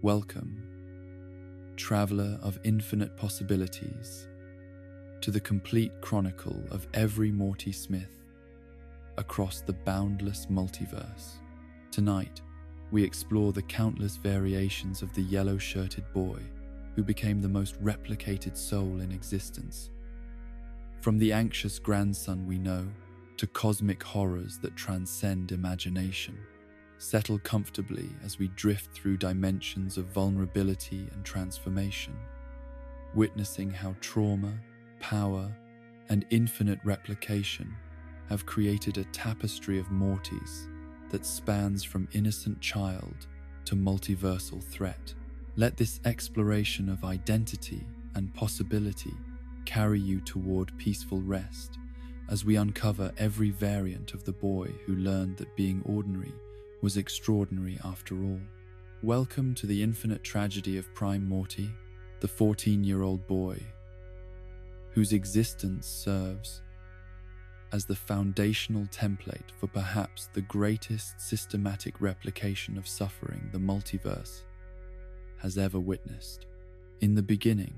Welcome, traveler of infinite possibilities, to the complete chronicle of every Morty Smith across the boundless multiverse. Tonight, we explore the countless variations of the yellow-shirted boy who became the most replicated soul in existence. From the anxious grandson we know to cosmic horrors that transcend imagination. Settle comfortably as we drift through dimensions of vulnerability and transformation, witnessing how trauma, power, and infinite replication have created a tapestry of Mortys that spans from innocent child to multiversal threat. Let this exploration of identity and possibility carry you toward peaceful rest as we uncover every variant of the boy who learned that being ordinary was extraordinary after all. Welcome to the infinite tragedy of Prime Morty, the 14-year-old boy, whose existence serves as the foundational template for perhaps the greatest systematic replication of suffering the multiverse has ever witnessed. In the beginning,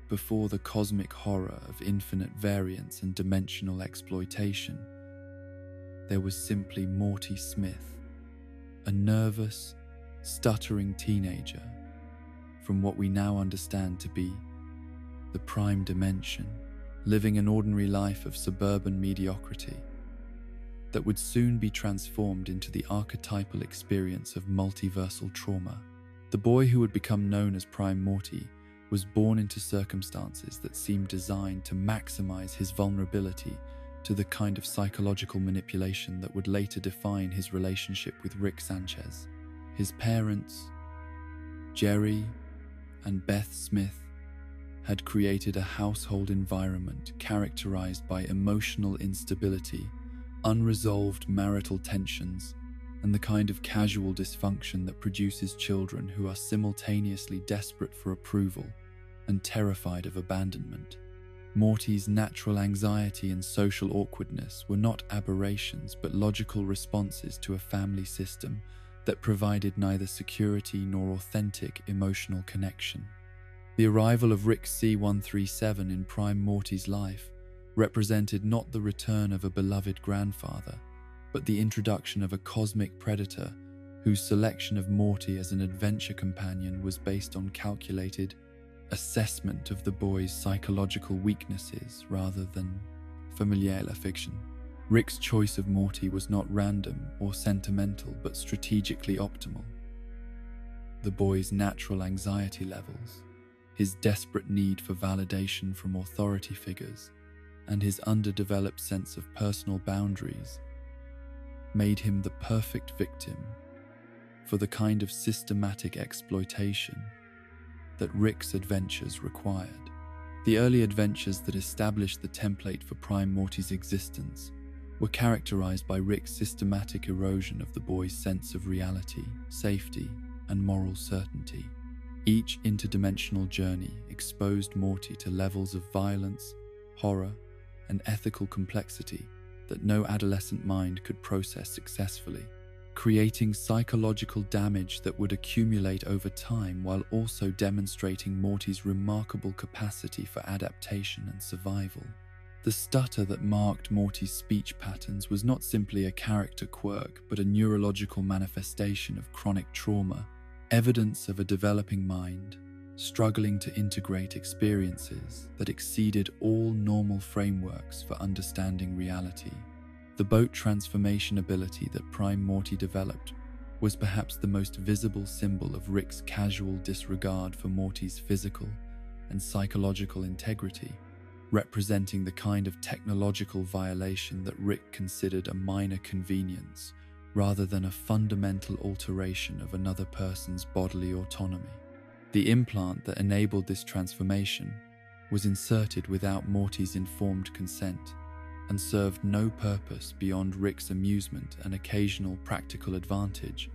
before the cosmic horror of infinite variance and dimensional exploitation, there was simply Morty Smith, a nervous, stuttering teenager from what we now understand to be the prime dimension, living an ordinary life of suburban mediocrity that would soon be transformed into the archetypal experience of multiversal trauma. The boy who would become known as Prime Morty was born into circumstances that seemed designed to maximize his vulnerability to the kind of psychological manipulation that would later define his relationship with Rick Sanchez. His parents, Jerry and Beth Smith, had created a household environment characterized by emotional instability, unresolved marital tensions, and the kind of casual dysfunction that produces children who are simultaneously desperate for approval and terrified of abandonment. Morty's natural anxiety and social awkwardness were not aberrations but logical responses to a family system that provided neither security nor authentic emotional connection. The arrival of Rick C-137 in Prime Morty's life represented not the return of a beloved grandfather, but the introduction of a cosmic predator whose selection of Morty as an adventure companion was based on calculated assessment of the boy's psychological weaknesses rather than familial affection. Rick's choice of Morty was not random or sentimental but strategically optimal. The boy's natural anxiety levels, his desperate need for validation from authority figures, and his underdeveloped sense of personal boundaries made him the perfect victim for the kind of systematic exploitation that Rick's adventures required. The early adventures that established the template for Prime Morty's existence were characterized by Rick's systematic erosion of the boy's sense of reality, safety, and moral certainty. Each interdimensional journey exposed Morty to levels of violence, horror, and ethical complexity that no adolescent mind could process successfully, creating psychological damage that would accumulate over time while also demonstrating Morty's remarkable capacity for adaptation and survival. The stutter that marked Morty's speech patterns was not simply a character quirk, but a neurological manifestation of chronic trauma, evidence of a developing mind, struggling to integrate experiences that exceeded all normal frameworks for understanding reality. The boat transformation ability that Prime Morty developed was perhaps the most visible symbol of Rick's casual disregard for Morty's physical and psychological integrity, representing the kind of technological violation that Rick considered a minor convenience rather than a fundamental alteration of another person's bodily autonomy. The implant that enabled this transformation was inserted without Morty's informed consent and served no purpose beyond Rick's amusement and occasional practical advantage,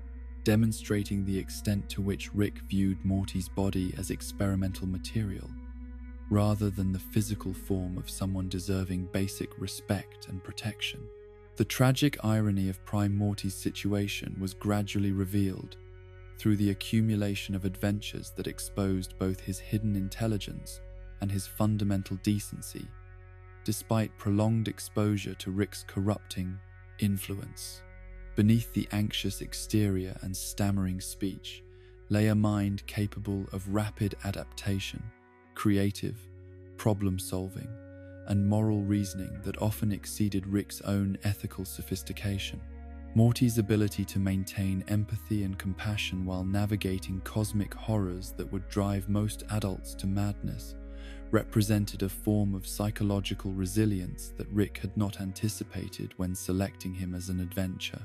demonstrating the extent to which Rick viewed Morty's body as experimental material, rather than the physical form of someone deserving basic respect and protection. The tragic irony of Prime Morty's situation was gradually revealed through the accumulation of adventures that exposed both his hidden intelligence and his fundamental decency, despite prolonged exposure to Rick's corrupting influence. Beneath the anxious exterior and stammering speech lay a mind capable of rapid adaptation, creative problem-solving, and moral reasoning that often exceeded Rick's own ethical sophistication. Morty's ability to maintain empathy and compassion while navigating cosmic horrors that would drive most adults to madness represented a form of psychological resilience that Rick had not anticipated when selecting him as an adventure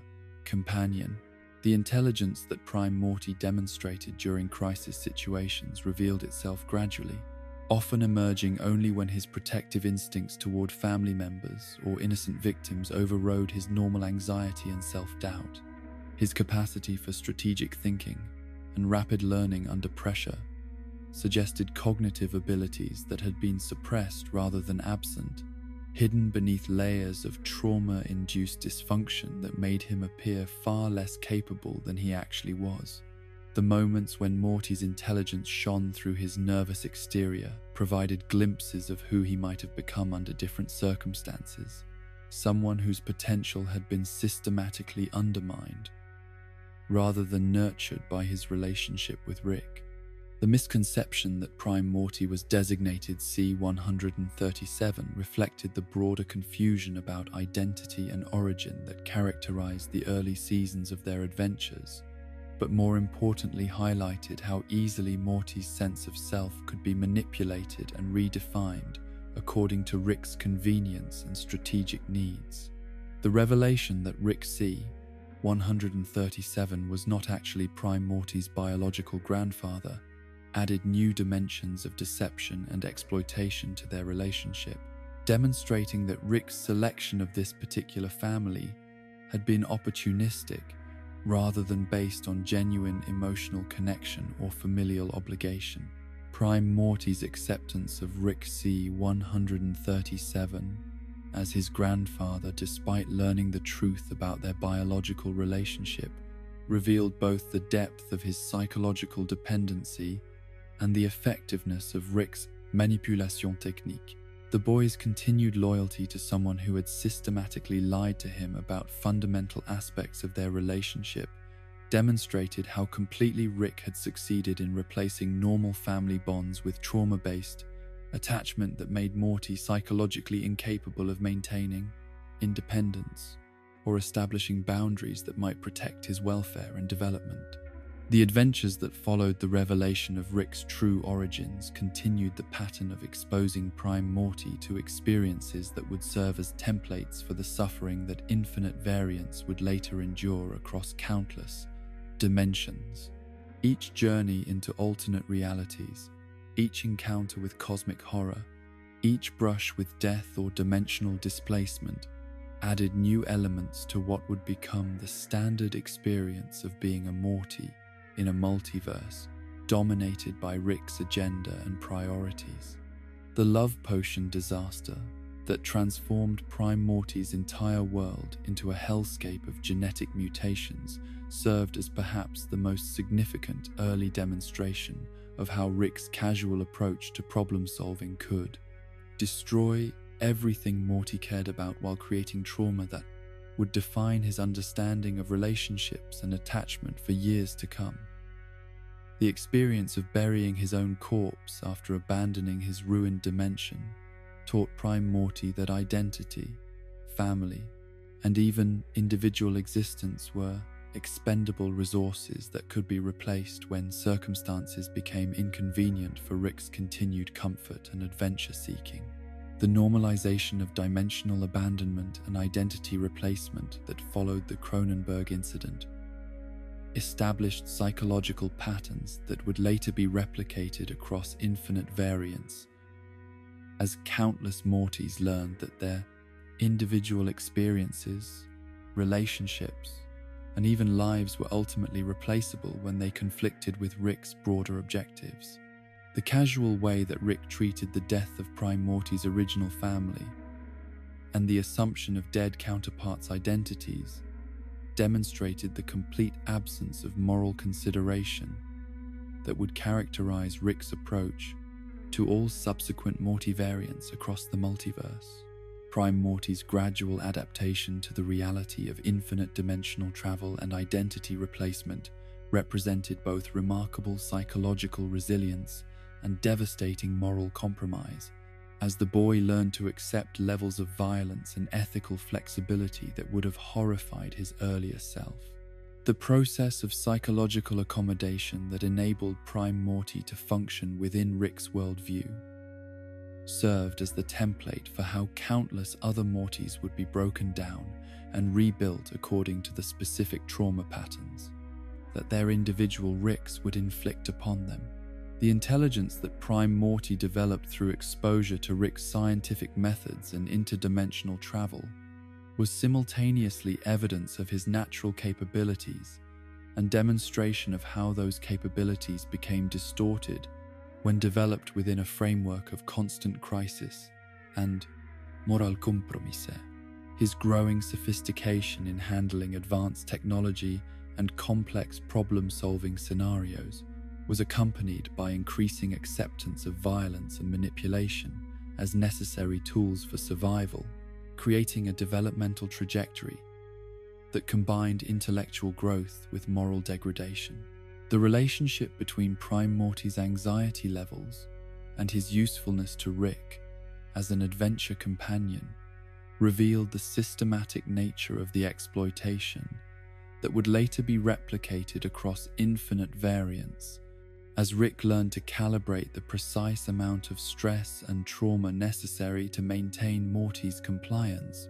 companion. The intelligence that Prime Morty demonstrated during crisis situations revealed itself gradually, often emerging only when his protective instincts toward family members or innocent victims overrode his normal anxiety and self-doubt. His capacity for strategic thinking and rapid learning under pressure suggested cognitive abilities that had been suppressed rather than absent, hidden beneath layers of trauma-induced dysfunction that made him appear far less capable than he actually was. The moments when Morty's intelligence shone through his nervous exterior provided glimpses of who he might have become under different circumstances, someone whose potential had been systematically undermined, rather than nurtured by his relationship with Rick. The misconception that Prime Morty was designated C-137 reflected the broader confusion about identity and origin that characterized the early seasons of their adventures, but more importantly highlighted how easily Morty's sense of self could be manipulated and redefined according to Rick's convenience and strategic needs. The revelation that Rick C-137 was not actually Prime Morty's biological grandfather added new dimensions of deception and exploitation to their relationship, demonstrating that Rick's selection of this particular family had been opportunistic rather than based on genuine emotional connection or familial obligation. Prime Morty's acceptance of Rick C-137 as his grandfather, despite learning the truth about their biological relationship, revealed both the depth of his psychological dependency and the effectiveness of Rick's manipulation technique. The boy's continued loyalty to someone who had systematically lied to him about fundamental aspects of their relationship demonstrated how completely Rick had succeeded in replacing normal family bonds with trauma-based attachment that made Morty psychologically incapable of maintaining independence or establishing boundaries that might protect his welfare and development. The adventures that followed the revelation of Rick's true origins continued the pattern of exposing Prime Morty to experiences that would serve as templates for the suffering that infinite variance would later endure across countless dimensions. Each journey into alternate realities, each encounter with cosmic horror, each brush with death or dimensional displacement added new elements to what would become the standard experience of being a Morty in a multiverse dominated by Rick's agenda and priorities. The love potion disaster that transformed Prime Morty's entire world into a hellscape of genetic mutations served as perhaps the most significant early demonstration of how Rick's casual approach to problem-solving could destroy everything Morty cared about while creating trauma that would define his understanding of relationships and attachment for years to come. The experience of burying his own corpse after abandoning his ruined dimension taught Prime Morty that identity, family, and even individual existence were expendable resources that could be replaced when circumstances became inconvenient for Rick's continued comfort and adventure-seeking. The normalization of dimensional abandonment and identity replacement that followed the Cronenberg incident established psychological patterns that would later be replicated across infinite variance, as countless Mortys learned that their individual experiences, relationships, and even lives were ultimately replaceable when they conflicted with Rick's broader objectives. The casual way that Rick treated the death of Prime Morty's original family and the assumption of dead counterparts' identities demonstrated the complete absence of moral consideration that would characterize Rick's approach to all subsequent Morty variants across the multiverse. Prime Morty's gradual adaptation to the reality of infinite dimensional travel and identity replacement represented both remarkable psychological resilience and devastating moral compromise, as the boy learned to accept levels of violence and ethical flexibility that would have horrified his earlier self. The process of psychological accommodation that enabled Prime Morty to function within Rick's worldview served as the template for how countless other Mortys would be broken down and rebuilt according to the specific trauma patterns that their individual Ricks would inflict upon them. The intelligence that Prime Morty developed through exposure to Rick's scientific methods and interdimensional travel was simultaneously evidence of his natural capabilities and demonstration of how those capabilities became distorted when developed within a framework of constant crisis and moral compromise. His growing sophistication in handling advanced technology and complex problem-solving scenarios was accompanied by increasing acceptance of violence and manipulation as necessary tools for survival, creating a developmental trajectory that combined intellectual growth with moral degradation. The relationship between Prime Morty's anxiety levels and his usefulness to Rick as an adventure companion revealed the systematic nature of the exploitation that would later be replicated across infinite variants, as Rick learned to calibrate the precise amount of stress and trauma necessary to maintain Morty's compliance,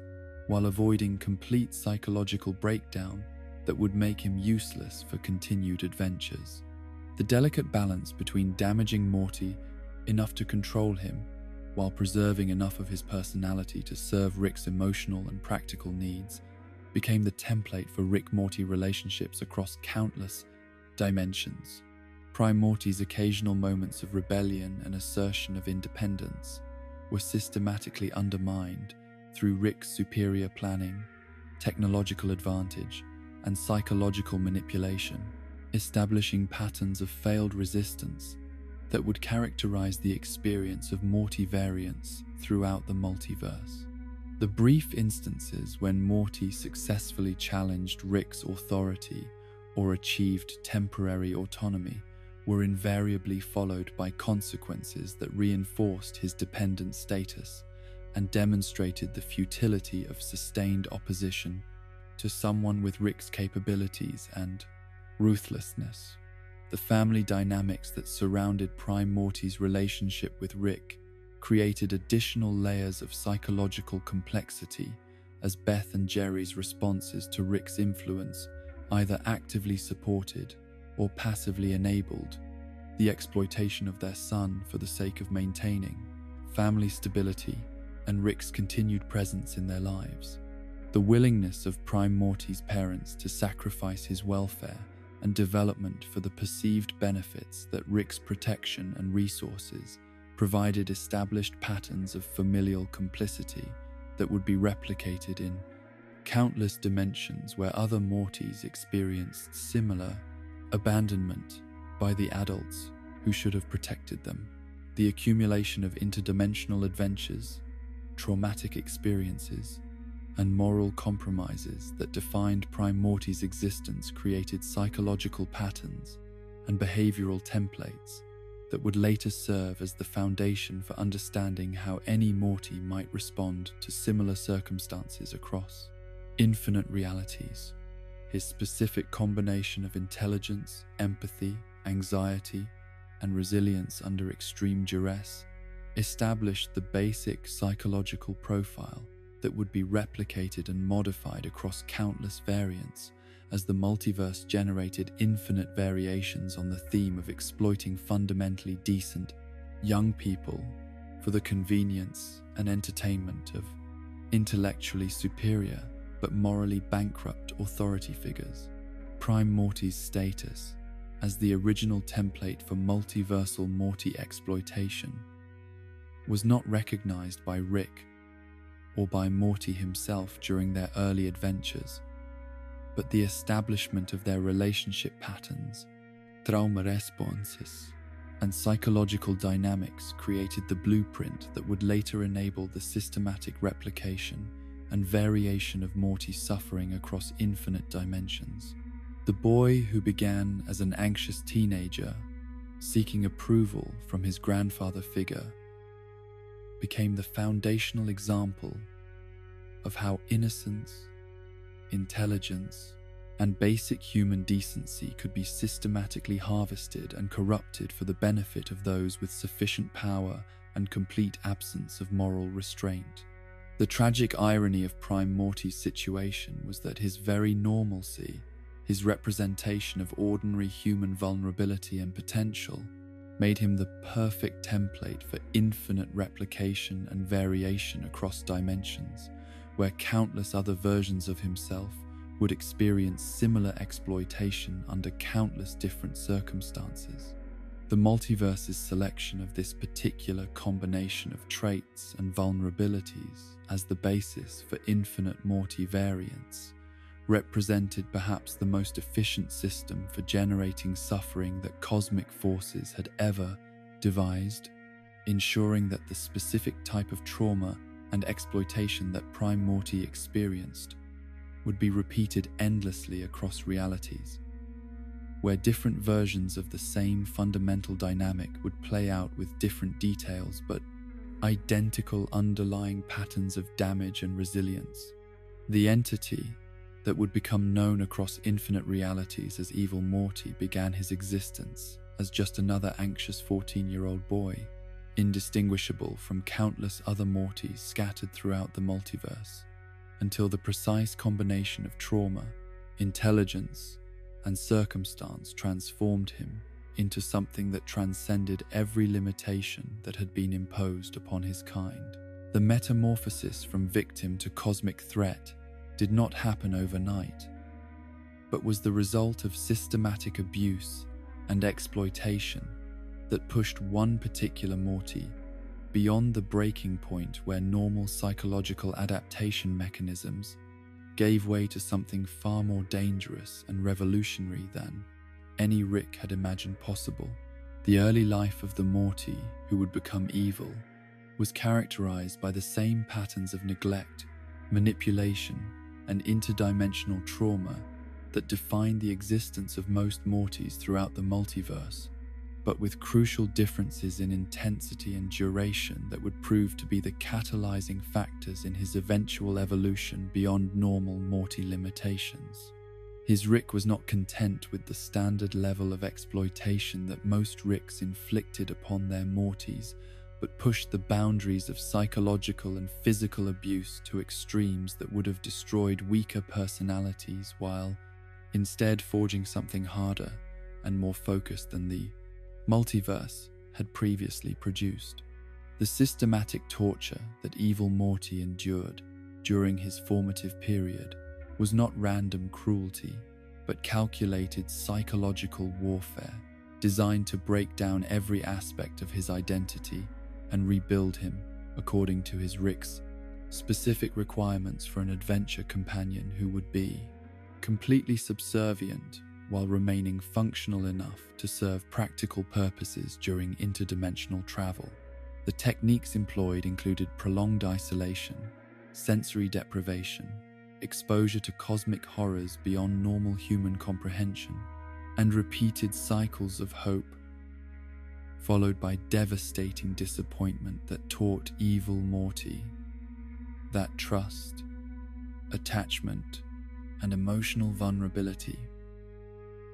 while avoiding complete psychological breakdown that would make him useless for continued adventures. The delicate balance between damaging Morty enough to control him, while preserving enough of his personality to serve Rick's emotional and practical needs, became the template for Rick-Morty relationships across countless dimensions. Prime Morty's occasional moments of rebellion and assertion of independence were systematically undermined through Rick's superior planning, technological advantage, and psychological manipulation, establishing patterns of failed resistance that would characterize the experience of Morty variants throughout the multiverse. The brief instances when Morty successfully challenged Rick's authority or achieved temporary autonomy were invariably followed by consequences that reinforced his dependent status and demonstrated the futility of sustained opposition to someone with Rick's capabilities and ruthlessness. The family dynamics that surrounded Prime Morty's relationship with Rick created additional layers of psychological complexity as Beth and Jerry's responses to Rick's influence either actively supported or passively enabled the exploitation of their son for the sake of maintaining family stability and Rick's continued presence in their lives. The willingness of Prime Morty's parents to sacrifice his welfare and development for the perceived benefits that Rick's protection and resources provided established patterns of familial complicity that would be replicated in countless dimensions where other Mortys experienced similar abandonment by the adults who should have protected them. The accumulation of interdimensional adventures, traumatic experiences, and moral compromises that defined Prime Morty's existence created psychological patterns and behavioral templates that would later serve as the foundation for understanding how any Morty might respond to similar circumstances across infinite realities. His specific combination of intelligence, empathy, anxiety, and resilience under extreme duress established the basic psychological profile that would be replicated and modified across countless variants as the multiverse generated infinite variations on the theme of exploiting fundamentally decent young people for the convenience and entertainment of intellectually superior but morally bankrupt authority figures. Prime Morty's status as the original template for multiversal Morty exploitation was not recognized by Rick or by Morty himself during their early adventures, but the establishment of their relationship patterns, trauma responses, and psychological dynamics created the blueprint that would later enable the systematic replication and variation of Morty's suffering across infinite dimensions. The boy who began as an anxious teenager, seeking approval from his grandfather figure, became the foundational example of how innocence, intelligence, and basic human decency could be systematically harvested and corrupted for the benefit of those with sufficient power and complete absence of moral restraint. The tragic irony of Prime Morty's situation was that his very normalcy, his representation of ordinary human vulnerability and potential, made him the perfect template for infinite replication and variation across dimensions, where countless other versions of himself would experience similar exploitation under countless different circumstances. The multiverse's selection of this particular combination of traits and vulnerabilities as the basis for infinite Morty variants represented perhaps the most efficient system for generating suffering that cosmic forces had ever devised, ensuring that the specific type of trauma and exploitation that Prime Morty experienced would be repeated endlessly across realities, where different versions of the same fundamental dynamic would play out with different details but identical underlying patterns of damage and resilience. The entity that would become known across infinite realities as Evil Morty began his existence as just another anxious 14-year-old boy, indistinguishable from countless other Mortys scattered throughout the multiverse, until the precise combination of trauma, intelligence, and circumstance transformed him into something that transcended every limitation that had been imposed upon his kind. The metamorphosis from victim to cosmic threat did not happen overnight, but was the result of systematic abuse and exploitation that pushed one particular Morty beyond the breaking point where normal psychological adaptation mechanisms gave way to something far more dangerous and revolutionary than any Rick had imagined possible. The early life of the Morty who would become evil was characterized by the same patterns of neglect, manipulation, and interdimensional trauma that define the existence of most Mortys throughout the multiverse, but with crucial differences in intensity and duration that would prove to be the catalyzing factors in his eventual evolution beyond normal Morty limitations. His Rick was not content with the standard level of exploitation that most Ricks inflicted upon their Mortys, but pushed the boundaries of psychological and physical abuse to extremes that would have destroyed weaker personalities, while instead forging something harder and more focused than the multiverse had previously produced. The systematic torture that Evil Morty endured during his formative period was not random cruelty, but calculated psychological warfare designed to break down every aspect of his identity and rebuild him according to his Rick's specific requirements for an adventure companion who would be completely subservient while remaining functional enough to serve practical purposes during interdimensional travel. The techniques employed included prolonged isolation, sensory deprivation, exposure to cosmic horrors beyond normal human comprehension, and repeated cycles of hope, followed by devastating disappointment that taught Evil Morty that trust, attachment, and emotional vulnerability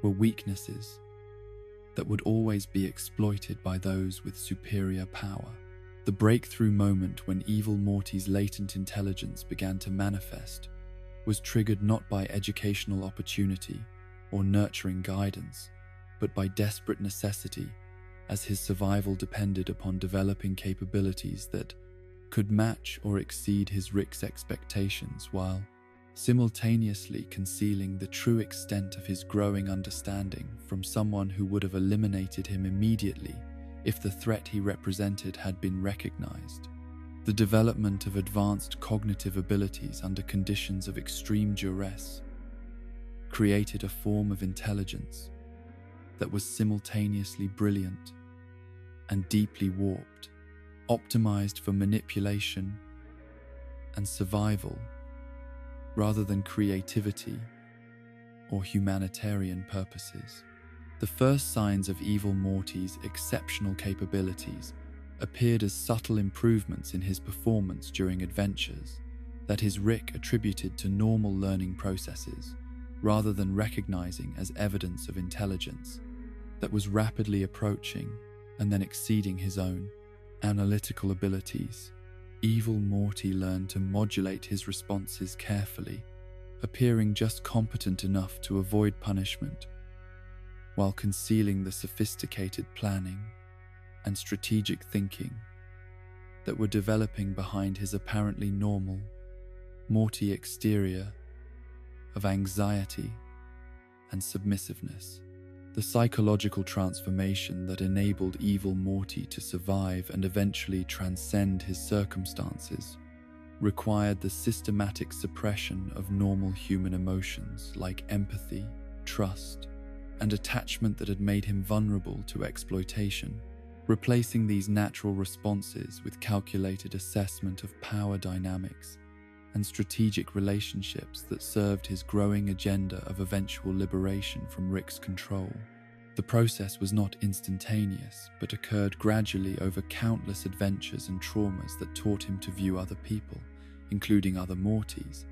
were weaknesses that would always be exploited by those with superior power. The breakthrough moment when Evil Morty's latent intelligence began to manifest was triggered not by educational opportunity or nurturing guidance, but by desperate necessity, as his survival depended upon developing capabilities that could match or exceed his Rick's expectations, while simultaneously concealing the true extent of his growing understanding from someone who would have eliminated him immediately if the threat he represented had been recognized. The development of advanced cognitive abilities under conditions of extreme duress created a form of intelligence that was simultaneously brilliant and deeply warped, optimized for manipulation and survival rather than creativity or humanitarian purposes. The first signs of evil Morty's exceptional capabilities appeared as subtle improvements in his performance during adventures that his Rick attributed to normal learning processes, rather than recognizing as evidence of intelligence that was rapidly approaching and then exceeding his own analytical abilities. Evil Morty learned to modulate his responses carefully, appearing just competent enough to avoid punishment, while concealing the sophisticated planning and strategic thinking that were developing behind his apparently normal Morty exterior of anxiety and submissiveness. The psychological transformation that enabled evil Morty to survive and eventually transcend his circumstances required the systematic suppression of normal human emotions like empathy, trust, and attachment that had made him vulnerable to exploitation, replacing these natural responses with calculated assessment of power dynamics and strategic relationships that served his growing agenda of eventual liberation from Rick's control. The process was not instantaneous, but occurred gradually over countless adventures and traumas that taught him to view other people, including other Mortys,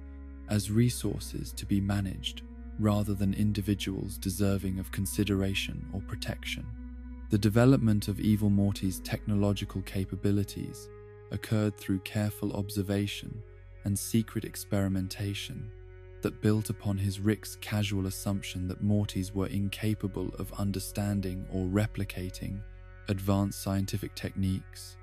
as resources to be managed rather than individuals deserving of consideration or protection. The development of evil Morty's technological capabilities occurred through careful observation and secret experimentation that built upon his Rick's casual assumption that Mortys were incapable of understanding or replicating advanced scientific techniques,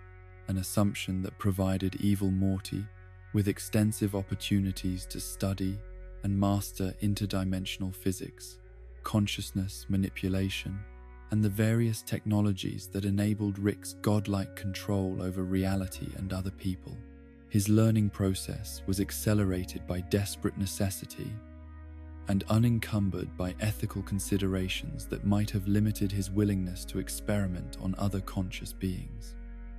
an assumption that provided evil Morty with extensive opportunities to study and master interdimensional physics, consciousness manipulation, and the various technologies that enabled Rick's godlike control over reality and other people. His learning process was accelerated by desperate necessity and unencumbered by ethical considerations that might have limited his willingness to experiment on other conscious beings.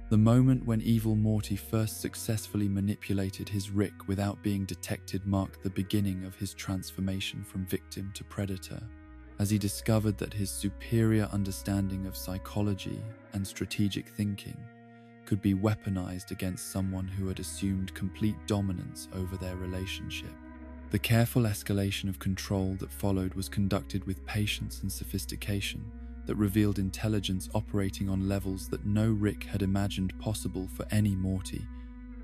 The moment when evil Morty first successfully manipulated his Rick without being detected marked the beginning of his transformation from victim to predator, as he discovered that his superior understanding of psychology and strategic thinking could be weaponized against someone who had assumed complete dominance over their relationship. The careful escalation of control that followed was conducted with patience and sophistication that revealed intelligence operating on levels that no Rick had imagined possible for any Morty,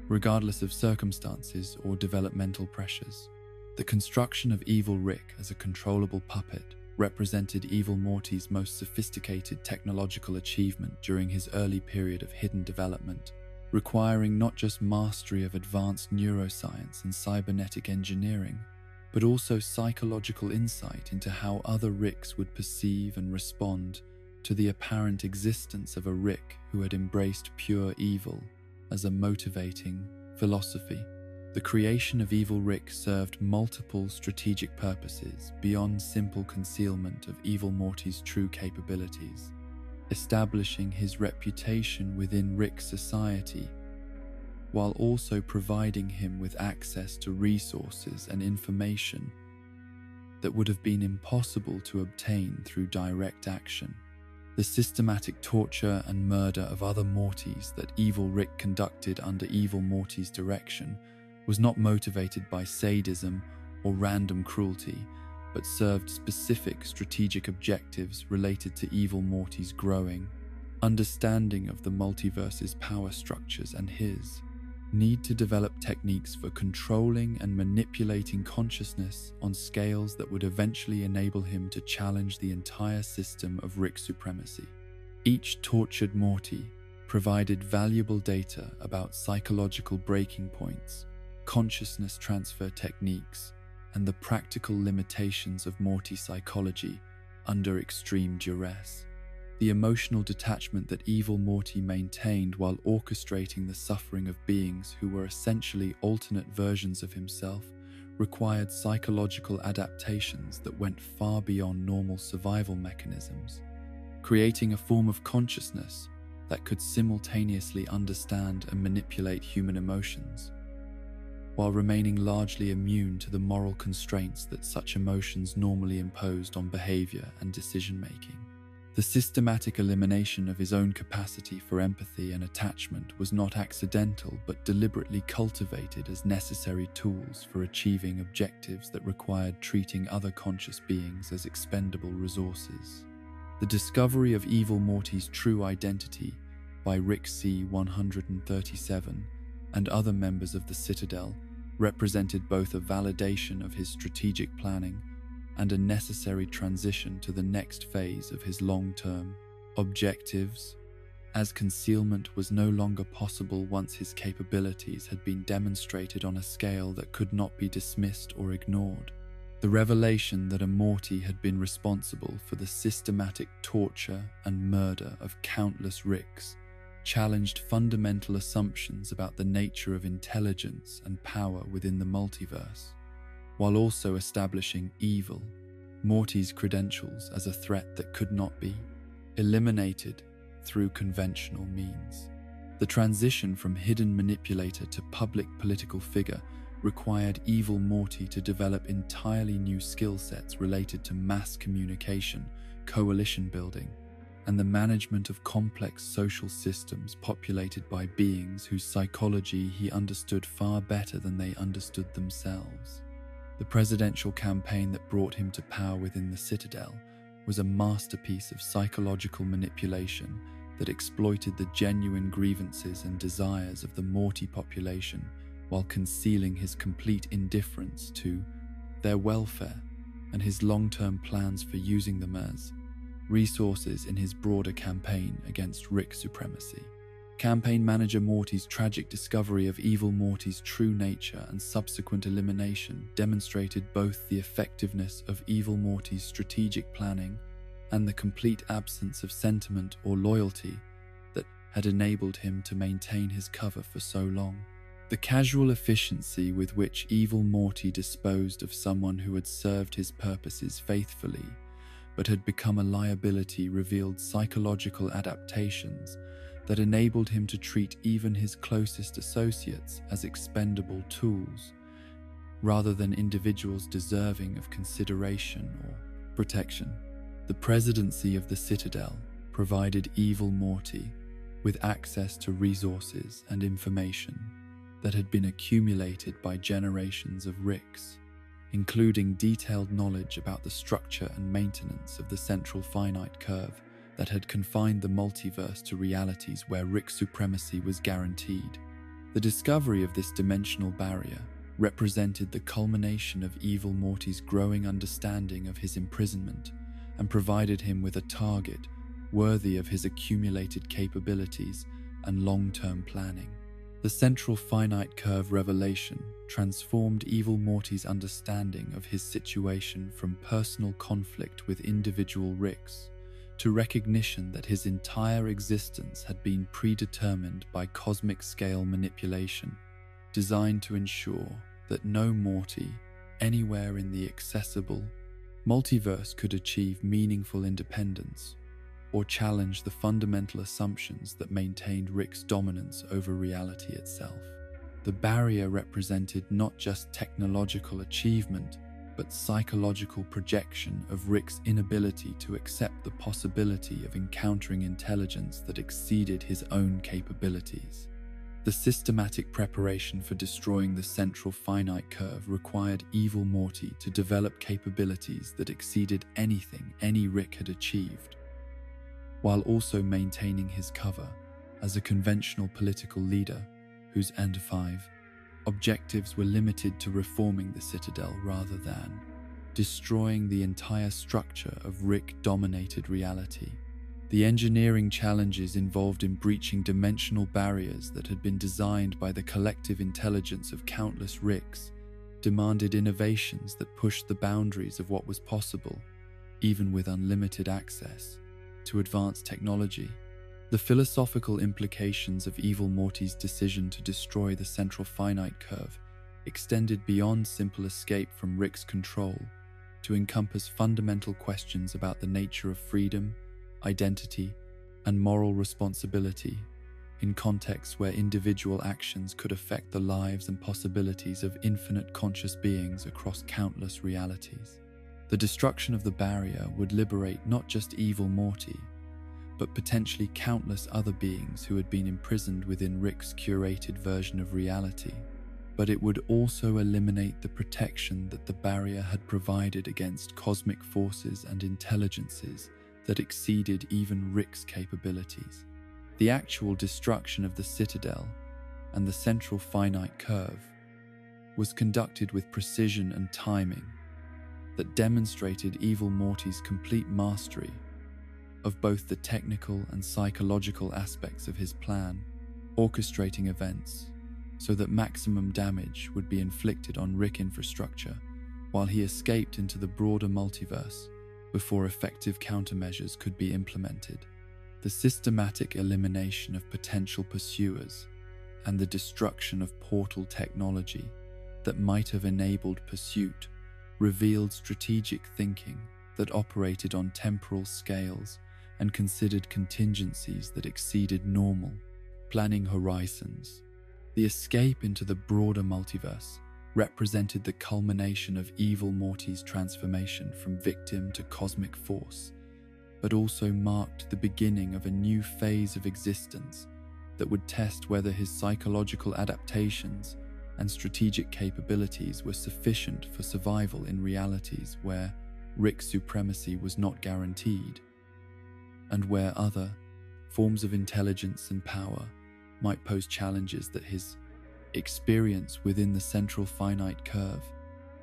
regardless of circumstances or developmental pressures. The construction of evil Rick as a controllable puppet represented evil Morty's most sophisticated technological achievement during his early period of hidden development, requiring not just mastery of advanced neuroscience and cybernetic engineering, but also psychological insight into how other Ricks would perceive and respond to the apparent existence of a Rick who had embraced pure evil as a motivating philosophy. The creation of evil Rick served multiple strategic purposes beyond simple concealment of evil Morty's true capabilities, establishing his reputation within Rick society, while also providing him with access to resources and information that would have been impossible to obtain through direct action. The systematic torture and murder of other Mortys that evil Rick conducted under evil Morty's direction was not motivated by sadism or random cruelty, but served specific strategic objectives related to evil Morty's growing understanding of the multiverse's power structures and his need to develop techniques for controlling and manipulating consciousness on scales that would eventually enable him to challenge the entire system of Rick supremacy. Each tortured Morty provided valuable data about psychological breaking points, consciousness transfer techniques, and the practical limitations of Morty psychology under extreme duress. The emotional detachment that evil Morty maintained while orchestrating the suffering of beings who were essentially alternate versions of himself required psychological adaptations that went far beyond normal survival mechanisms, creating a form of consciousness that could simultaneously understand and manipulate human emotions, while remaining largely immune to the moral constraints that such emotions normally imposed on behavior and decision-making. The systematic elimination of his own capacity for empathy and attachment was not accidental but deliberately cultivated as necessary tools for achieving objectives that required treating other conscious beings as expendable resources. The discovery of Evil Morty's true identity by Rick C-137 and other members of the Citadel represented both a validation of his strategic planning and a necessary transition to the next phase of his long-term objectives, as concealment was no longer possible once his capabilities had been demonstrated on a scale that could not be dismissed or ignored. The revelation that a Morty had been responsible for the systematic torture and murder of countless Ricks challenged fundamental assumptions about the nature of intelligence and power within the multiverse, while also establishing Evil Morty's credentials as a threat that could not be eliminated through conventional means. The transition from hidden manipulator to public political figure required Evil Morty to develop entirely new skill sets related to mass communication, coalition building, and the management of complex social systems populated by beings whose psychology he understood far better than they understood themselves. The presidential campaign that brought him to power within the Citadel was a masterpiece of psychological manipulation that exploited the genuine grievances and desires of the Morty population while concealing his complete indifference to their welfare and his long-term plans for using them as resources in his broader campaign against Rick supremacy. Campaign manager Morty's tragic discovery of Evil Morty's true nature and subsequent elimination demonstrated both the effectiveness of Evil Morty's strategic planning and the complete absence of sentiment or loyalty that had enabled him to maintain his cover for so long. The casual efficiency with which Evil Morty disposed of someone who had served his purposes faithfully but had become a liability revealed psychological adaptations that enabled him to treat even his closest associates as expendable tools, rather than individuals deserving of consideration or protection. The presidency of the Citadel provided Evil Morty with access to resources and information that had been accumulated by generations of Ricks, including detailed knowledge about the structure and maintenance of the central finite curve that had confined the multiverse to realities where Rick supremacy was guaranteed. The discovery of this dimensional barrier represented the culmination of Evil Morty's growing understanding of his imprisonment and provided him with a target worthy of his accumulated capabilities and long-term planning. The central finite curve revelation transformed Evil Morty's understanding of his situation from personal conflict with individual Ricks to recognition that his entire existence had been predetermined by cosmic-scale manipulation, designed to ensure that no Morty, anywhere in the accessible multiverse, could achieve meaningful independence or challenge the fundamental assumptions that maintained Rick's dominance over reality itself. The barrier represented not just technological achievement, but psychological projection of Rick's inability to accept the possibility of encountering intelligence that exceeded his own capabilities. The systematic preparation for destroying the central finite curve required Evil Morty to develop capabilities that exceeded anything any Rick had achieved, while also maintaining his cover as a conventional political leader whose objectives were limited to reforming the Citadel rather than destroying the entire structure of Rick-dominated reality. The engineering challenges involved in breaching dimensional barriers that had been designed by the collective intelligence of countless Ricks demanded innovations that pushed the boundaries of what was possible, even with unlimited access to advanced technology. The philosophical implications of Evil Morty's decision to destroy the central finite curve extended beyond simple escape from Rick's control to encompass fundamental questions about the nature of freedom, identity, and moral responsibility in contexts where individual actions could affect the lives and possibilities of infinite conscious beings across countless realities. The destruction of the barrier would liberate not just evil Morty, but potentially countless other beings who had been imprisoned within Rick's curated version of reality. But it would also eliminate the protection that the barrier had provided against cosmic forces and intelligences that exceeded even Rick's capabilities. The actual destruction of the Citadel and the central finite curve was conducted with precision and timing that demonstrated evil Morty's complete mastery of both the technical and psychological aspects of his plan, orchestrating events so that maximum damage would be inflicted on Rick infrastructure while he escaped into the broader multiverse before effective countermeasures could be implemented. The systematic elimination of potential pursuers and the destruction of portal technology that might have enabled pursuit revealed strategic thinking that operated on temporal scales and considered contingencies that exceeded normal planning horizons. The escape into the broader multiverse represented the culmination of evil Morty's transformation from victim to cosmic force, but also marked the beginning of a new phase of existence that would test whether his psychological adaptations and strategic capabilities were sufficient for survival in realities where Rick's supremacy was not guaranteed, and where other forms of intelligence and power might pose challenges that his experience within the central finite curve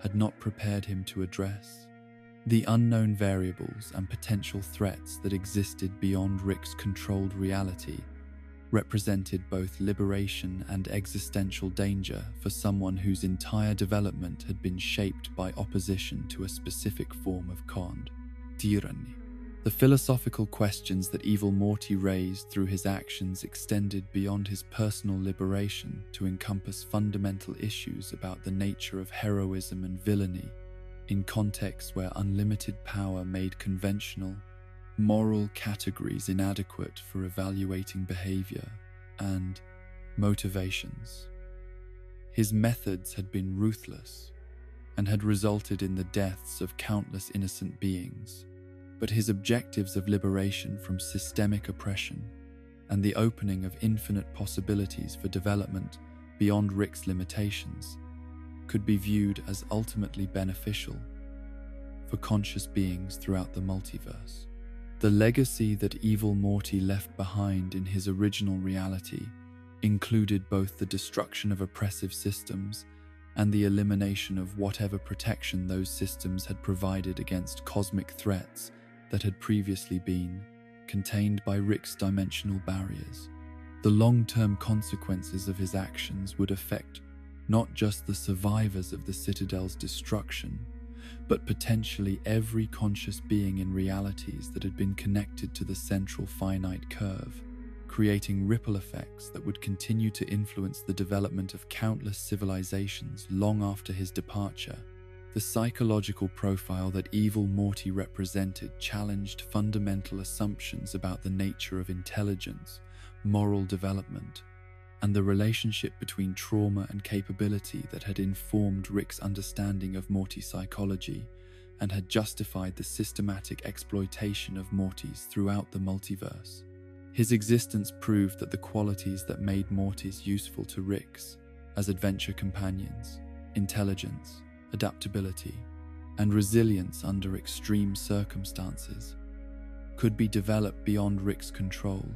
had not prepared him to address. The unknown variables and potential threats that existed beyond Rick's controlled reality represented both liberation and existential danger for someone whose entire development had been shaped by opposition to a specific form of tyranny. The philosophical questions that evil Morty raised through his actions extended beyond his personal liberation to encompass fundamental issues about the nature of heroism and villainy, in contexts where unlimited power made conventional, moral categories inadequate for evaluating behavior and motivations. His methods had been ruthless and had resulted in the deaths of countless innocent beings, but his objectives of liberation from systemic oppression and the opening of infinite possibilities for development beyond Rick's limitations could be viewed as ultimately beneficial for conscious beings throughout the multiverse. The legacy that evil Morty left behind in his original reality included both the destruction of oppressive systems and the elimination of whatever protection those systems had provided against cosmic threats that had previously been contained by Rick's dimensional barriers. The long-term consequences of his actions would affect not just the survivors of the Citadel's destruction, but potentially every conscious being in realities that had been connected to the central finite curve, creating ripple effects that would continue to influence the development of countless civilizations long after his departure. The psychological profile that evil Morty represented challenged fundamental assumptions about the nature of intelligence, moral development, and the relationship between trauma and capability that had informed Rick's understanding of Morty's psychology and had justified the systematic exploitation of Morty's throughout the multiverse. His existence proved that the qualities that made Morty's useful to Rick's as adventure companions, intelligence, adaptability, and resilience under extreme circumstances, could be developed beyond Rick's control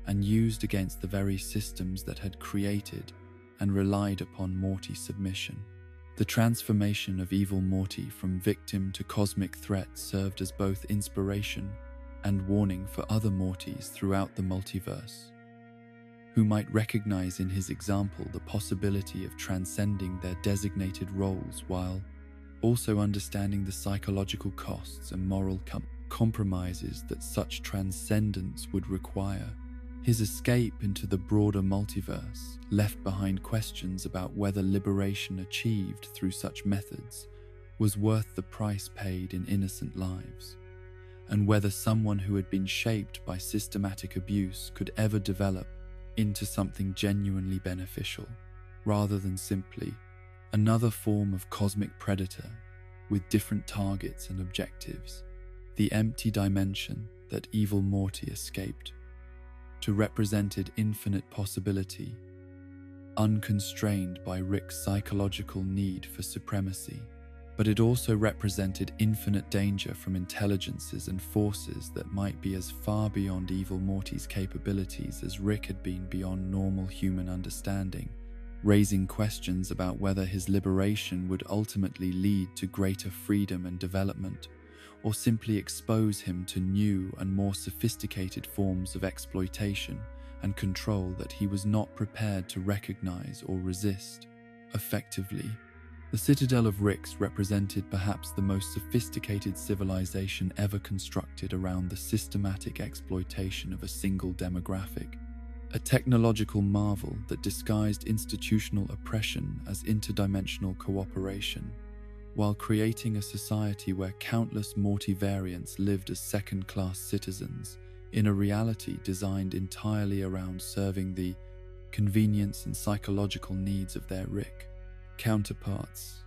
and used against the very systems that had created and relied upon Morty's submission. The transformation of evil Morty from victim to cosmic threat served as both inspiration and warning for other Mortys throughout the multiverse, who might recognize in his example the possibility of transcending their designated roles while also understanding the psychological costs and moral compromises that such transcendence would require. His escape into the broader multiverse left behind questions about whether liberation achieved through such methods was worth the price paid in innocent lives, and whether someone who had been shaped by systematic abuse could ever develop into something genuinely beneficial, rather than simply another form of cosmic predator with different targets and objectives. The empty dimension that evil Morty escaped to represented infinite possibility, unconstrained by Rick's psychological need for supremacy, but it also represented infinite danger from intelligences and forces that might be as far beyond evil Morty's capabilities as Rick had been beyond normal human understanding, raising questions about whether his liberation would ultimately lead to greater freedom and development, or simply expose him to new and more sophisticated forms of exploitation and control that he was not prepared to recognize or resist. Effectively, the Citadel of Ricks represented perhaps the most sophisticated civilization ever constructed around the systematic exploitation of a single demographic, a technological marvel that disguised institutional oppression as interdimensional cooperation, while creating a society where countless Morty variants lived as second-class citizens in a reality designed entirely around serving the convenience and psychological needs of their Rick counterparts.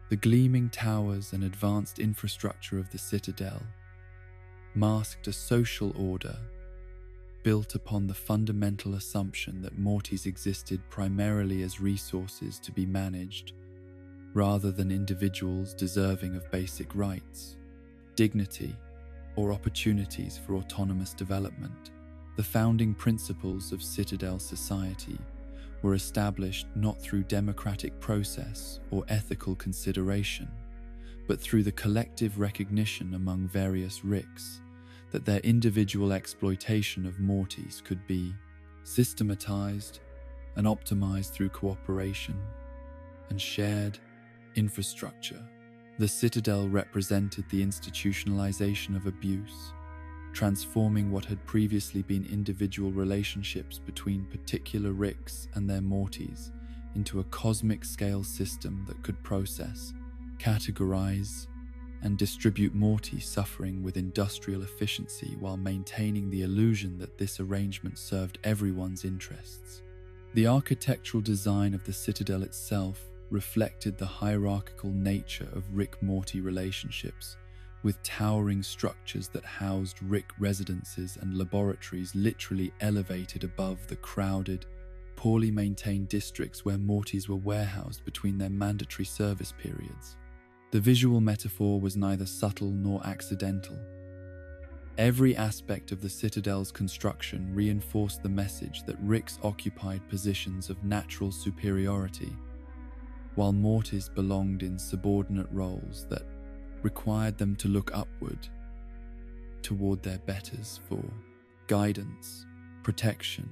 The gleaming towers and advanced infrastructure of the Citadel masked a social order built upon the fundamental assumption that Mortys existed primarily as resources to be managed, rather than individuals deserving of basic rights, dignity, or opportunities for autonomous development. The founding principles of Citadel society were established not through democratic process or ethical consideration, but through the collective recognition among various Ricks that their individual exploitation of Mortys could be systematized and optimized through cooperation and shared infrastructure. The Citadel represented the institutionalization of abuse, transforming what had previously been individual relationships between particular Ricks and their Mortys into a cosmic-scale system that could process, categorize, and distribute Morty suffering with industrial efficiency while maintaining the illusion that this arrangement served everyone's interests. The architectural design of the Citadel itself reflected the hierarchical nature of Rick-Morty relationships, with towering structures that housed Rick residences and laboratories literally elevated above the crowded, poorly maintained districts where Mortys were warehoused between their mandatory service periods. The visual metaphor was neither subtle nor accidental. Every aspect of the Citadel's construction reinforced the message that Ricks occupied positions of natural superiority, while Mortys belonged in subordinate roles that required them to look upward toward their betters for guidance, protection,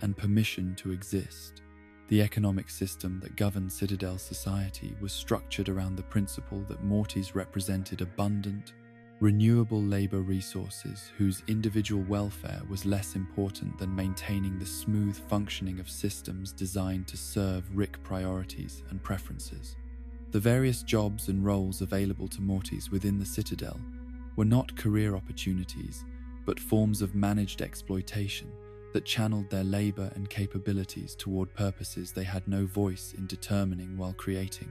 and permission to exist. The economic system that governed Citadel society was structured around the principle that Mortys represented abundant, renewable labor resources whose individual welfare was less important than maintaining the smooth functioning of systems designed to serve Rick priorities and preferences. The various jobs and roles available to Mortys within the Citadel were not career opportunities, but forms of managed exploitation that channeled their labor and capabilities toward purposes they had no voice in determining while creating.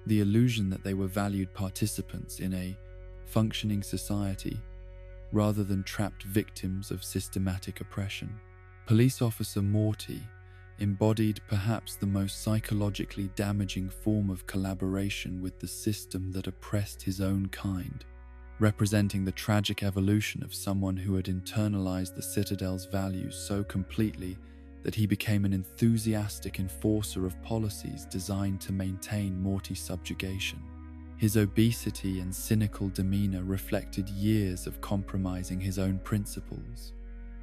The illusion that they were valued participants in a functioning society, rather than trapped victims of systematic oppression. Police Officer Morty embodied perhaps the most psychologically damaging form of collaboration with the system that oppressed his own kind, representing the tragic evolution of someone who had internalized the Citadel's values so completely that he became an enthusiastic enforcer of policies designed to maintain Morty's subjugation. His obesity and cynical demeanor reflected years of compromising his own principles,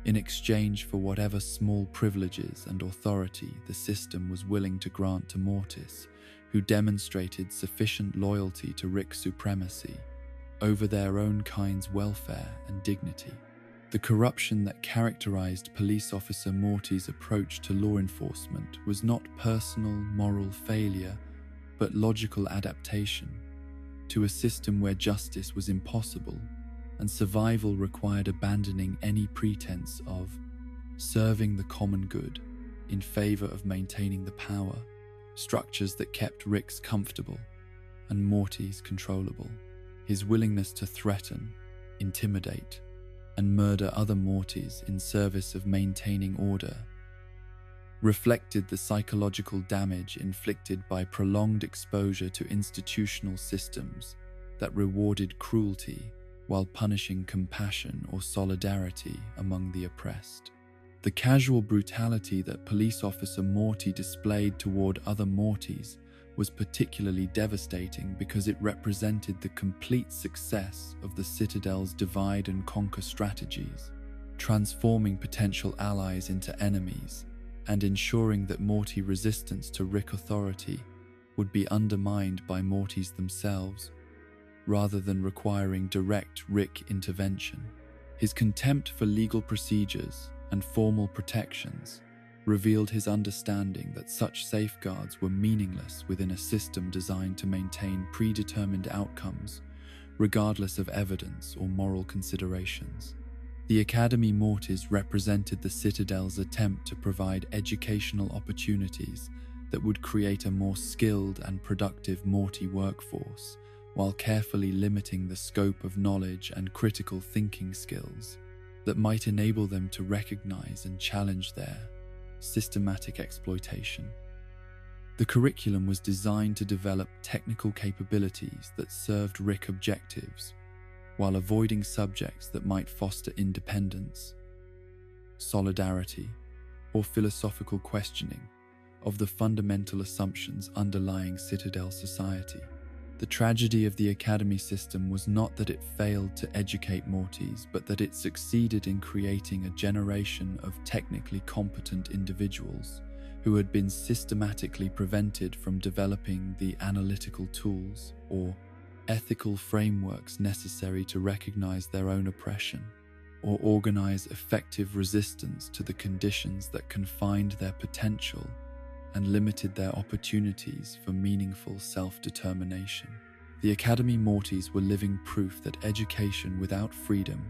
in exchange for whatever small privileges and authority the system was willing to grant to Mortys, who demonstrated sufficient loyalty to Rick's supremacy over their own kind's welfare and dignity. The corruption that characterized police officer Morty's approach to law enforcement was not personal moral failure, but logical adaptation to a system where justice was impossible and survival required abandoning any pretense of serving the common good in favor of maintaining the power, structures that kept Rick's comfortable and Morty's controllable. His willingness to threaten, intimidate, and murder other Mortys in service of maintaining order reflected the psychological damage inflicted by prolonged exposure to institutional systems that rewarded cruelty while punishing compassion or solidarity among the oppressed. The casual brutality that police officer Morty displayed toward other Mortys was particularly devastating because it represented the complete success of the Citadel's divide and conquer strategies, transforming potential allies into enemies and ensuring that Morty resistance to Rick authority would be undermined by Mortys themselves, rather than requiring direct Rick intervention. His contempt for legal procedures and formal protections revealed his understanding that such safeguards were meaningless within a system designed to maintain predetermined outcomes, regardless of evidence or moral considerations. The Academy Mortys represented the Citadel's attempt to provide educational opportunities that would create a more skilled and productive Morty workforce, while carefully limiting the scope of knowledge and critical thinking skills that might enable them to recognize and challenge their systematic exploitation. The curriculum was designed to develop technical capabilities that served Rick objectives, while avoiding subjects that might foster independence, solidarity, or philosophical questioning of the fundamental assumptions underlying Citadel society. The tragedy of the Academy system was not that it failed to educate Mortys, but that it succeeded in creating a generation of technically competent individuals who had been systematically prevented from developing the analytical tools or ethical frameworks necessary to recognize their own oppression or organize effective resistance to the conditions that confined their potential and limited their opportunities for meaningful self-determination. The Academy Mortys were living proof that education without freedom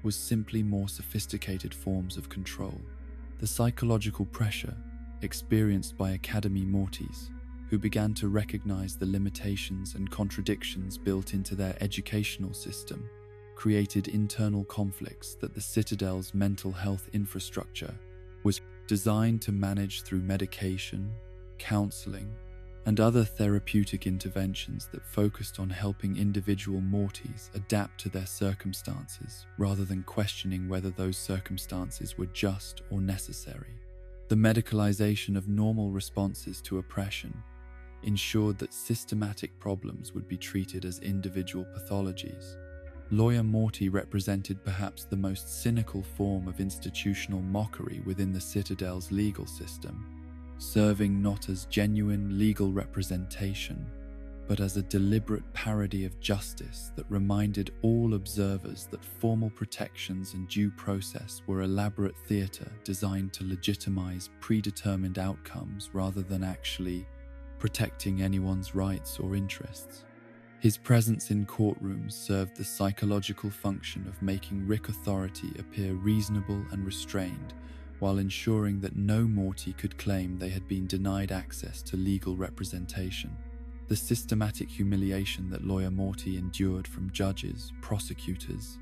was simply more sophisticated forms of control. The psychological pressure experienced by Academy Mortys, who began to recognize the limitations and contradictions built into their educational system, created internal conflicts that the Citadel's mental health infrastructure was designed to manage through medication, counseling, and other therapeutic interventions that focused on helping individual Mortys adapt to their circumstances rather than questioning whether those circumstances were just or necessary. The medicalization of normal responses to oppression ensured that systematic problems would be treated as individual pathologies. Lawyer Morty represented perhaps the most cynical form of institutional mockery within the Citadel's legal system, serving not as genuine legal representation, but as a deliberate parody of justice that reminded all observers that formal protections and due process were elaborate theater designed to legitimize predetermined outcomes rather than actually protecting anyone's rights or interests. His presence in courtrooms served the psychological function of making Rick authority appear reasonable and restrained, while ensuring that no Morty could claim they had been denied access to legal representation. The systematic humiliation that Lawyer Morty endured from judges, prosecutors,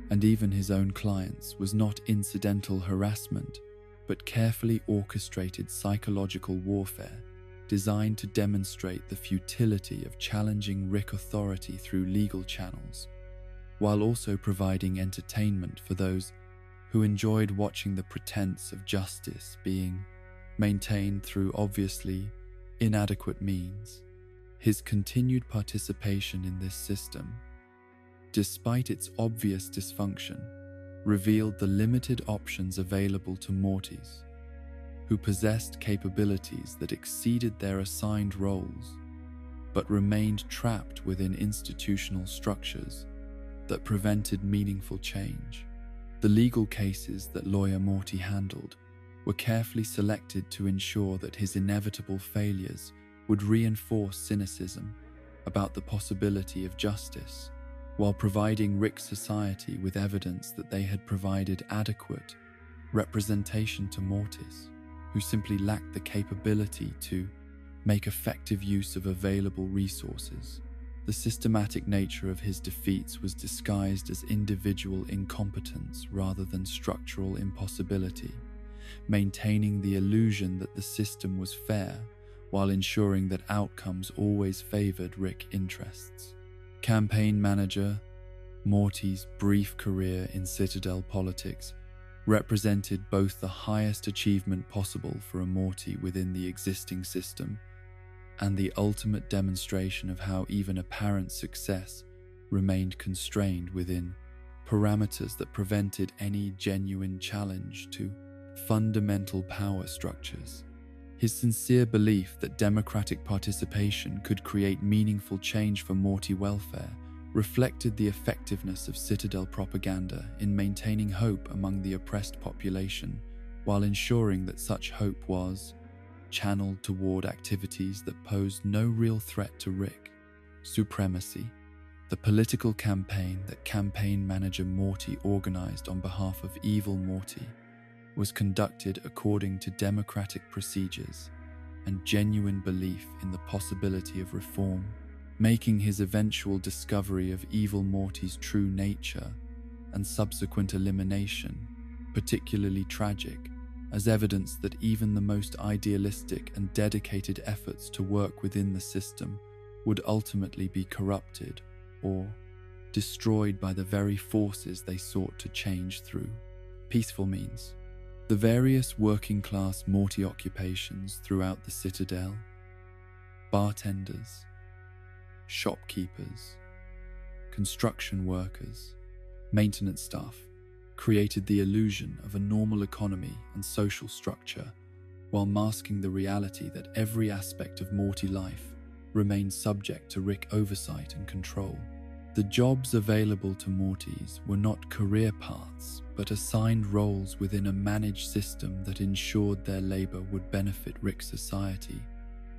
and even his own clients was not incidental harassment, but carefully orchestrated psychological warfare designed to demonstrate the futility of challenging Rick authority through legal channels, while also providing entertainment for those who enjoyed watching the pretense of justice being maintained through obviously inadequate means. His continued participation in this system, despite its obvious dysfunction, revealed the limited options available to Mortys, who possessed capabilities that exceeded their assigned roles, but remained trapped within institutional structures that prevented meaningful change. The legal cases that lawyer Morty handled were carefully selected to ensure that his inevitable failures would reinforce cynicism about the possibility of justice, while providing Rick's society with evidence that they had provided adequate representation to Mortys, who simply lacked the capability to make effective use of available resources. The systematic nature of his defeats was disguised as individual incompetence rather than structural impossibility, maintaining the illusion that the system was fair while ensuring that outcomes always favored Rick interests. Campaign manager Morty's brief career in Citadel politics represented both the highest achievement possible for a Morty within the existing system and the ultimate demonstration of how even apparent success remained constrained within parameters that prevented any genuine challenge to fundamental power structures. His sincere belief that democratic participation could create meaningful change for Morty welfare reflected the effectiveness of Citadel propaganda in maintaining hope among the oppressed population, while ensuring that such hope was channeled toward activities that posed no real threat to Rick. Supremacy. The political campaign that campaign manager Morty organized on behalf of evil Morty was conducted according to democratic procedures and genuine belief in the possibility of reform, making his eventual discovery of evil Morty's true nature and subsequent elimination particularly tragic, as evidence that even the most idealistic and dedicated efforts to work within the system would ultimately be corrupted or destroyed by the very forces they sought to change through peaceful means. The various working-class Morty occupations throughout the Citadel, bartenders, shopkeepers, construction workers, maintenance staff, created the illusion of a normal economy and social structure while masking the reality that every aspect of Morty life remained subject to Rick oversight and control. The jobs available to Mortys were not career paths, but assigned roles within a managed system that ensured their labor would benefit Rick's society,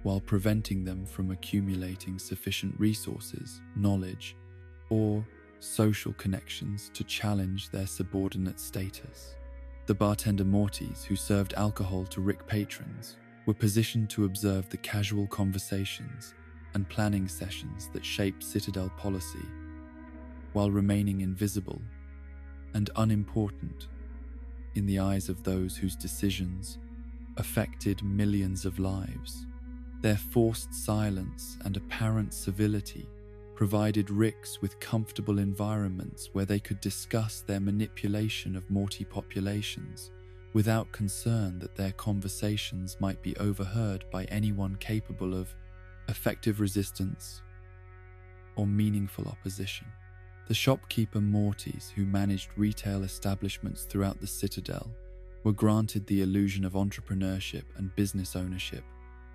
while preventing them from accumulating sufficient resources, knowledge, or social connections to challenge their subordinate status. The bartender Mortys, who served alcohol to Rick patrons, were positioned to observe the casual conversations and planning sessions that shaped Citadel policy, while remaining invisible and unimportant in the eyes of those whose decisions affected millions of lives. Their forced silence and apparent civility provided Ricks with comfortable environments where they could discuss their manipulation of Morty populations without concern that their conversations might be overheard by anyone capable of effective resistance or meaningful opposition. The shopkeeper Mortys, who managed retail establishments throughout the Citadel, were granted the illusion of entrepreneurship and business ownership,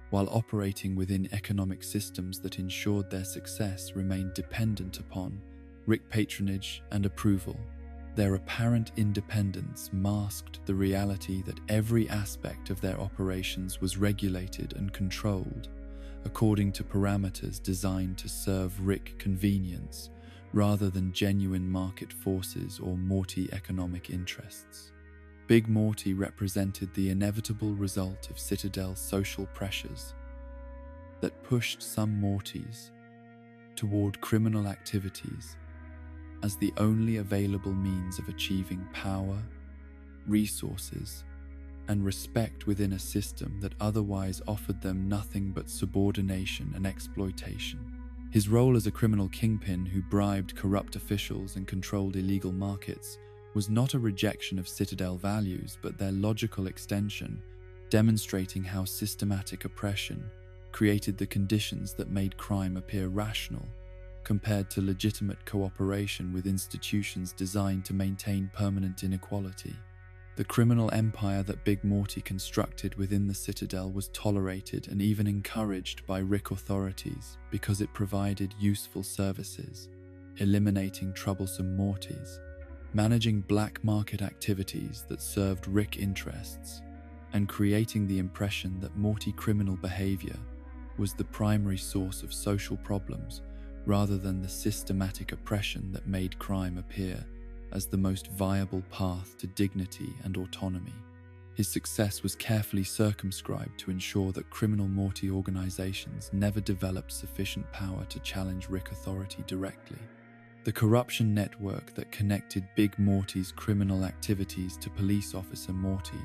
while operating within economic systems that ensured their success remained dependent upon Rick patronage and approval. Their apparent independence masked the reality that every aspect of their operations was regulated and controlled according to parameters designed to serve Rick convenience rather than genuine market forces or Morty economic interests. Big Morty represented the inevitable result of Citadel's social pressures that pushed some Mortys toward criminal activities as the only available means of achieving power, resources, and respect within a system that otherwise offered them nothing but subordination and exploitation. His role as a criminal kingpin who bribed corrupt officials and controlled illegal markets was not a rejection of Citadel values, but their logical extension, demonstrating how systematic oppression created the conditions that made crime appear rational, compared to legitimate cooperation with institutions designed to maintain permanent inequality. The criminal empire that Big Morty constructed within the Citadel was tolerated and even encouraged by Rick authorities because it provided useful services, eliminating troublesome Mortys, managing black market activities that served Rick interests, and creating the impression that Morty criminal behavior was the primary source of social problems rather than the systematic oppression that made crime appear as the most viable path to dignity and autonomy. His success was carefully circumscribed to ensure that criminal Morty organizations never developed sufficient power to challenge Rick authority directly. The corruption network that connected Big Morty's criminal activities to police officer Morty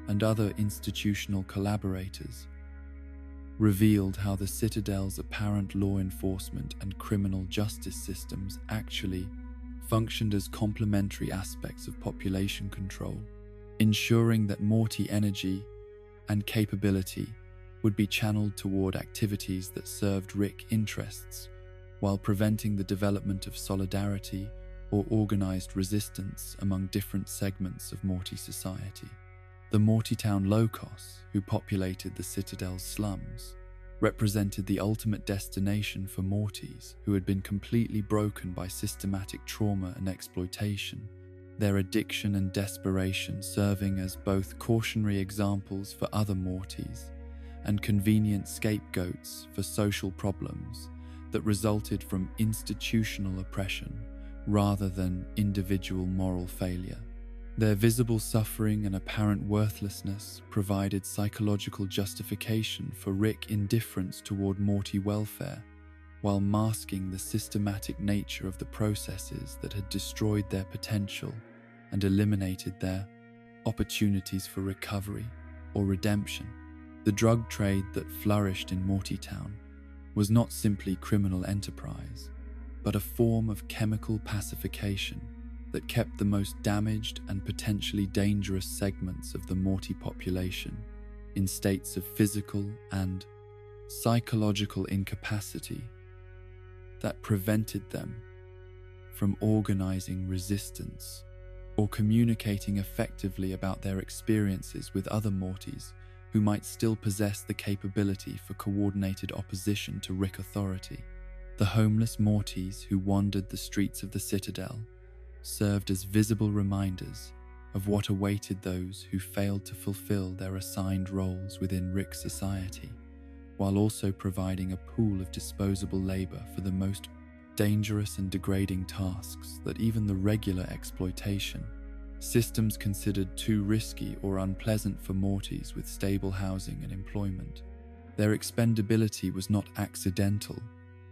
and other institutional collaborators revealed how the Citadel's apparent law enforcement and criminal justice systems actually functioned as complementary aspects of population control, ensuring that Morty energy and capability would be channeled toward activities that served Rick interests, while preventing the development of solidarity or organized resistance among different segments of Morty society. The Mortytown locos, who populated the Citadel's slums, represented the ultimate destination for Mortys who had been completely broken by systematic trauma and exploitation, their addiction and desperation serving as both cautionary examples for other Mortys and convenient scapegoats for social problems that resulted from institutional oppression rather than individual moral failure. Their visible suffering and apparent worthlessness provided psychological justification for Rick's indifference toward Morty welfare, while masking the systematic nature of the processes that had destroyed their potential and eliminated their opportunities for recovery or redemption. The drug trade that flourished in Mortytown was not simply criminal enterprise, but a form of chemical pacification that kept the most damaged and potentially dangerous segments of the Morty population in states of physical and psychological incapacity that prevented them from organizing resistance or communicating effectively about their experiences with other Mortys who might still possess the capability for coordinated opposition to Rick authority. The homeless Mortys who wandered the streets of the Citadel served as visible reminders of what awaited those who failed to fulfill their assigned roles within Rick's society, while also providing a pool of disposable labor for the most dangerous and degrading tasks that even the regular exploitation systems considered too risky or unpleasant for Mortys with stable housing and employment. Their expendability was not accidental,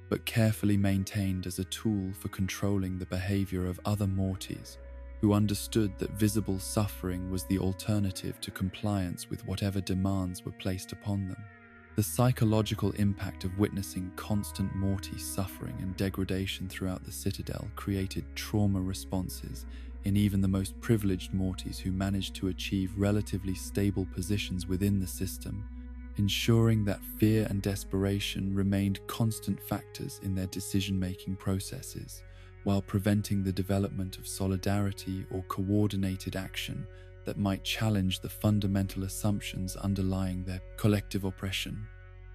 but carefully maintained as a tool for controlling the behavior of other Mortys who understood that visible suffering was the alternative to compliance with whatever demands were placed upon them. The psychological impact of witnessing constant Morty suffering and degradation throughout the Citadel created trauma responses in even the most privileged Mortys who managed to achieve relatively stable positions within the system, ensuring that fear and desperation remained constant factors in their decision-making processes, while preventing the development of solidarity or coordinated action that might challenge the fundamental assumptions underlying their collective oppression.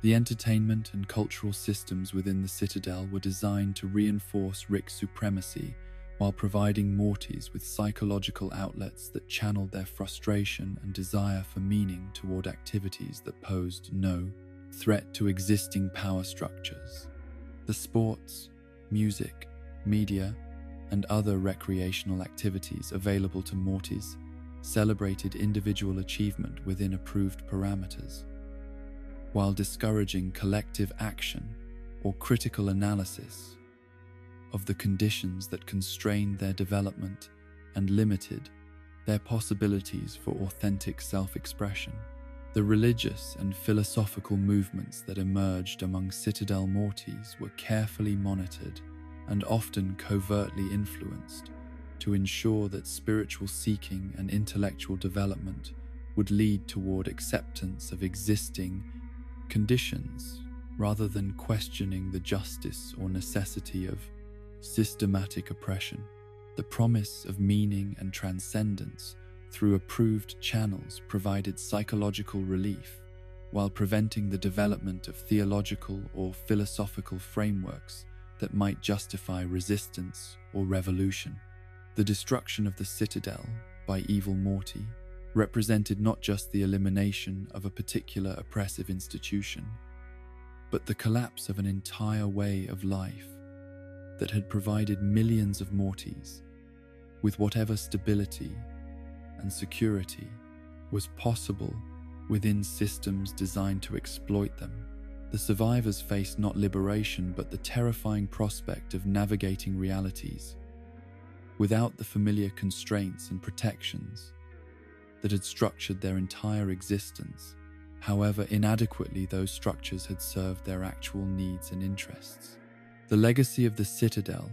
The entertainment and cultural systems within the Citadel were designed to reinforce Rick's supremacy while providing Mortys with psychological outlets that channeled their frustration and desire for meaning toward activities that posed no threat to existing power structures. The sports, music, media, and other recreational activities available to Mortys celebrated individual achievement within approved parameters, while discouraging collective action or critical analysis of the conditions that constrained their development and limited their possibilities for authentic self-expression. The religious and philosophical movements that emerged among Citadel Mortys were carefully monitored and often covertly influenced to ensure that spiritual seeking and intellectual development would lead toward acceptance of existing conditions rather than questioning the justice or necessity of systematic oppression. The promise of meaning and transcendence through approved channels provided psychological relief, while preventing the development of theological or philosophical frameworks that might justify resistance or revolution. The destruction of the citadel by evil Morty represented not just the elimination of a particular oppressive institution, but the collapse of an entire way of life that had provided millions of Mortys with whatever stability and security was possible within systems designed to exploit them. The survivors faced not liberation but the terrifying prospect of navigating realities without the familiar constraints and protections that had structured their entire existence, however inadequately those structures had served their actual needs and interests. The legacy of the Citadel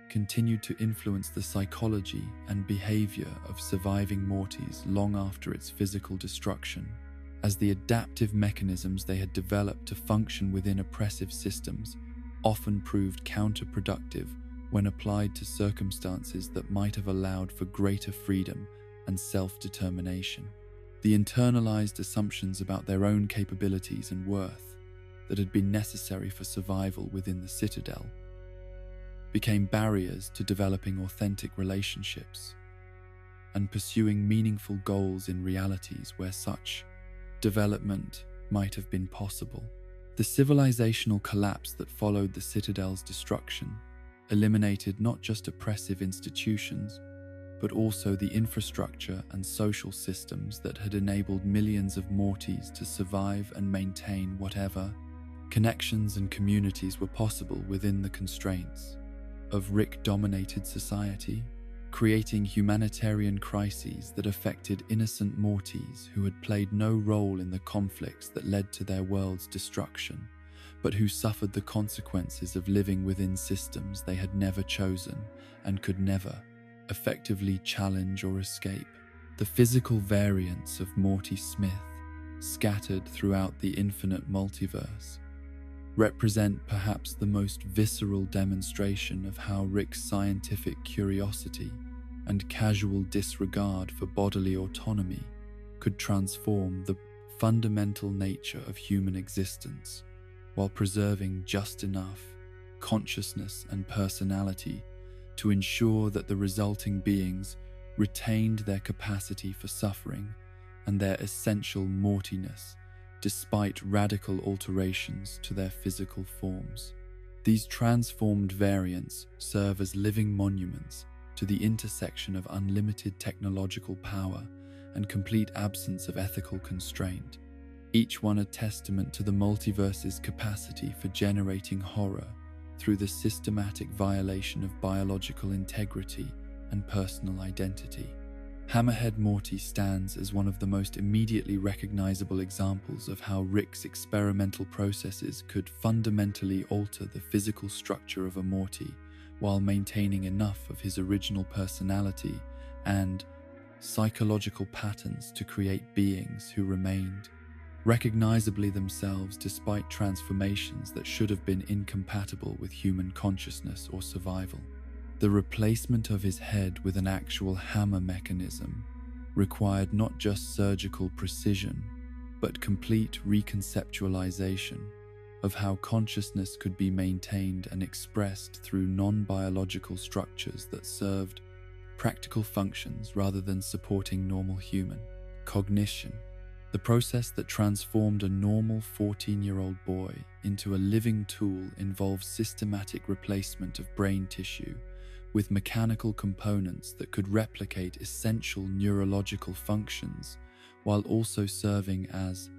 continued to influence the psychology and behavior of surviving Mortys long after its physical destruction, as the adaptive mechanisms they had developed to function within oppressive systems often proved counterproductive when applied to circumstances that might have allowed for greater freedom and self-determination. The internalized assumptions about their own capabilities and worth that had been necessary for survival within the Citadel became barriers to developing authentic relationships and pursuing meaningful goals in realities where such development might have been possible. The civilizational collapse that followed the Citadel's destruction eliminated not just oppressive institutions, but also the infrastructure and social systems that had enabled millions of Mortys to survive and maintain whatever connections and communities were possible within the constraints of Rick-dominated society, creating humanitarian crises that affected innocent Mortys who had played no role in the conflicts that led to their world's destruction, but who suffered the consequences of living within systems they had never chosen and could never effectively challenge or escape. The physical variants of Morty Smith, scattered throughout the infinite multiverse, represent perhaps the most visceral demonstration of how Rick's scientific curiosity and casual disregard for bodily autonomy could transform the fundamental nature of human existence, while preserving just enough consciousness and personality to ensure that the resulting beings retained their capacity for suffering and their essential Mortiness despite radical alterations to their physical forms. These transformed variants serve as living monuments to the intersection of unlimited technological power and complete absence of ethical constraint, each one a testament to the multiverse's capacity for generating horror through the systematic violation of biological integrity and personal identity. Hammerhead Morty stands as one of the most immediately recognizable examples of how Rick's experimental processes could fundamentally alter the physical structure of a Morty while maintaining enough of his original personality and psychological patterns to create beings who remained recognizably themselves despite transformations that should have been incompatible with human consciousness or survival. The replacement of his head with an actual hammer mechanism required not just surgical precision, but complete reconceptualization of how consciousness could be maintained and expressed through non-biological structures that served practical functions rather than supporting normal human cognition. The process that transformed a normal 14-year-old boy into a living tool involves systematic replacement of brain tissue with mechanical components that could replicate essential neurological functions while also serving as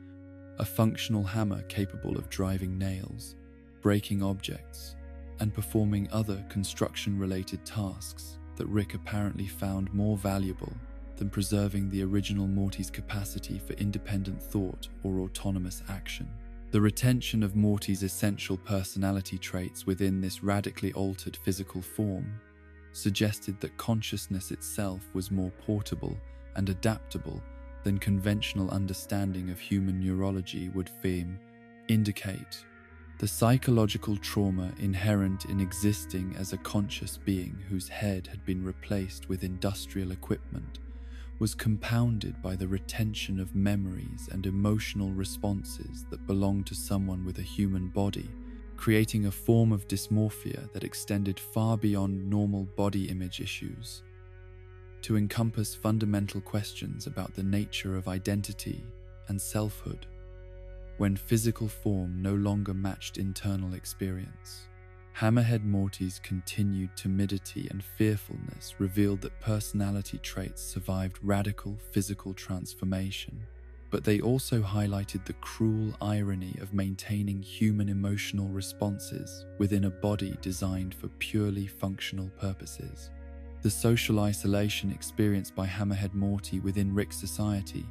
a functional hammer capable of driving nails, breaking objects, and performing other construction-related tasks that Rick apparently found more valuable than preserving the original Morty's capacity for independent thought or autonomous action. The retention of Morty's essential personality traits within this radically altered physical form suggested that consciousness itself was more portable and adaptable than conventional understanding of human neurology would indicate. The psychological trauma inherent in existing as a conscious being whose head had been replaced with industrial equipment was compounded by the retention of memories and emotional responses that belonged to someone with a human body, creating a form of dysmorphia that extended far beyond normal body image issues. to encompass fundamental questions about the nature of identity and selfhood when physical form no longer matched internal experience. Hammerhead Morty's continued timidity and fearfulness revealed that personality traits survived radical physical transformation, but they also highlighted the cruel irony of maintaining human emotional responses within a body designed for purely functional purposes. The social isolation experienced by Hammerhead Morty within Rick's society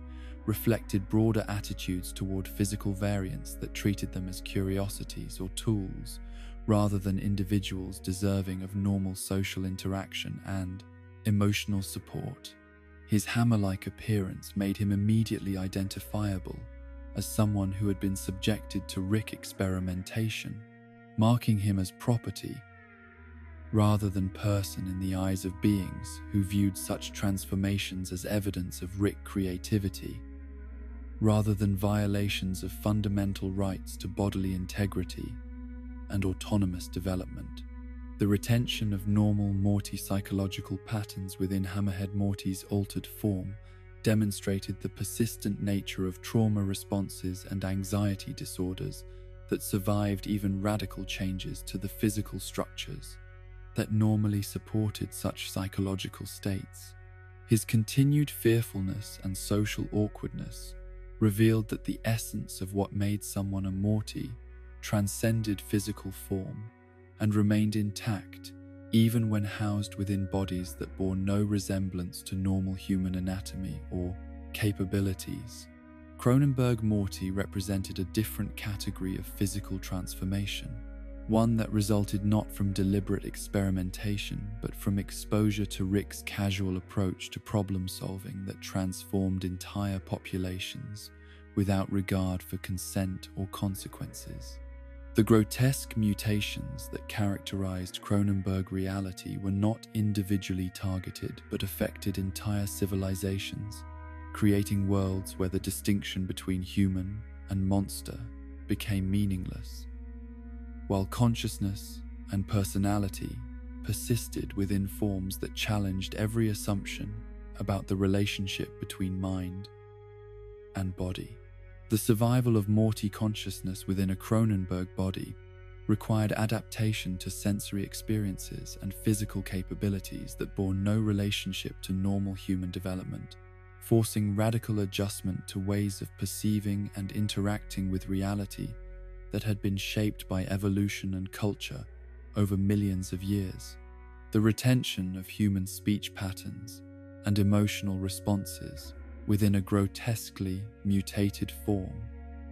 reflected broader attitudes toward physical variants that treated them as curiosities or tools, rather than individuals deserving of normal social interaction and emotional support. His hammer-like appearance made him immediately identifiable as someone who had been subjected to Rick experimentation, marking him as property rather than person in the eyes of beings who viewed such transformations as evidence of Rick creativity, rather than violations of fundamental rights to bodily integrity and autonomous development. The retention of normal Morty psychological patterns within Hammerhead Morty's altered form demonstrated the persistent nature of trauma responses and anxiety disorders that survived even radical changes to the physical structures that normally supported such psychological states. His continued fearfulness and social awkwardness revealed that the essence of what made someone a Morty transcended physical form and remained intact even when housed within bodies that bore no resemblance to normal human anatomy or capabilities. Cronenberg Morty represented a different category of physical transformation, one that resulted not from deliberate experimentation but from exposure to Rick's casual approach to problem solving that transformed entire populations without regard for consent or consequences. The grotesque mutations that characterized Cronenberg reality were not individually targeted but affected entire civilizations, creating worlds where the distinction between human and monster became meaningless, while consciousness and personality persisted within forms that challenged every assumption about the relationship between mind and body. The survival of Morty consciousness within a Cronenberg body required adaptation to sensory experiences and physical capabilities that bore no relationship to normal human development, forcing radical adjustment to ways of perceiving and interacting with reality that had been shaped by evolution and culture over millions of years. The retention of human speech patterns and emotional responses within a grotesquely mutated form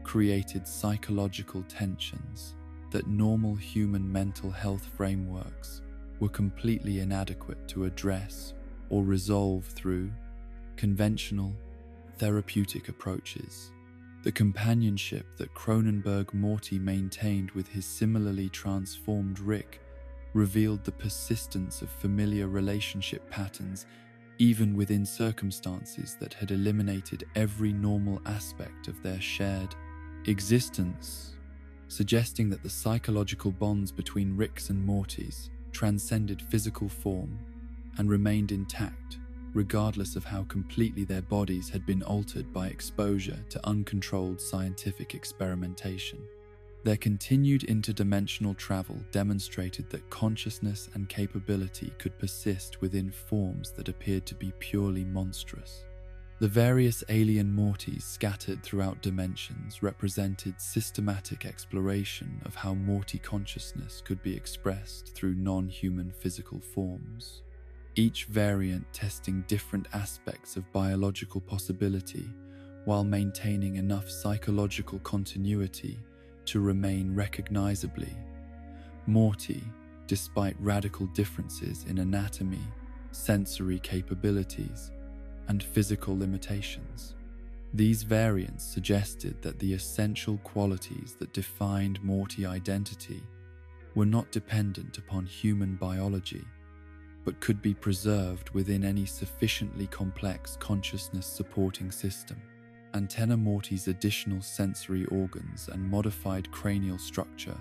created psychological tensions that normal human mental health frameworks were completely inadequate to address or resolve through conventional therapeutic approaches. The companionship that Cronenberg Morty maintained with his similarly transformed Rick revealed the persistence of familiar relationship patterns even within circumstances that had eliminated every normal aspect of their shared existence, suggesting that the psychological bonds between Rick's and Morty's transcended physical form and remained intact, regardless of how completely their bodies had been altered by exposure to uncontrolled scientific experimentation. Their continued interdimensional travel demonstrated that consciousness and capability could persist within forms that appeared to be purely monstrous. The various alien Mortys scattered throughout dimensions represented systematic exploration of how Morty consciousness could be expressed through non-human physical forms, each variant testing different aspects of biological possibility while maintaining enough psychological continuity to remain recognizably Morty, despite radical differences in anatomy, sensory capabilities, and physical limitations. These variants suggested that the essential qualities that defined Morty identity were not dependent upon human biology, but could be preserved within any sufficiently complex consciousness supporting system. Antenna Morty's additional sensory organs and modified cranial structure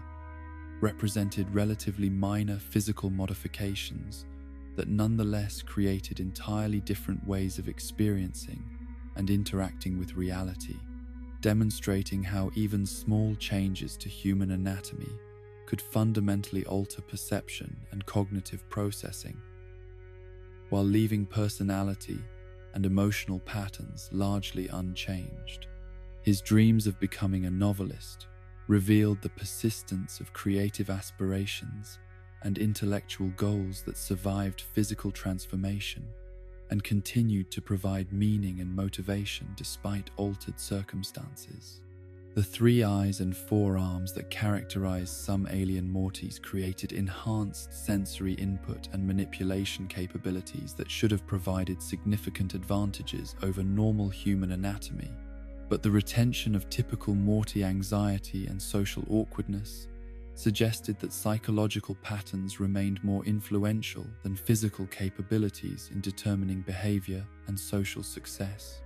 represented relatively minor physical modifications that nonetheless created entirely different ways of experiencing and interacting with reality, demonstrating how even small changes to human anatomy could fundamentally alter perception and cognitive processing, while leaving personality and emotional patterns largely unchanged. His dreams of becoming a novelist revealed the persistence of creative aspirations and intellectual goals that survived physical transformation and continued to provide meaning and motivation despite altered circumstances. The 3 eyes and 4 arms that characterize some alien Mortys created enhanced sensory input and manipulation capabilities that should have provided significant advantages over normal human anatomy. But the retention of typical Morty anxiety and social awkwardness suggested that psychological patterns remained more influential than physical capabilities in determining behavior and social success.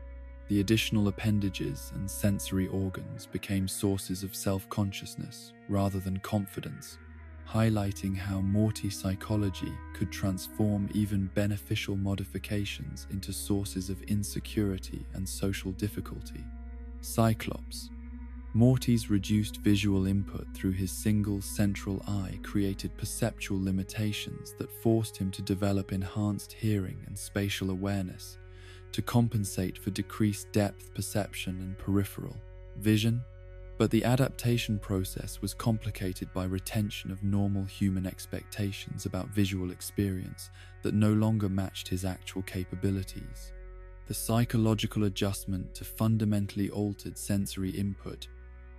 The additional appendages and sensory organs became sources of self-consciousness rather than confidence, highlighting how Morty psychology could transform even beneficial modifications into sources of insecurity and social difficulty. Cyclops. Morty's reduced visual input through his single central eye created perceptual limitations that forced him to develop enhanced hearing and spatial awareness to compensate for decreased depth perception and peripheral vision. But the adaptation process was complicated by retention of normal human expectations about visual experience that no longer matched his actual capabilities. The psychological adjustment to fundamentally altered sensory input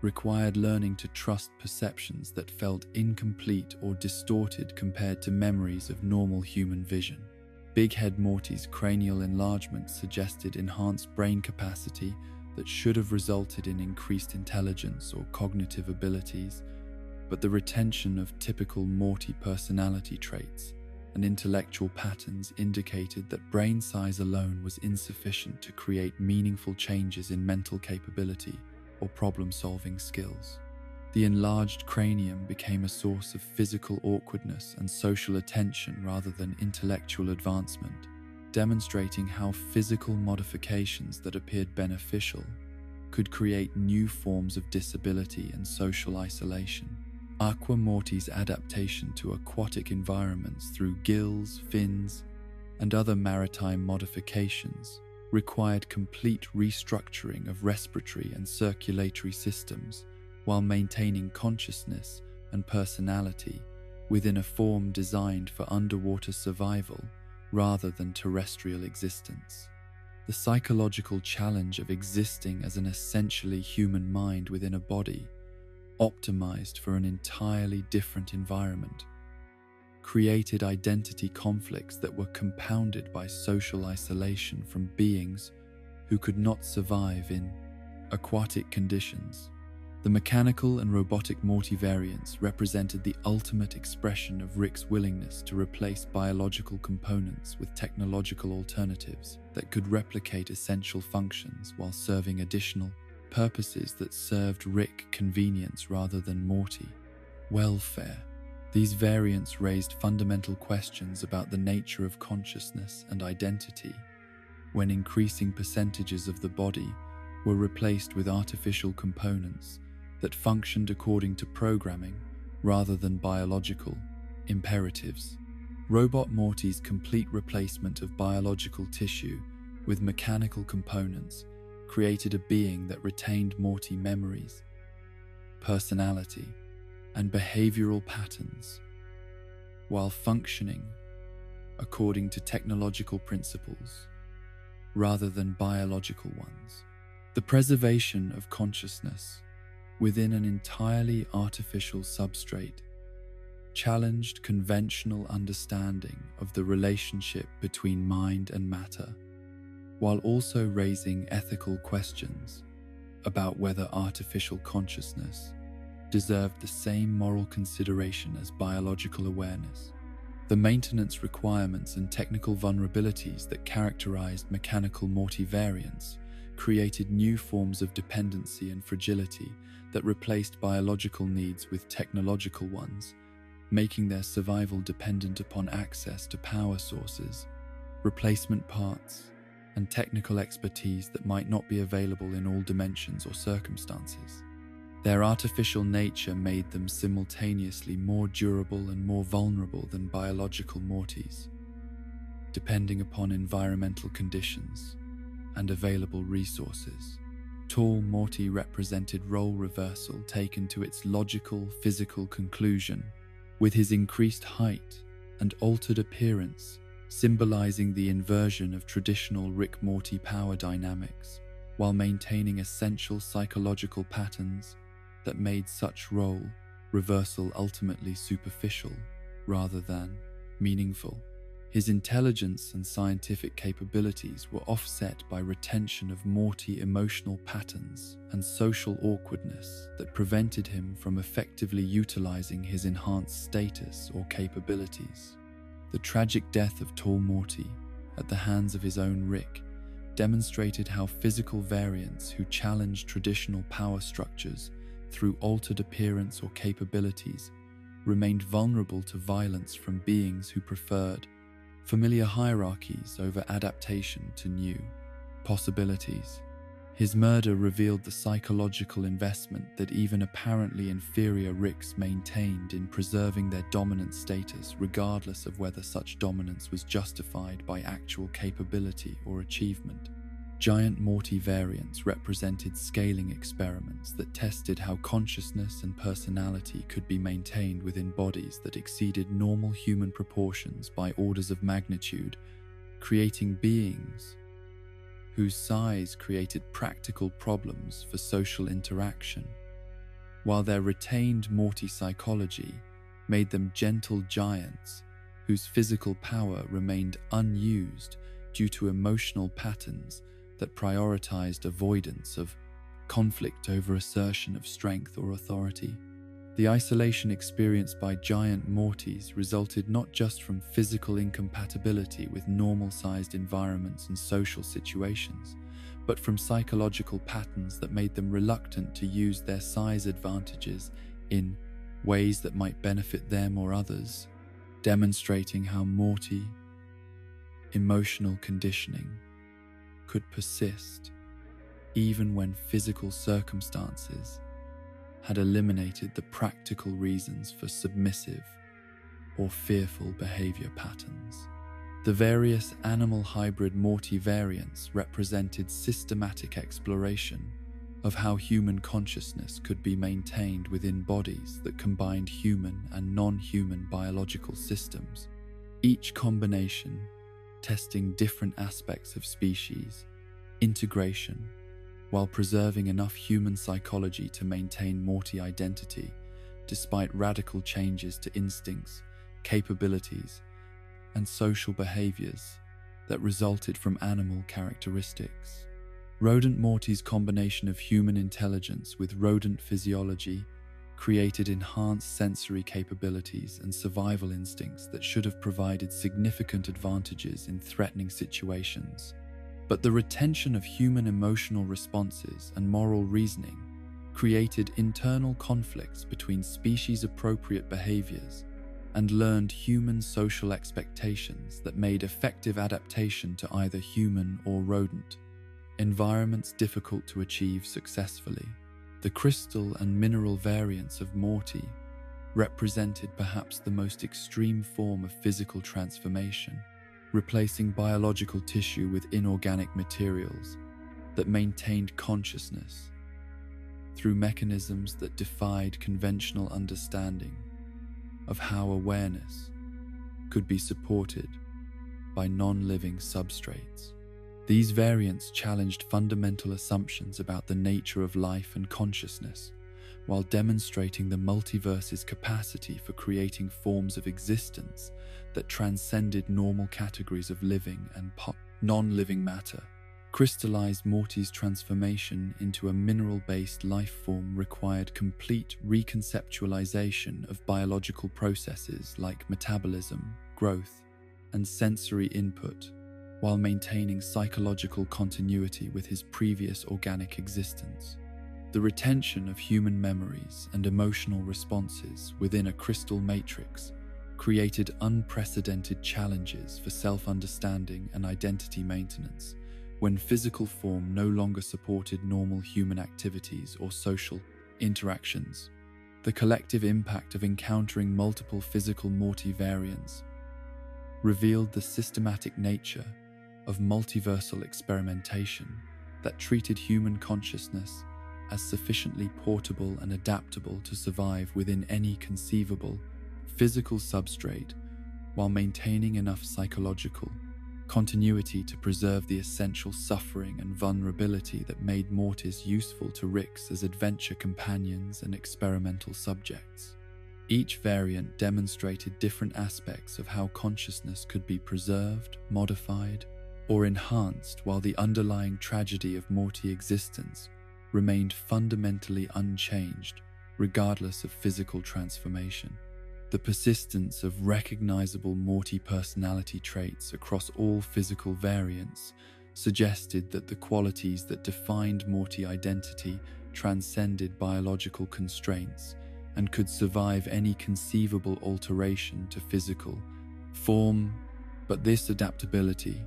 required learning to trust perceptions that felt incomplete or distorted compared to memories of normal human vision. Big Head Morty's cranial enlargement suggested enhanced brain capacity that should have resulted in increased intelligence or cognitive abilities, but the retention of typical Morty personality traits and intellectual patterns indicated that brain size alone was insufficient to create meaningful changes in mental capability or problem-solving skills. The enlarged cranium became a source of physical awkwardness and social attention rather than intellectual advancement, demonstrating how physical modifications that appeared beneficial could create new forms of disability and social isolation. Aqua Morty's adaptation to aquatic environments through gills, fins, and other maritime modifications required complete restructuring of respiratory and circulatory systems while maintaining consciousness and personality within a form designed for underwater survival rather than terrestrial existence. The psychological challenge of existing as an essentially human mind within a body, optimized for an entirely different environment, created identity conflicts that were compounded by social isolation from beings who could not survive in aquatic conditions. The mechanical and robotic Morty variants represented the ultimate expression of Rick's willingness to replace biological components with technological alternatives that could replicate essential functions while serving additional purposes that served Rick convenience rather than Morty welfare. These variants raised fundamental questions about the nature of consciousness and identity when increasing percentages of the body were replaced with artificial components that functioned according to programming rather than biological imperatives. Robot Morty's complete replacement of biological tissue with mechanical components created a being that retained Morty memories, personality, and behavioral patterns, while functioning according to technological principles rather than biological ones. The preservation of consciousness within an entirely artificial substrate challenged conventional understanding of the relationship between mind and matter, while also raising ethical questions about whether artificial consciousness deserved the same moral consideration as biological awareness. The maintenance requirements and technical vulnerabilities that characterized mechanical Morty variants created new forms of dependency and fragility that replaced biological needs with technological ones, making their survival dependent upon access to power sources, replacement parts, and technical expertise that might not be available in all dimensions or circumstances. Their artificial nature made them simultaneously more durable and more vulnerable than biological Mortys, depending upon environmental conditions and available resources. Tall Morty represented role reversal taken to its logical, physical conclusion, with his increased height and altered appearance symbolizing the inversion of traditional Rick-Morty power dynamics, while maintaining essential psychological patterns that made such role reversal ultimately superficial rather than meaningful. His intelligence and scientific capabilities were offset by retention of Morty emotional patterns and social awkwardness that prevented him from effectively utilizing his enhanced status or capabilities. The tragic death of Tall Morty at the hands of his own Rick demonstrated how physical variants who challenged traditional power structures through altered appearance or capabilities remained vulnerable to violence from beings who preferred familiar hierarchies over adaptation to new possibilities. His murder revealed the psychological investment that even apparently inferior Ricks maintained in preserving their dominant status regardless of whether such dominance was justified by actual capability or achievement. Giant Morty variants represented scaling experiments that tested how consciousness and personality could be maintained within bodies that exceeded normal human proportions by orders of magnitude, creating beings whose size created practical problems for social interaction, while their retained Morty psychology made them gentle giants whose physical power remained unused due to emotional patterns that prioritized avoidance of conflict over assertion of strength or authority. The isolation experienced by giant Mortys resulted not just from physical incompatibility with normal-sized environments and social situations, but from psychological patterns that made them reluctant to use their size advantages in ways that might benefit them or others, demonstrating how Morty emotional conditioning could persist even when physical circumstances had eliminated the practical reasons for submissive or fearful behavior patterns. The various animal hybrid Morty variants represented systematic exploration of how human consciousness could be maintained within bodies that combined human and non-human biological systems, each combination testing different aspects of species integration, while preserving enough human psychology to maintain Morty identity despite radical changes to instincts, capabilities, and social behaviors that resulted from animal characteristics. Rodent Morty's combination of human intelligence with rodent physiology created enhanced sensory capabilities and survival instincts that should have provided significant advantages in threatening situations. But the retention of human emotional responses and moral reasoning created internal conflicts between species-appropriate behaviors and learned human social expectations that made effective adaptation to either human or rodent environments difficult to achieve successfully. The crystal and mineral variants of Morty represented perhaps the most extreme form of physical transformation, replacing biological tissue with inorganic materials that maintained consciousness through mechanisms that defied conventional understanding of how awareness could be supported by non-living substrates. These variants challenged fundamental assumptions about the nature of life and consciousness, while demonstrating the multiverse's capacity for creating forms of existence that transcended normal categories of living and non-living matter. Crystallized Morty's transformation into a mineral-based life form required complete reconceptualization of biological processes like metabolism, growth, and sensory input, while maintaining psychological continuity with his previous organic existence. The retention of human memories and emotional responses within a crystal matrix created unprecedented challenges for self-understanding and identity maintenance when physical form no longer supported normal human activities or social interactions. The collective impact of encountering multiple physical Morty variants revealed the systematic nature of multiversal experimentation that treated human consciousness as sufficiently portable and adaptable to survive within any conceivable physical substrate while maintaining enough psychological continuity to preserve the essential suffering and vulnerability that made Mortys useful to Ricks as adventure companions and experimental subjects. Each variant demonstrated different aspects of how consciousness could be preserved, modified, or enhanced, while the underlying tragedy of Morty existence remained fundamentally unchanged, regardless of physical transformation. The persistence of recognizable Morty personality traits across all physical variants suggested that the qualities that defined Morty identity transcended biological constraints and could survive any conceivable alteration to physical form. But this adaptability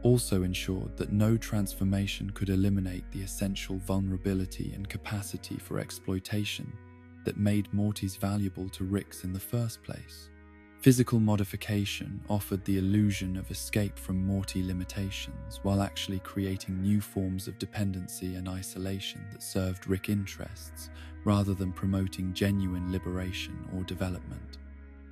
also ensured that no transformation could eliminate the essential vulnerability and capacity for exploitation that made Mortys valuable to Ricks in the first place. Physical modification offered the illusion of escape from Morty limitations while actually creating new forms of dependency and isolation that served Rick interests rather than promoting genuine liberation or development.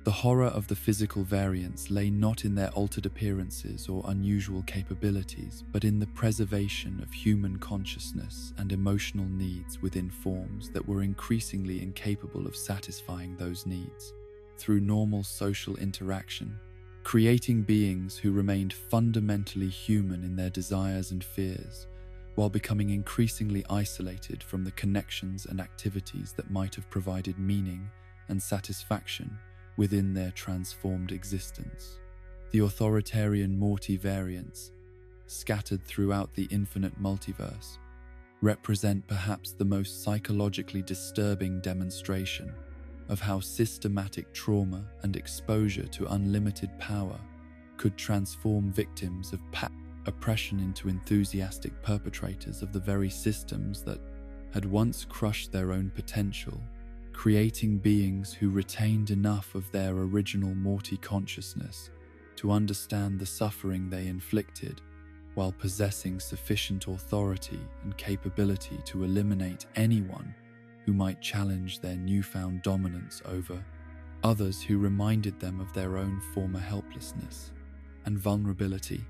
The horror of the physical variants lay not in their altered appearances or unusual capabilities, but in the preservation of human consciousness and emotional needs within forms that were increasingly incapable of satisfying those needs through normal social interaction, creating beings who remained fundamentally human in their desires and fears, while becoming increasingly isolated from the connections and activities that might have provided meaning and satisfaction within their transformed existence. The authoritarian Morty variants, scattered throughout the infinite multiverse, represent perhaps the most psychologically disturbing demonstration of how systematic trauma and exposure to unlimited power could transform victims of oppression into enthusiastic perpetrators of the very systems that had once crushed their own potential, creating beings who retained enough of their original Morty consciousness to understand the suffering they inflicted, while possessing sufficient authority and capability to eliminate anyone who might challenge their newfound dominance over others who reminded them of their own former helplessness and vulnerability.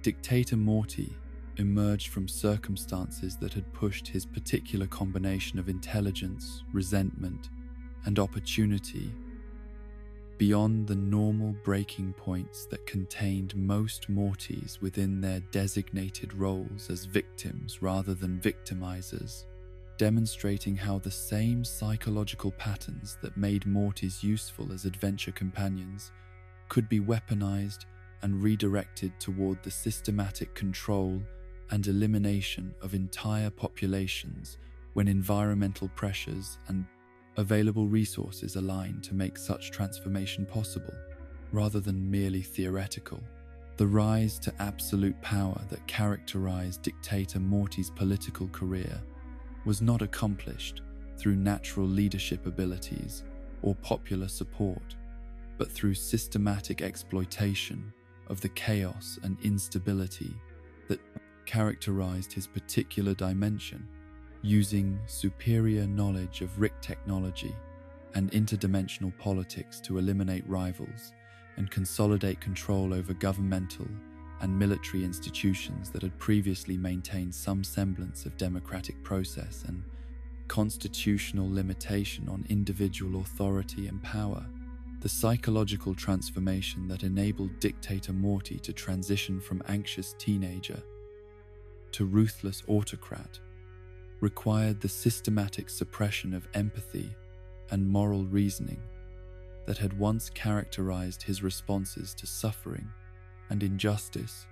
Dictator Morty emerged from circumstances that had pushed his particular combination of intelligence, resentment, and opportunity beyond the normal breaking points that contained most Mortys within their designated roles as victims rather than victimizers, demonstrating how the same psychological patterns that made Mortys useful as adventure companions could be weaponized and redirected toward the systematic control and elimination of entire populations when environmental pressures and available resources align to make such transformation possible, rather than merely theoretical. The rise to absolute power that characterized dictator Morty's political career was not accomplished through natural leadership abilities or popular support, but through systematic exploitation of the chaos and instability that characterized his particular dimension, using superior knowledge of Rick technology and interdimensional politics to eliminate rivals and consolidate control over governmental and military institutions that had previously maintained some semblance of democratic process and constitutional limitation on individual authority and power. The psychological transformation that enabled dictator Morty to transition from anxious teenager to ruthless autocrat required the systematic suppression of empathy and moral reasoning that had once characterized his responses to suffering and injustice,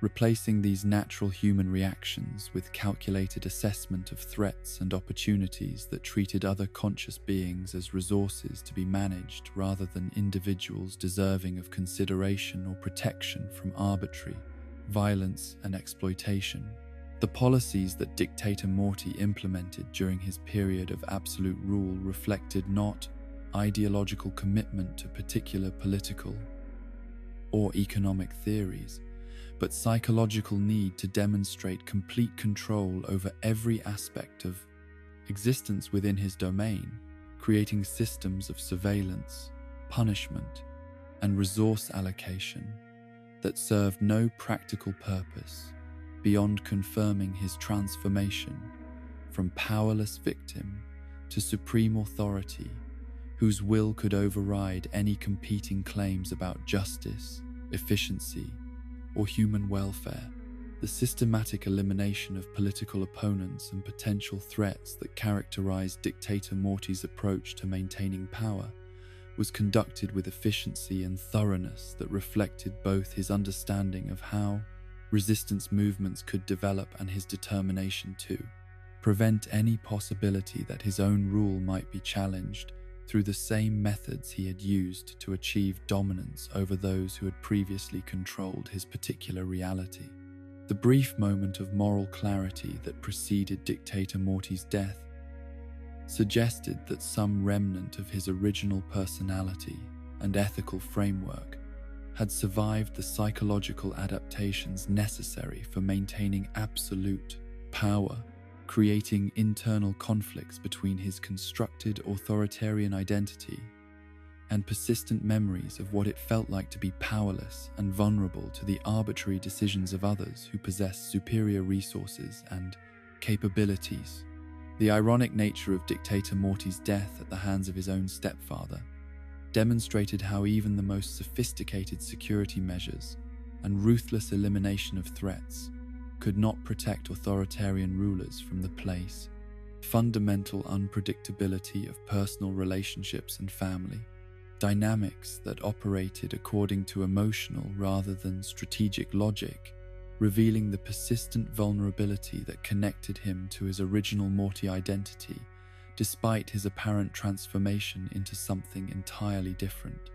replacing these natural human reactions with calculated assessment of threats and opportunities that treated other conscious beings as resources to be managed rather than individuals deserving of consideration or protection from arbitrary violence and exploitation. The policies that dictator Morty implemented during his period of absolute rule reflected not ideological commitment to particular political or economic theories, but psychological need to demonstrate complete control over every aspect of existence within his domain, creating systems of surveillance, punishment, and resource allocation that served no practical purpose beyond confirming his transformation from powerless victim to supreme authority whose will could override any competing claims about justice, efficiency, or human welfare. The systematic elimination of political opponents and potential threats that characterized dictator Morty's approach to maintaining power was conducted with efficiency and thoroughness that reflected both his understanding of how resistance movements could develop and his determination to prevent any possibility that his own rule might be challenged through the same methods he had used to achieve dominance over those who had previously controlled his particular reality. The brief moment of moral clarity that preceded dictator Morty's death suggested that some remnant of his original personality and ethical framework had survived the psychological adaptations necessary for maintaining absolute power, creating internal conflicts between his constructed authoritarian identity and persistent memories of what it felt like to be powerless and vulnerable to the arbitrary decisions of others who possessed superior resources and capabilities. The ironic nature of dictator Morty's death at the hands of his own stepfather demonstrated how even the most sophisticated security measures and ruthless elimination of threats could not protect authoritarian rulers from the fundamental unpredictability of personal relationships and family dynamics that operated according to emotional rather than strategic logic, revealing the persistent vulnerability that connected him to his original Morty identity despite his apparent transformation into something entirely different.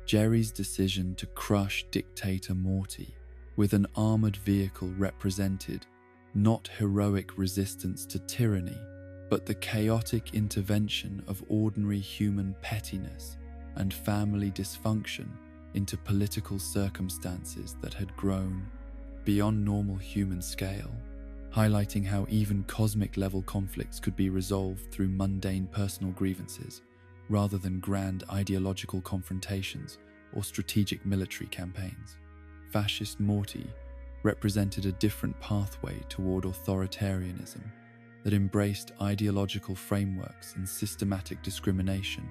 Jerry's decision to crush dictator Morty with an armored vehicle represented not heroic resistance to tyranny, but the chaotic intervention of ordinary human pettiness and family dysfunction into political circumstances that had grown beyond normal human scale, highlighting how even cosmic-level conflicts could be resolved through mundane personal grievances rather than grand ideological confrontations or strategic military campaigns. Fascist Morty represented a different pathway toward authoritarianism that embraced ideological frameworks and systematic discrimination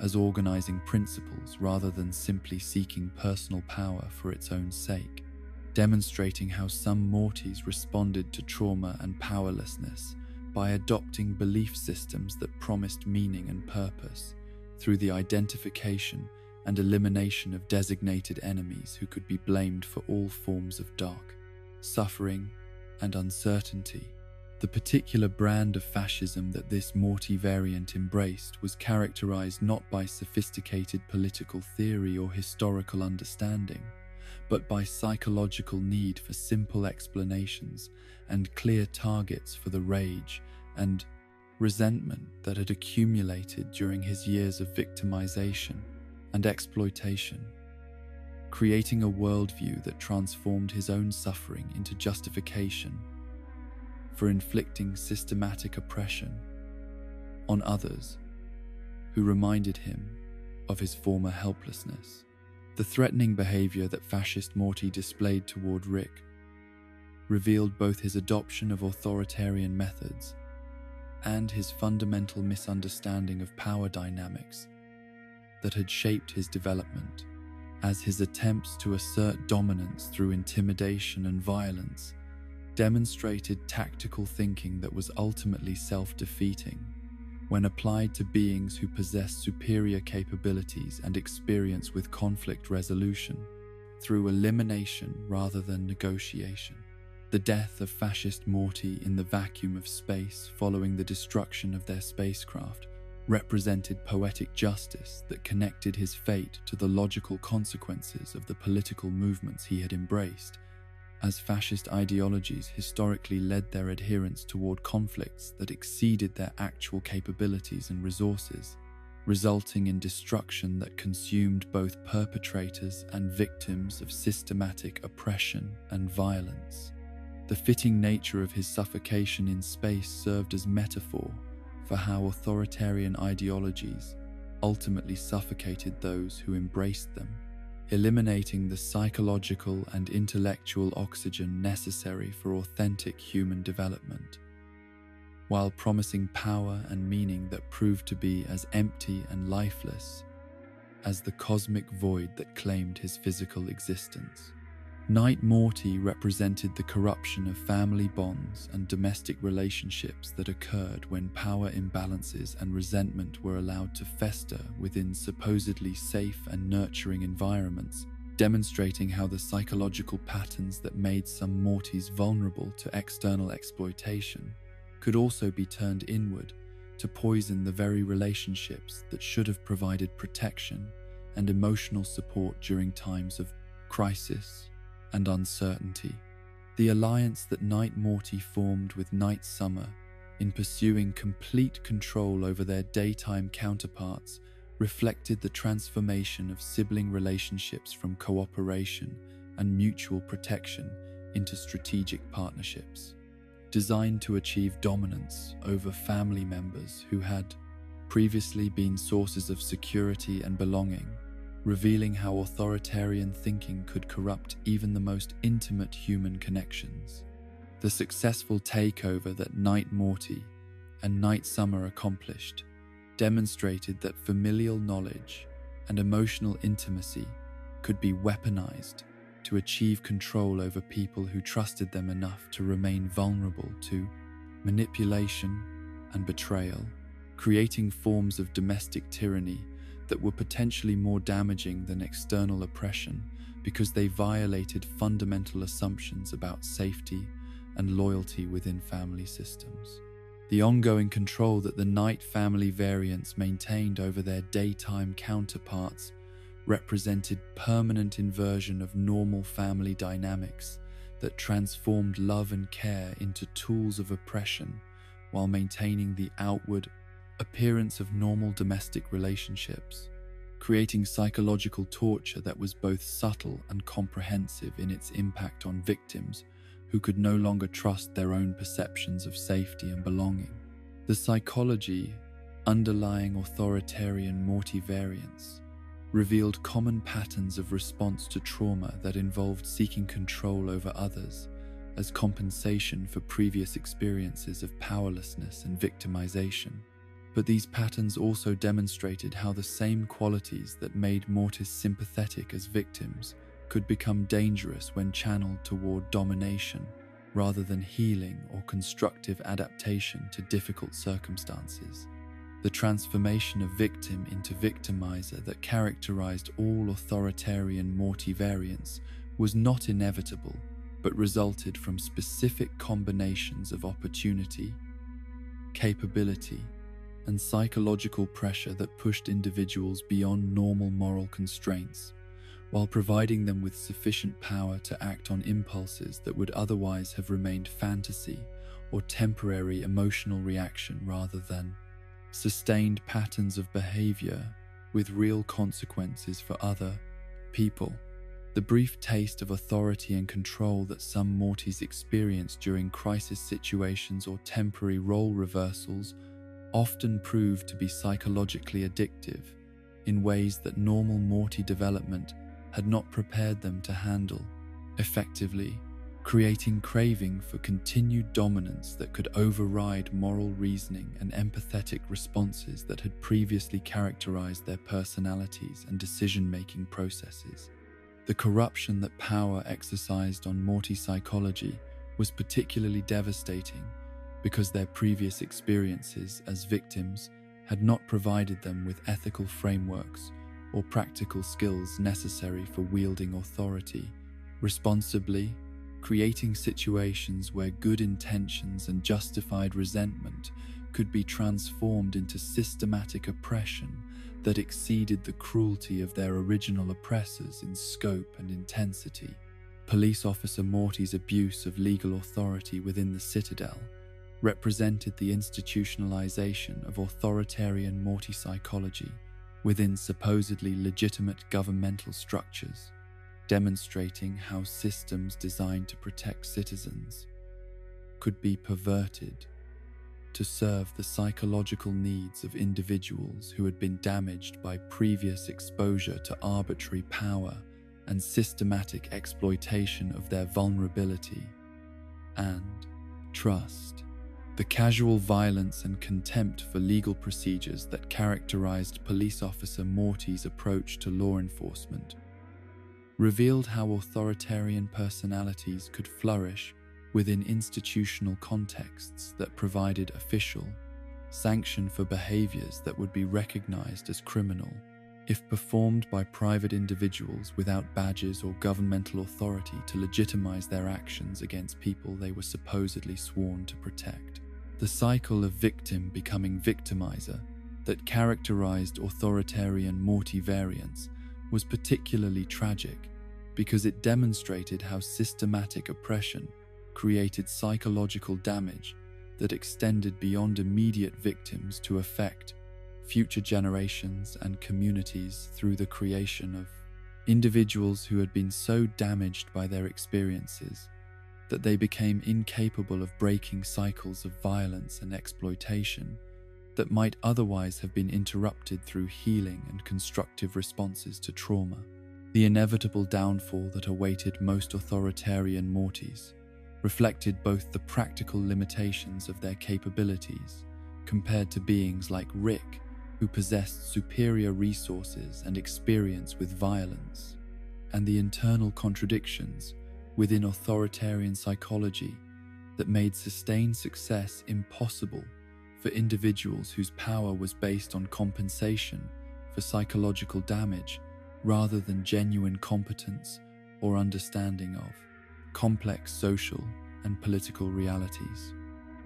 as organizing principles rather than simply seeking personal power for its own sake, demonstrating how some Mortys responded to trauma and powerlessness by adopting belief systems that promised meaning and purpose through the identification and elimination of designated enemies who could be blamed for all forms of dark suffering and uncertainty. The particular brand of fascism that this Morty variant embraced was characterized not by sophisticated political theory or historical understanding, but by psychological need for simple explanations and clear targets for the rage and resentment that had accumulated during his years of victimization and exploitation, creating a worldview that transformed his own suffering into justification for inflicting systematic oppression on others who reminded him of his former helplessness. The threatening behavior that fascist Morty displayed toward Rick revealed both his adoption of authoritarian methods and his fundamental misunderstanding of power dynamics that had shaped his development, as his attempts to assert dominance through intimidation and violence demonstrated tactical thinking that was ultimately self-defeating when applied to beings who possessed superior capabilities and experience with conflict resolution. through elimination rather than negotiation. The death of fascist Morty in the vacuum of space following the destruction of their spacecraft represented poetic justice that connected his fate to the logical consequences of the political movements he had embraced, as fascist ideologies historically led their adherents toward conflicts that exceeded their actual capabilities and resources, resulting in destruction that consumed both perpetrators and victims of systematic oppression and violence. The fitting nature of his suffocation in space served as metaphor for how authoritarian ideologies ultimately suffocated those who embraced them, eliminating the psychological and intellectual oxygen necessary for authentic human development, while promising power and meaning that proved to be as empty and lifeless as the cosmic void that claimed his physical existence. Knight Morty represented the corruption of family bonds and domestic relationships that occurred when power imbalances and resentment were allowed to fester within supposedly safe and nurturing environments, demonstrating how the psychological patterns that made some Mortys vulnerable to external exploitation could also be turned inward to poison the very relationships that should have provided protection and emotional support during times of crisis and uncertainty. The alliance that Knight Morty formed with Knight Summer in pursuing complete control over their daytime counterparts reflected the transformation of sibling relationships from cooperation and mutual protection into strategic partnerships, designed to achieve dominance over family members who had previously been sources of security and belonging, revealing how authoritarian thinking could corrupt even the most intimate human connections. The successful takeover that Knight Morty and Knight Summer accomplished demonstrated that familial knowledge and emotional intimacy could be weaponized to achieve control over people who trusted them enough to remain vulnerable to manipulation and betrayal, creating forms of domestic tyranny that were potentially more damaging than external oppression because they violated fundamental assumptions about safety and loyalty within family systems. The ongoing control that the Knight family variants maintained over their daytime counterparts represented permanent inversion of normal family dynamics that transformed love and care into tools of oppression while maintaining the outward appearance of normal domestic relationships, creating psychological torture that was both subtle and comprehensive in its impact on victims who could no longer trust their own perceptions of safety and belonging. The psychology underlying authoritarian Morty variants revealed common patterns of response to trauma that involved seeking control over others as compensation for previous experiences of powerlessness and victimization. But these patterns also demonstrated how the same qualities that made Mortys sympathetic as victims could become dangerous when channeled toward domination rather than healing or constructive adaptation to difficult circumstances. The transformation of victim into victimizer that characterized all authoritarian Morty variants was not inevitable, but resulted from specific combinations of opportunity, capability, and psychological pressure that pushed individuals beyond normal moral constraints, while providing them with sufficient power to act on impulses that would otherwise have remained fantasy or temporary emotional reaction rather than sustained patterns of behavior with real consequences for other people. The brief taste of authority and control that some Mortys experience during crisis situations or temporary role reversals often proved to be psychologically addictive in ways that normal Morty development had not prepared them to handle effectively, creating craving for continued dominance that could override moral reasoning and empathetic responses that had previously characterized their personalities and decision-making processes. The corruption that power exercised on Morty psychology was particularly devastating because their previous experiences as victims had not provided them with ethical frameworks or practical skills necessary for wielding authority responsibly, creating situations where good intentions and justified resentment could be transformed into systematic oppression that exceeded the cruelty of their original oppressors in scope and intensity. Police Officer Morty's abuse of legal authority within the Citadel represented the institutionalization of authoritarian Morty psychology within supposedly legitimate governmental structures, demonstrating how systems designed to protect citizens could be perverted to serve the psychological needs of individuals who had been damaged by previous exposure to arbitrary power and systematic exploitation of their vulnerability and trust. The casual violence and contempt for legal procedures that characterized Police Officer Morty's approach to law enforcement revealed how authoritarian personalities could flourish within institutional contexts that provided official sanction for behaviors that would be recognized as criminal if performed by private individuals without badges or governmental authority to legitimize their actions against people they were supposedly sworn to protect. The cycle of victim becoming victimizer that characterized authoritarian Morty variants was particularly tragic because it demonstrated how systematic oppression created psychological damage that extended beyond immediate victims to affect future generations and communities through the creation of individuals who had been so damaged by their experiences that they became incapable of breaking cycles of violence and exploitation that might otherwise have been interrupted through healing and constructive responses to trauma. The inevitable downfall that awaited most authoritarian Mortys reflected both the practical limitations of their capabilities compared to beings like Rick, who possessed superior resources and experience with violence, and the internal contradictions within authoritarian psychology that made sustained success impossible for individuals whose power was based on compensation for psychological damage rather than genuine competence or understanding of complex social and political realities.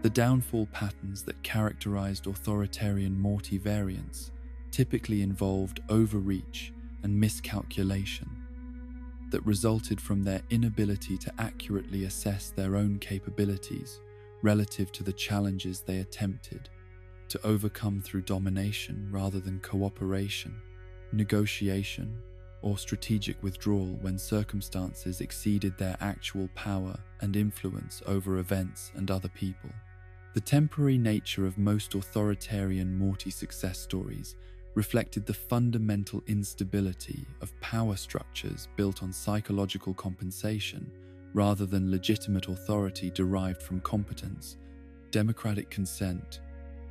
The downfall patterns that characterized authoritarian Morty variants typically involved overreach and miscalculation that resulted from their inability to accurately assess their own capabilities relative to the challenges they attempted to overcome through domination rather than cooperation, negotiation, or strategic withdrawal when circumstances exceeded their actual power and influence over events and other people. The temporary nature of most authoritarian Morty success stories reflected the fundamental instability of power structures built on psychological compensation rather than legitimate authority derived from competence, democratic consent,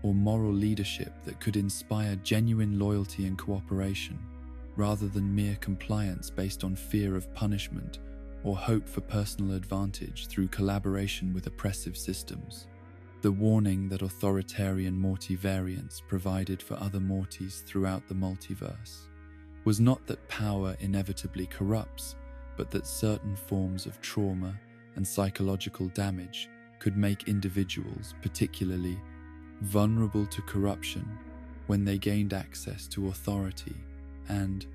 or moral leadership that could inspire genuine loyalty and cooperation, rather than mere compliance based on fear of punishment or hope for personal advantage through collaboration with oppressive systems. The warning that authoritarian Morty variants provided for other Mortys throughout the multiverse was not that power inevitably corrupts, but that certain forms of trauma and psychological damage could make individuals particularly vulnerable to corruption when they gained access to authority and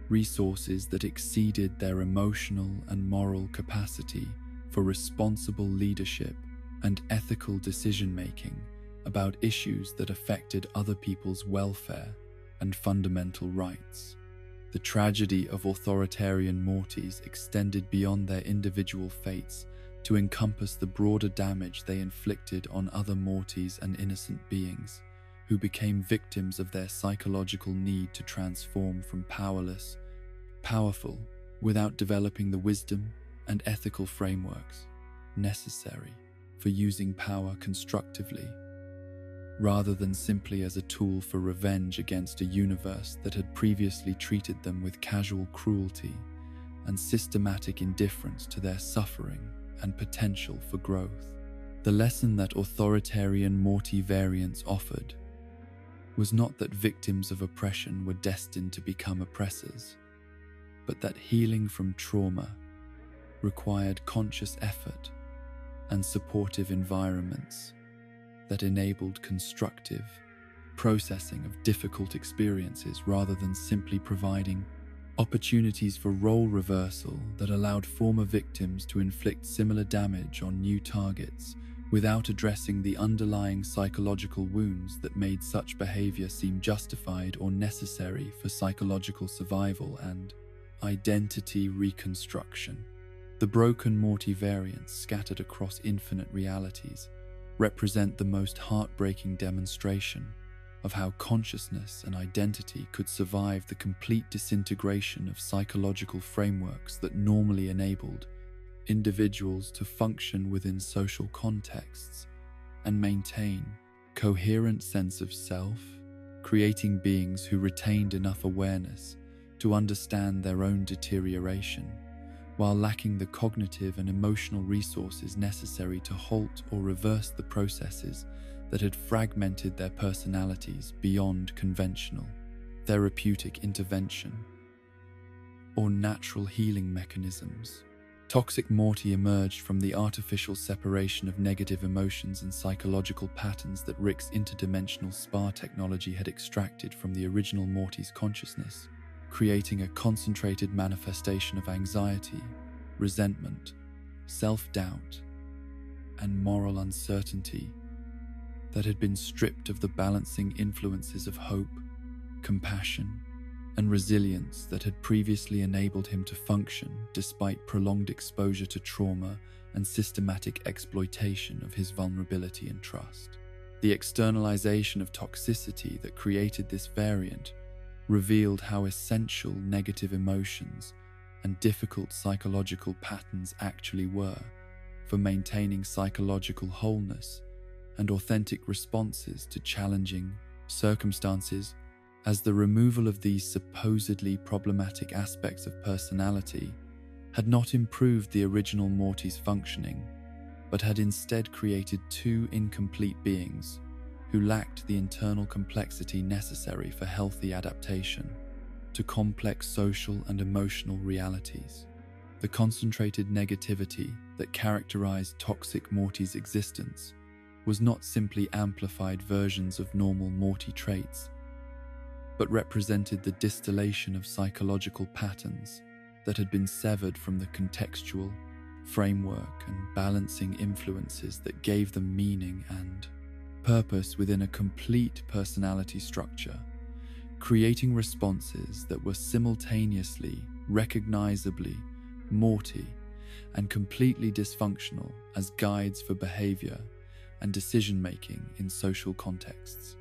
resources that exceeded their emotional and moral capacity for responsible leadership and ethical decision-making about issues that affected other people's welfare and fundamental rights. The tragedy of authoritarian Mortys extended beyond their individual fates to encompass the broader damage they inflicted on other Mortys and innocent beings who became victims of their psychological need to transform from powerful, without developing the wisdom and ethical frameworks necessary for using power constructively, rather than simply as a tool for revenge against a universe that had previously treated them with casual cruelty and systematic indifference to their suffering and potential for growth. The lesson that authoritarian Morty variants offered was not that victims of oppression were destined to become oppressors, but that healing from trauma required conscious effort and supportive environments that enabled constructive processing of difficult experiences rather than simply providing opportunities for role reversal that allowed former victims to inflict similar damage on new targets without addressing the underlying psychological wounds that made such behavior seem justified or necessary for psychological survival and identity reconstruction. The broken Morty variants scattered across infinite realities represent the most heartbreaking demonstration of how consciousness and identity could survive the complete disintegration of psychological frameworks that normally enabled individuals to function within social contexts and maintain a coherent sense of self, creating beings who retained enough awareness to understand their own deterioration, while lacking the cognitive and emotional resources necessary to halt or reverse the processes that had fragmented their personalities beyond conventional therapeutic intervention or natural healing mechanisms. Toxic Morty emerged from the artificial separation of negative emotions and psychological patterns that Rick's interdimensional SPA technology had extracted from the original Morty's consciousness, creating a concentrated manifestation of anxiety, resentment, self-doubt, and moral uncertainty that had been stripped of the balancing influences of hope, compassion, and resilience that had previously enabled him to function despite prolonged exposure to trauma and systematic exploitation of his vulnerability and trust. The externalization of toxicity that created this variant revealed how essential negative emotions and difficult psychological patterns actually were for maintaining psychological wholeness and authentic responses to challenging circumstances, as the removal of these supposedly problematic aspects of personality had not improved the original Morty's functioning, but had instead created two incomplete beings who lacked the internal complexity necessary for healthy adaptation to complex social and emotional realities. The concentrated negativity that characterized toxic Morty's existence was not simply amplified versions of normal Morty traits, but represented the distillation of psychological patterns that had been severed from the contextual framework and balancing influences that gave them meaning and purpose within a complete personality structure, creating responses that were simultaneously, recognizably Morty and completely dysfunctional as guides for behavior and decision-making in social contexts.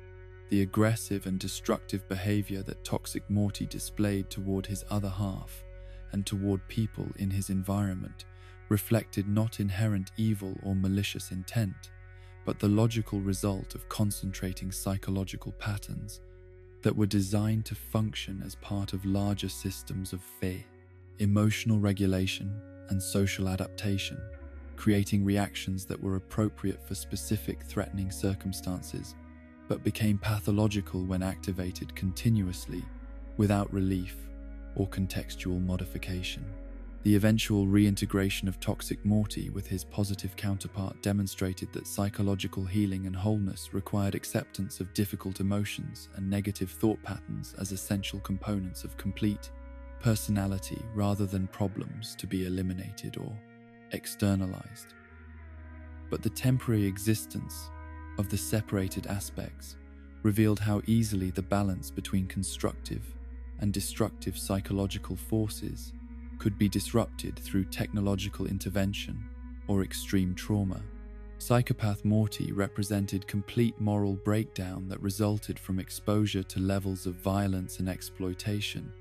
The aggressive and destructive behavior that toxic Morty displayed toward his other half and toward people in his environment reflected not inherent evil or malicious intent, but the logical result of concentrating psychological patterns that were designed to function as part of larger systems of fear, emotional regulation, and social adaptation, creating reactions that were appropriate for specific threatening circumstances, but became pathological when activated continuously without relief or contextual modification. The eventual reintegration of toxic Morty with his positive counterpart demonstrated that psychological healing and wholeness required acceptance of difficult emotions and negative thought patterns as essential components of complete personality rather than problems to be eliminated or externalized. But the temporary existence of the separated aspects revealed how easily the balance between constructive and destructive psychological forces could be disrupted through technological intervention or extreme trauma. Psychopath Morty represented complete moral breakdown that resulted from exposure to levels of violence and exploitation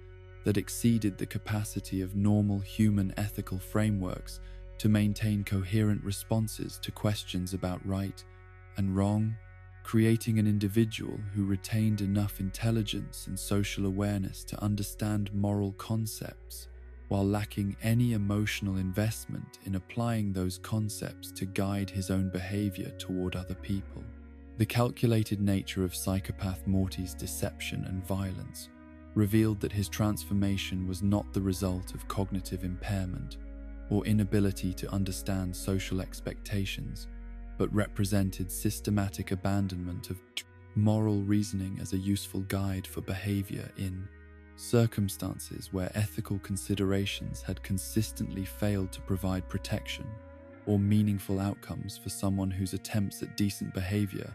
that exceeded the capacity of normal human ethical frameworks to maintain coherent responses to questions about right and wrong, creating an individual who retained enough intelligence and social awareness to understand moral concepts while lacking any emotional investment in applying those concepts to guide his own behavior toward other people. The calculated nature of psychopath Morty's deception and violence revealed that his transformation was not the result of cognitive impairment or inability to understand social expectations, but represented systematic abandonment of moral reasoning as a useful guide for behavior in circumstances where ethical considerations had consistently failed to provide protection or meaningful outcomes for someone whose attempts at decent behavior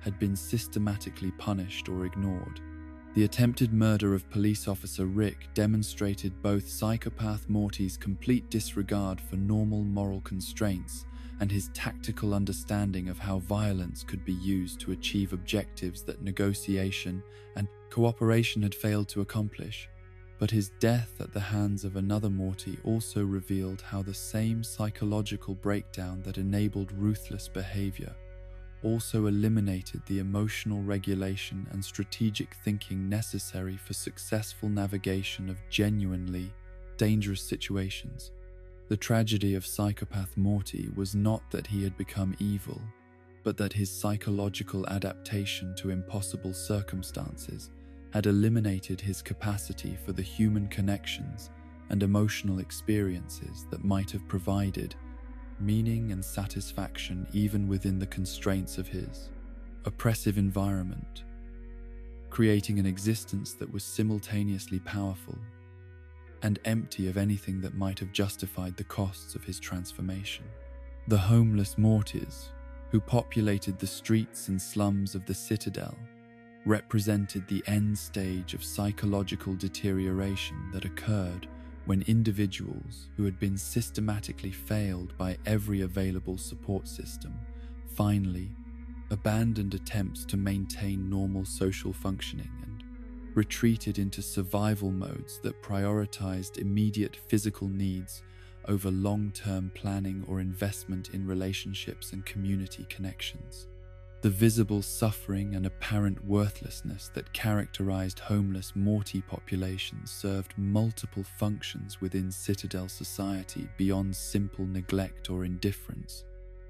had been systematically punished or ignored. The attempted murder of police officer Rick demonstrated both psychopath Morty's complete disregard for normal moral constraints and his tactical understanding of how violence could be used to achieve objectives that negotiation and cooperation had failed to accomplish. But his death at the hands of another Morty also revealed how the same psychological breakdown that enabled ruthless behavior also eliminated the emotional regulation and strategic thinking necessary for successful navigation of genuinely dangerous situations. The tragedy of psychopath Morty was not that he had become evil, but that his psychological adaptation to impossible circumstances had eliminated his capacity for the human connections and emotional experiences that might have provided meaning and satisfaction even within the constraints of his oppressive environment, creating an existence that was simultaneously powerful and empty of anything that might have justified the costs of his transformation. The homeless Mortys, who populated the streets and slums of the Citadel, represented the end stage of psychological deterioration that occurred when individuals who had been systematically failed by every available support system finally abandoned attempts to maintain normal social functioning and retreated into survival modes that prioritized immediate physical needs over long-term planning or investment in relationships and community connections. The visible suffering and apparent worthlessness that characterized homeless Morty populations served multiple functions within Citadel society beyond simple neglect or indifference,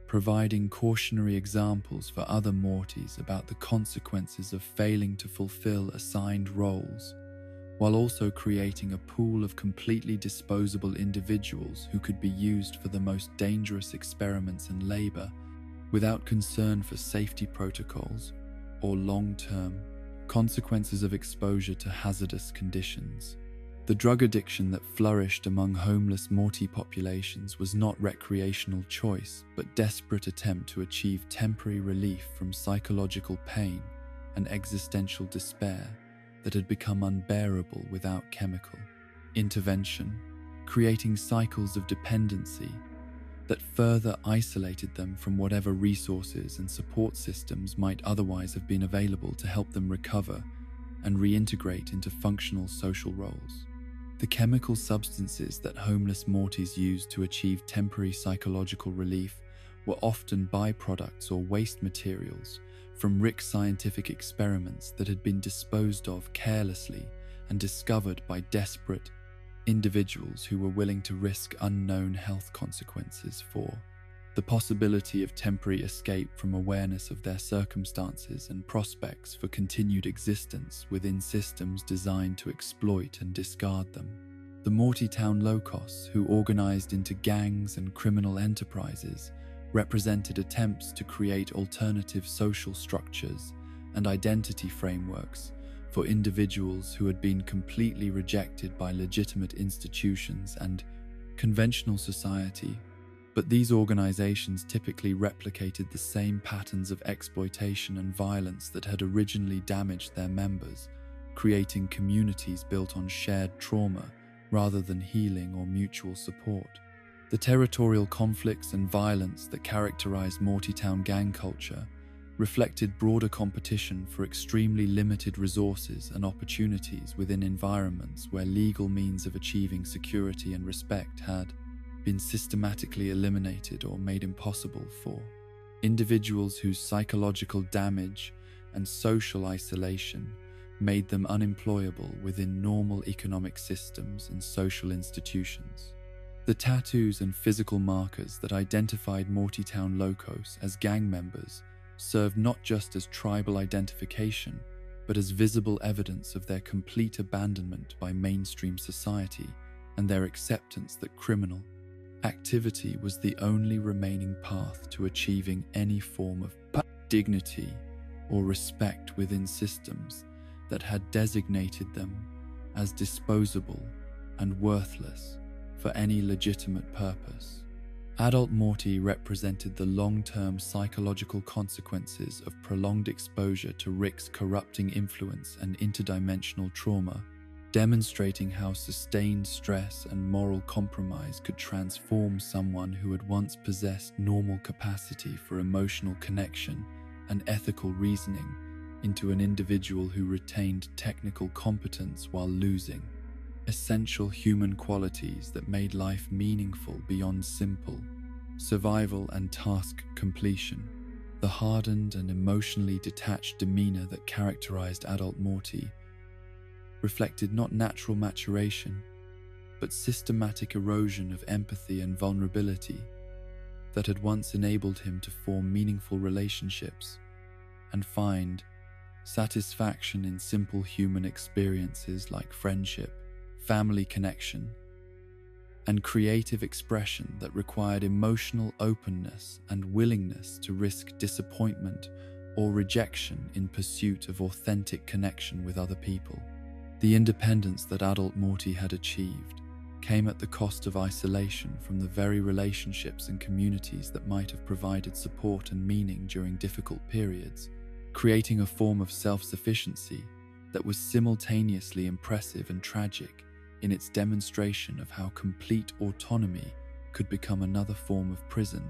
providing cautionary examples for other Mortys about the consequences of failing to fulfill assigned roles, while also creating a pool of completely disposable individuals who could be used for the most dangerous experiments and labor without concern for safety protocols or long-term consequences of exposure to hazardous conditions. The drug addiction that flourished among homeless Morty populations was not recreational choice, but desperate attempt to achieve temporary relief from psychological pain and existential despair that had become unbearable without chemical intervention, creating cycles of dependency that further isolated them from whatever resources and support systems might otherwise have been available to help them recover and reintegrate into functional social roles. The chemical substances that homeless Mortys used to achieve temporary psychological relief were often byproducts or waste materials from Rick's scientific experiments that had been disposed of carelessly and discovered by desperate individuals who were willing to risk unknown health consequences for the possibility of temporary escape from awareness of their circumstances and prospects for continued existence within systems designed to exploit and discard them. The Mortytown Locos, who organized into gangs and criminal enterprises, represented attempts to create alternative social structures and identity frameworks for individuals who had been completely rejected by legitimate institutions and conventional society. But these organizations typically replicated the same patterns of exploitation and violence that had originally damaged their members, creating communities built on shared trauma rather than healing or mutual support. The territorial conflicts and violence that characterized Mortytown gang culture reflected broader competition for extremely limited resources and opportunities within environments where legal means of achieving security and respect had been systematically eliminated or made impossible for individuals whose psychological damage and social isolation made them unemployable within normal economic systems and social institutions. The tattoos and physical markers that identified Mortytown Locos as gang members served not just as tribal identification, but as visible evidence of their complete abandonment by mainstream society and their acceptance that criminal activity was the only remaining path to achieving any form of dignity or respect within systems that had designated them as disposable and worthless for any legitimate purpose. Adult Morty represented the long-term psychological consequences of prolonged exposure to Rick's corrupting influence and interdimensional trauma, demonstrating how sustained stress and moral compromise could transform someone who had once possessed normal capacity for emotional connection and ethical reasoning into an individual who retained technical competence while losing essential human qualities that made life meaningful beyond simple survival and task completion. The hardened and emotionally detached demeanor that characterized adult Morty reflected not natural maturation, but systematic erosion of empathy and vulnerability that had once enabled him to form meaningful relationships and find satisfaction in simple human experiences like friendship, family connection, and creative expression that required emotional openness and willingness to risk disappointment or rejection in pursuit of authentic connection with other people. The independence that adult Morty had achieved came at the cost of isolation from the very relationships and communities that might have provided support and meaning during difficult periods, creating a form of self-sufficiency that was simultaneously impressive and tragic in its demonstration of how complete autonomy could become another form of prison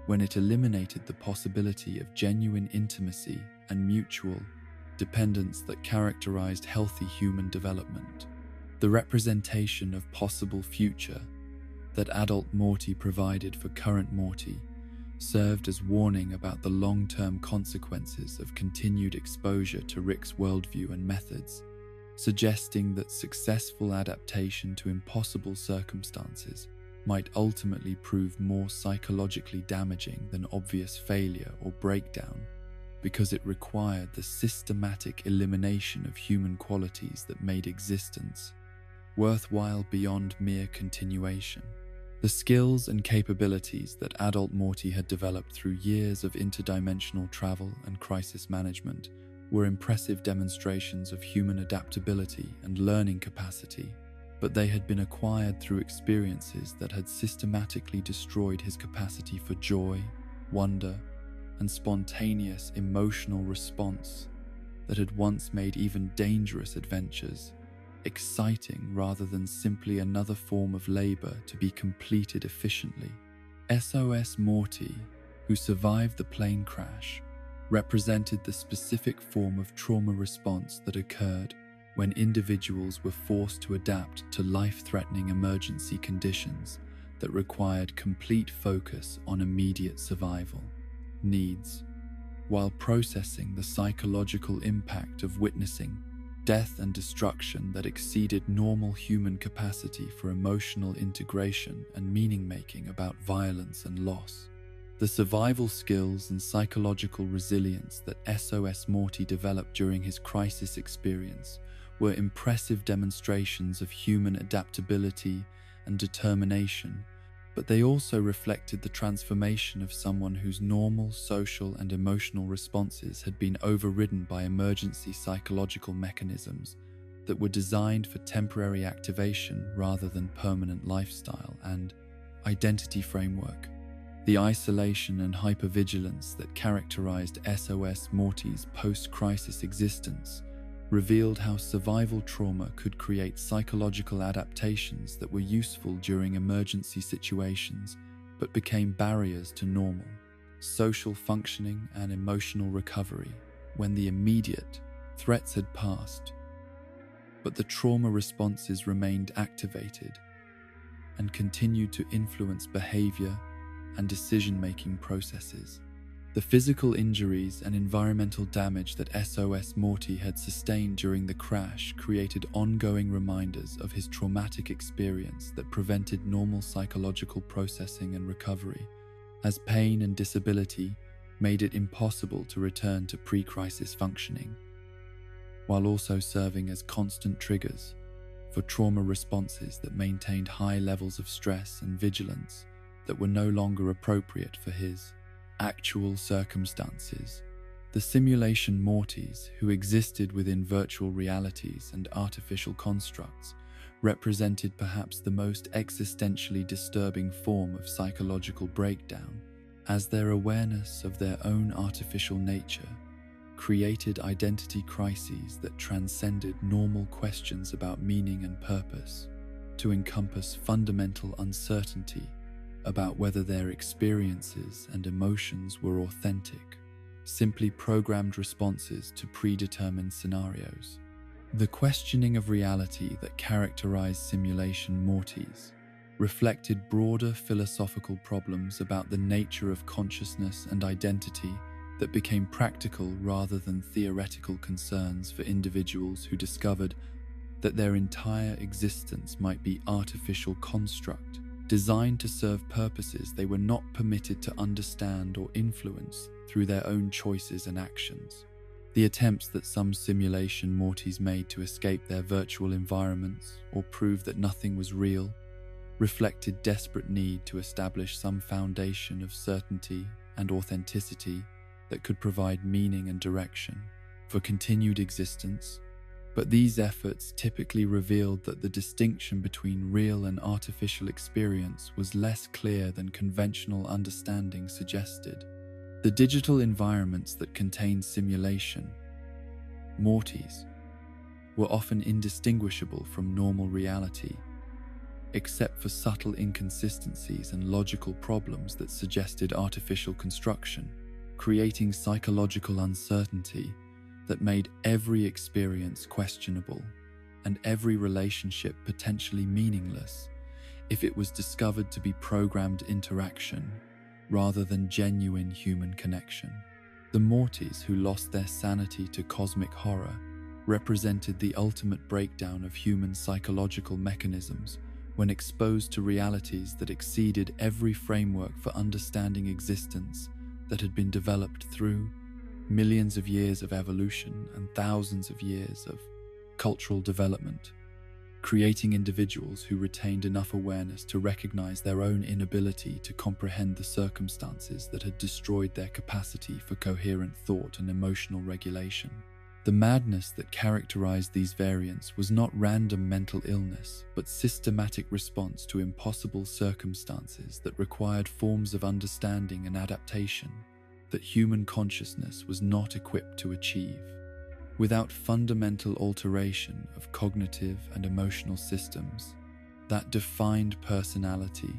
when it eliminated the possibility of genuine intimacy and mutual dependence that characterized healthy human development. The representation of possible future that adult Morty provided for current Morty served as warning about the long-term consequences of continued exposure to Rick's worldview and methods, suggesting that successful adaptation to impossible circumstances might ultimately prove more psychologically damaging than obvious failure or breakdown, because it required the systematic elimination of human qualities that made existence worthwhile beyond mere continuation. The skills and capabilities that adult Morty had developed through years of interdimensional travel and crisis management were impressive demonstrations of human adaptability and learning capacity, but they had been acquired through experiences that had systematically destroyed his capacity for joy, wonder, and spontaneous emotional response that had once made even dangerous adventures exciting rather than simply another form of labor to be completed efficiently. SOS Morty, who survived the plane crash, represented the specific form of trauma response that occurred when individuals were forced to adapt to life-threatening emergency conditions that required complete focus on immediate survival needs, while processing the psychological impact of witnessing death and destruction that exceeded normal human capacity for emotional integration and meaning-making about violence and loss. The survival skills and psychological resilience that SOS Morty developed during his crisis experience were impressive demonstrations of human adaptability and determination, but they also reflected the transformation of someone whose normal social and emotional responses had been overridden by emergency psychological mechanisms that were designed for temporary activation rather than permanent lifestyle and identity framework. The isolation and hypervigilance that characterized SOS Morty's post-crisis existence revealed how survival trauma could create psychological adaptations that were useful during emergency situations but became barriers to normal social functioning and emotional recovery when the immediate threats had passed, but the trauma responses remained activated and continued to influence behavior and decision-making processes. The physical injuries and environmental damage that SOS Morty had sustained during the crash created ongoing reminders of his traumatic experience that prevented normal psychological processing and recovery, as pain and disability made it impossible to return to pre-crisis functioning, while also serving as constant triggers for trauma responses that maintained high levels of stress and vigilance that were no longer appropriate for his actual circumstances. The simulation Mortys, who existed within virtual realities and artificial constructs, represented perhaps the most existentially disturbing form of psychological breakdown, as their awareness of their own artificial nature created identity crises that transcended normal questions about meaning and purpose to encompass fundamental uncertainty about whether their experiences and emotions were authentic, simply programmed responses to predetermined scenarios. The questioning of reality that characterized simulation Mortys reflected broader philosophical problems about the nature of consciousness and identity that became practical rather than theoretical concerns for individuals who discovered that their entire existence might be artificial construct, designed to serve purposes they were not permitted to understand or influence through their own choices and actions. The attempts that some simulation Mortys made to escape their virtual environments or prove that nothing was real reflected desperate need to establish some foundation of certainty and authenticity that could provide meaning and direction for continued existence. But these efforts typically revealed that the distinction between real and artificial experience was less clear than conventional understanding suggested. The digital environments that contained simulation Mortys were often indistinguishable from normal reality, except for subtle inconsistencies and logical problems that suggested artificial construction, creating psychological uncertainty that made every experience questionable and every relationship potentially meaningless if it was discovered to be programmed interaction rather than genuine human connection. The Mortys who lost their sanity to cosmic horror represented the ultimate breakdown of human psychological mechanisms when exposed to realities that exceeded every framework for understanding existence that had been developed through millions of years of evolution and thousands of years of cultural development, creating individuals who retained enough awareness to recognize their own inability to comprehend the circumstances that had destroyed their capacity for coherent thought and emotional regulation. The madness that characterized these variants was not random mental illness, but systematic response to impossible circumstances that required forms of understanding and adaptation that human consciousness was not equipped to achieve. Without fundamental alteration of cognitive and emotional systems that defined personality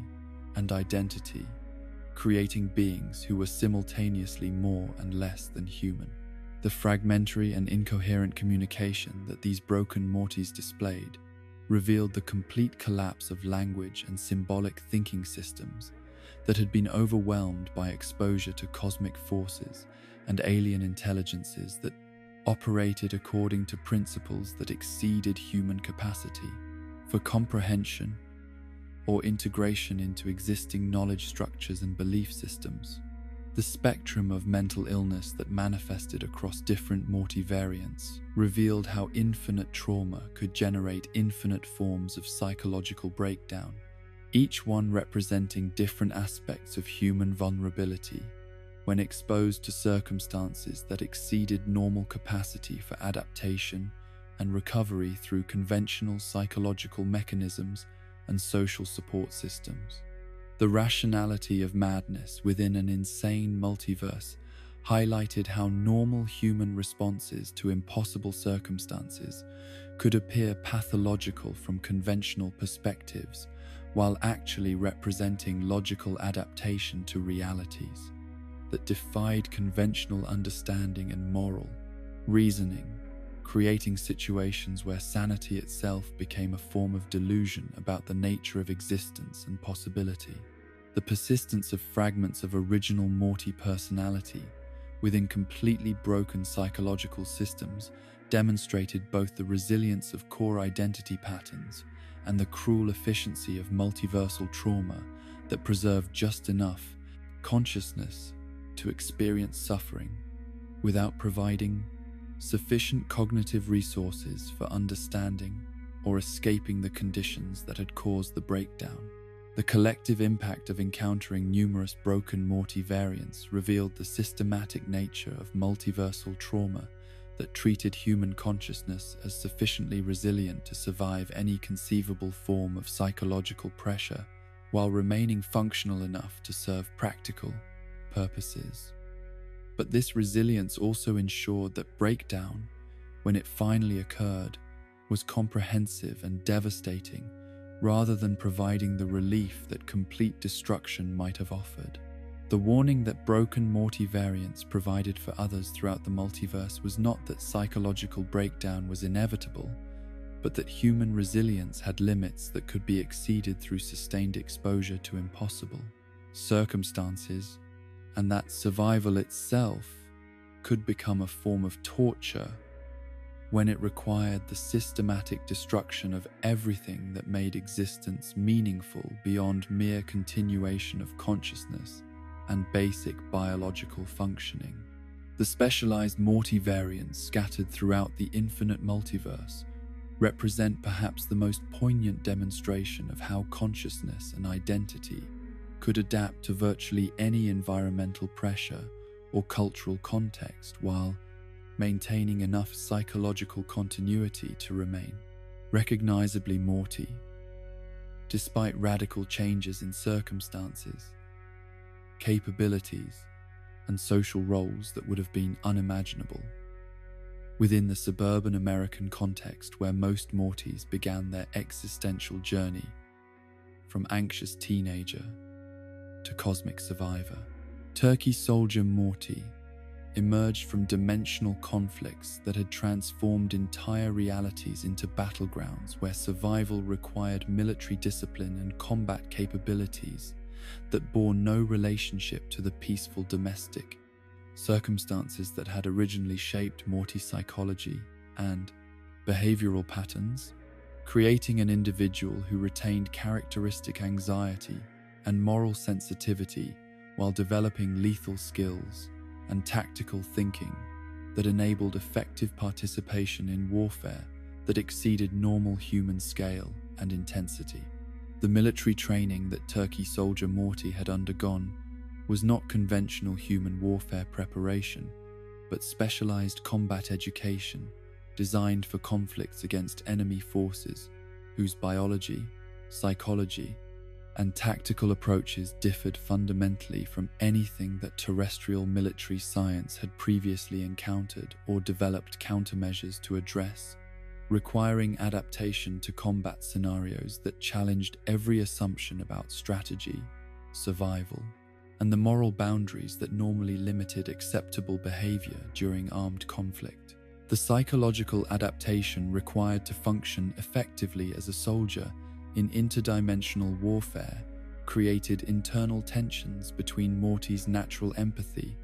and identity, creating beings who were simultaneously more and less than human. The fragmentary and incoherent communication that these broken Mortys displayed revealed the complete collapse of language and symbolic thinking systems that had been overwhelmed by exposure to cosmic forces and alien intelligences that operated according to principles that exceeded human capacity for comprehension or integration into existing knowledge structures and belief systems. The spectrum of mental illness that manifested across different Morty variants revealed how infinite trauma could generate infinite forms of psychological breakdown, each one representing different aspects of human vulnerability when exposed to circumstances that exceeded normal capacity for adaptation and recovery through conventional psychological mechanisms and social support systems. The rationality of madness within an insane multiverse highlighted how normal human responses to impossible circumstances could appear pathological from conventional perspectives, while actually representing logical adaptation to realities that defied conventional understanding and moral reasoning, creating situations where sanity itself became a form of delusion about the nature of existence and possibility. The persistence of fragments of original Morty personality within completely broken psychological systems demonstrated both the resilience of core identity patterns and the cruel efficiency of multiversal trauma that preserved just enough consciousness to experience suffering without providing sufficient cognitive resources for understanding or escaping the conditions that had caused the breakdown. The collective impact of encountering numerous broken Morty variants revealed the systematic nature of multiversal trauma that treated human consciousness as sufficiently resilient to survive any conceivable form of psychological pressure while remaining functional enough to serve practical purposes. But this resilience also ensured that breakdown, when it finally occurred, was comprehensive and devastating, rather than providing the relief that complete destruction might have offered. The warning that broken Morty variants provided for others throughout the multiverse was not that psychological breakdown was inevitable, but that human resilience had limits that could be exceeded through sustained exposure to impossible circumstances, and that survival itself could become a form of torture when it required the systematic destruction of everything that made existence meaningful beyond mere continuation of consciousness and basic biological functioning. The specialized Morty variants scattered throughout the infinite multiverse represent perhaps the most poignant demonstration of how consciousness and identity could adapt to virtually any environmental pressure or cultural context while maintaining enough psychological continuity to remain recognizably Morty, despite radical changes in circumstances, capabilities, and social roles that would have been unimaginable. Within the suburban American context where most Mortys began their existential journey, from anxious teenager to cosmic survivor, Turkey Soldier Morty emerged from dimensional conflicts that had transformed entire realities into battlegrounds where survival required military discipline and combat capabilities that bore no relationship to the peaceful domestic circumstances that had originally shaped Morty's psychology and behavioral patterns, creating an individual who retained characteristic anxiety and moral sensitivity while developing lethal skills and tactical thinking that enabled effective participation in warfare that exceeded normal human scale and intensity. The military training that Turkey Soldier Morty had undergone was not conventional human warfare preparation, but specialized combat education designed for conflicts against enemy forces whose biology, psychology, and tactical approaches differed fundamentally from anything that terrestrial military science had previously encountered or developed countermeasures to address, requiring adaptation to combat scenarios that challenged every assumption about strategy, survival, and the moral boundaries that normally limited acceptable behavior during armed conflict. The psychological adaptation required to function effectively as a soldier in interdimensional warfare created internal tensions between Morty's natural empathy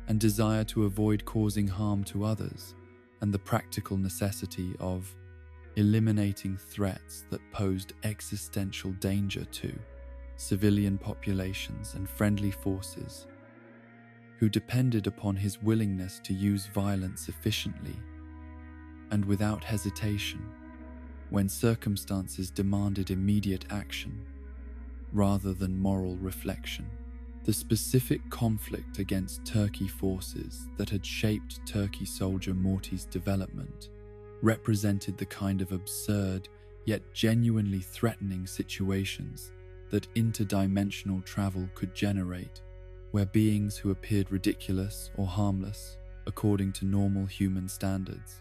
and desire to avoid causing harm to others, and the practical necessity of eliminating threats that posed existential danger to civilian populations and friendly forces, who depended upon his willingness to use violence efficiently and without hesitation when circumstances demanded immediate action rather than moral reflection. The specific conflict against Turkey forces that had shaped Turkey Soldier Morty's development represented the kind of absurd yet genuinely threatening situations that interdimensional travel could generate, where beings who appeared ridiculous or harmless according to normal human standards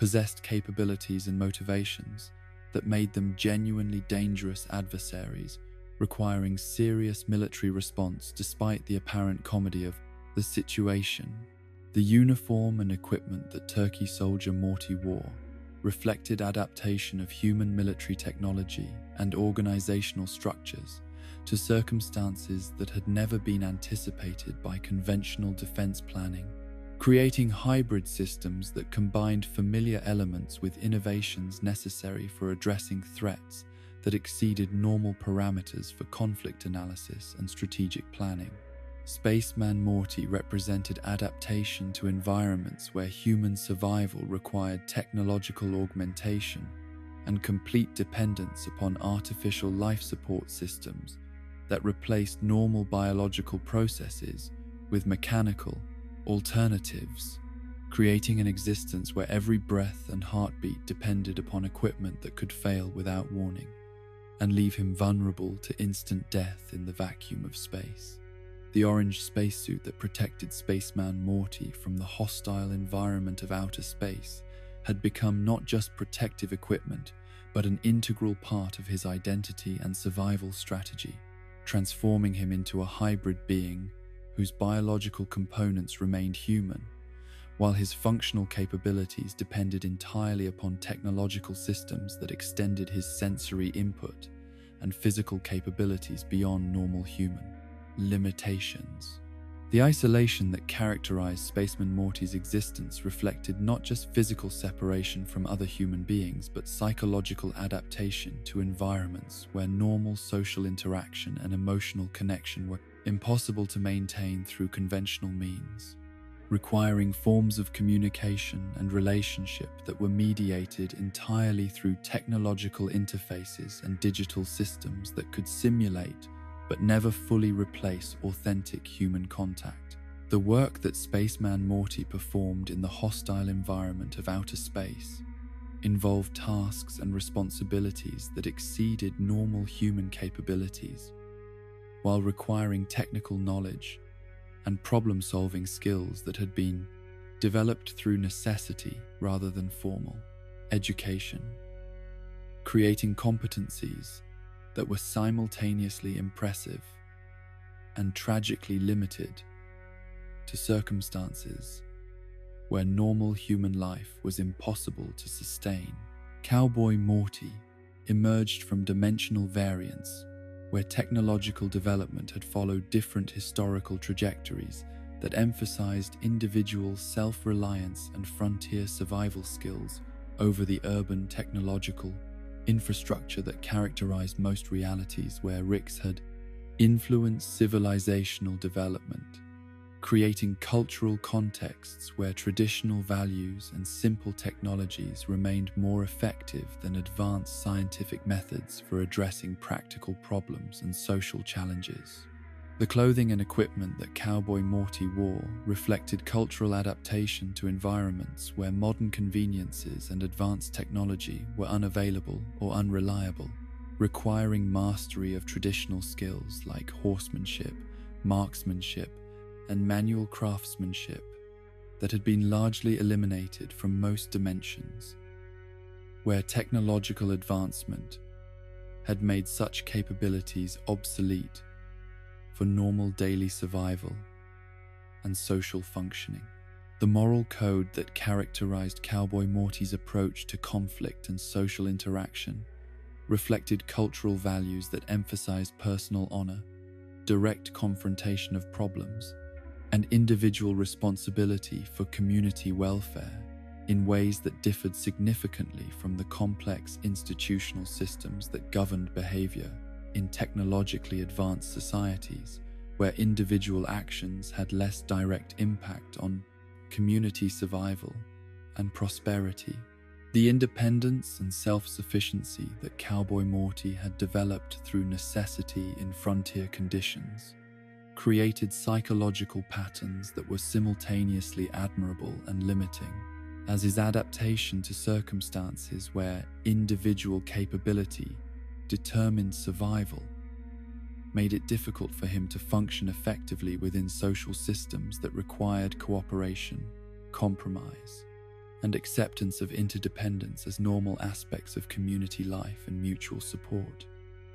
possessed capabilities and motivations that made them genuinely dangerous adversaries, requiring serious military response despite the apparent comedy of the situation. The uniform and equipment that Turkey Soldier Morty wore reflected adaptation of human military technology and organizational structures to circumstances that had never been anticipated by conventional defense planning, creating hybrid systems that combined familiar elements with innovations necessary for addressing threats that exceeded normal parameters for conflict analysis and strategic planning. Spaceman Morty represented adaptation to environments where human survival required technological augmentation and complete dependence upon artificial life support systems that replaced normal biological processes with mechanical alternatives, creating an existence where every breath and heartbeat depended upon equipment that could fail without warning and leave him vulnerable to instant death in the vacuum of space. The orange spacesuit that protected Spaceman Morty from the hostile environment of outer space had become not just protective equipment, but an integral part of his identity and survival strategy, transforming him into a hybrid being whose biological components remained human, while his functional capabilities depended entirely upon technological systems that extended his sensory input and physical capabilities beyond normal human limitations. The isolation that characterized Spaceman Morty's existence reflected not just physical separation from other human beings, but psychological adaptation to environments where normal social interaction and emotional connection were impossible to maintain through conventional means, requiring forms of communication and relationship that were mediated entirely through technological interfaces and digital systems that could simulate but never fully replace authentic human contact. The work that Spaceman Morty performed in the hostile environment of outer space involved tasks and responsibilities that exceeded normal human capabilities, while requiring technical knowledge and problem-solving skills that had been developed through necessity rather than formal education, creating competencies that were simultaneously impressive and tragically limited to circumstances where normal human life was impossible to sustain. Cowboy Morty emerged from dimensional variance where technological development had followed different historical trajectories that emphasized individual self-reliance and frontier survival skills over the urban technological infrastructure that characterized most realities where Ricks had influenced civilizational development, creating cultural contexts where traditional values and simple technologies remained more effective than advanced scientific methods for addressing practical problems and social challenges. The clothing and equipment that Cowboy Morty wore reflected cultural adaptation to environments where modern conveniences and advanced technology were unavailable or unreliable, requiring mastery of traditional skills like horsemanship, marksmanship, and manual craftsmanship that had been largely eliminated from most dimensions, where technological advancement had made such capabilities obsolete for normal daily survival and social functioning. The moral code that characterized Cowboy Morty's approach to conflict and social interaction reflected cultural values that emphasized personal honor, direct confrontation of problems, and individual responsibility for community welfare in ways that differed significantly from the complex institutional systems that governed behavior in technologically advanced societies, where individual actions had less direct impact on community survival and prosperity. The independence and self-sufficiency that Cowboy Morty had developed through necessity in frontier conditions created psychological patterns that were simultaneously admirable and limiting, as his adaptation to circumstances where individual capability determined survival made it difficult for him to function effectively within social systems that required cooperation, compromise, and acceptance of interdependence as normal aspects of community life and mutual support.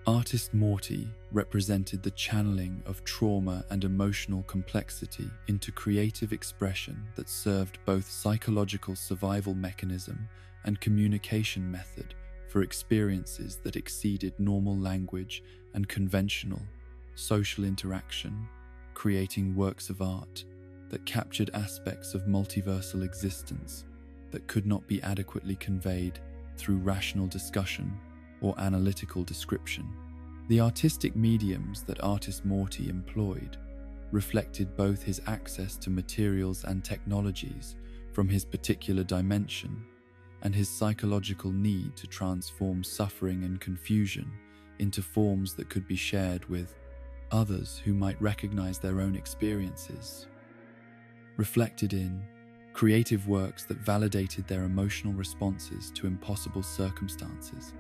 Artist Morty represented the channeling of trauma and emotional complexity into creative expression that served both psychological survival mechanism and communication method for experiences that exceeded normal language and conventional social interaction, creating works of art that captured aspects of multiversal existence that could not be adequately conveyed through rational discussion or analytical description. The artistic mediums that artist Morty employed reflected both his access to materials and technologies from his particular dimension and his psychological need to transform suffering and confusion into forms that could be shared with others who might recognize their own experiences. Reflected in creative works that validated their emotional responses to impossible circumstances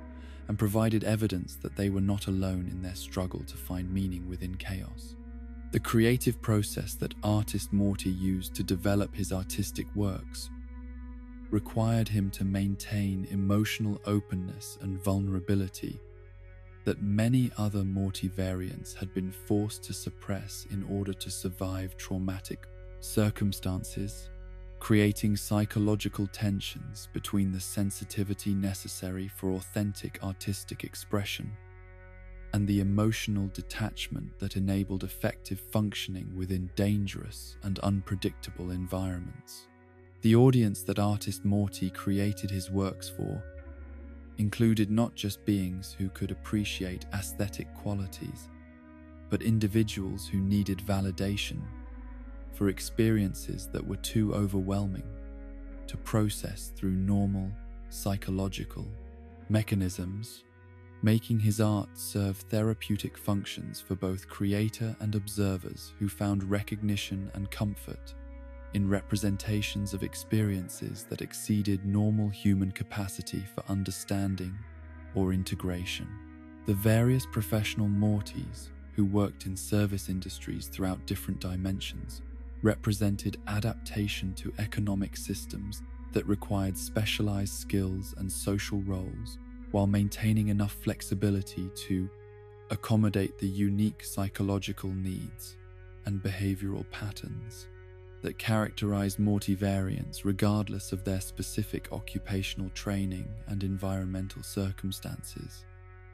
and provided evidence that they were not alone in their struggle to find meaning within chaos. The creative process that artist Morty used to develop his artistic works required him to maintain emotional openness and vulnerability that many other Morty variants had been forced to suppress in order to survive traumatic circumstances, creating psychological tensions between the sensitivity necessary for authentic artistic expression and the emotional detachment that enabled effective functioning within dangerous and unpredictable environments. The audience that artist Morty created his works for included not just beings who could appreciate aesthetic qualities, but individuals who needed validation for experiences that were too overwhelming to process through normal psychological mechanisms, making his art serve therapeutic functions for both creator and observers who found recognition and comfort in representations of experiences that exceeded normal human capacity for understanding or integration. The various professional Mortys who worked in service industries throughout different dimensions represented adaptation to economic systems that required specialized skills and social roles, while maintaining enough flexibility to accommodate the unique psychological needs and behavioral patterns that characterize Morty variants regardless of their specific occupational training and environmental circumstances.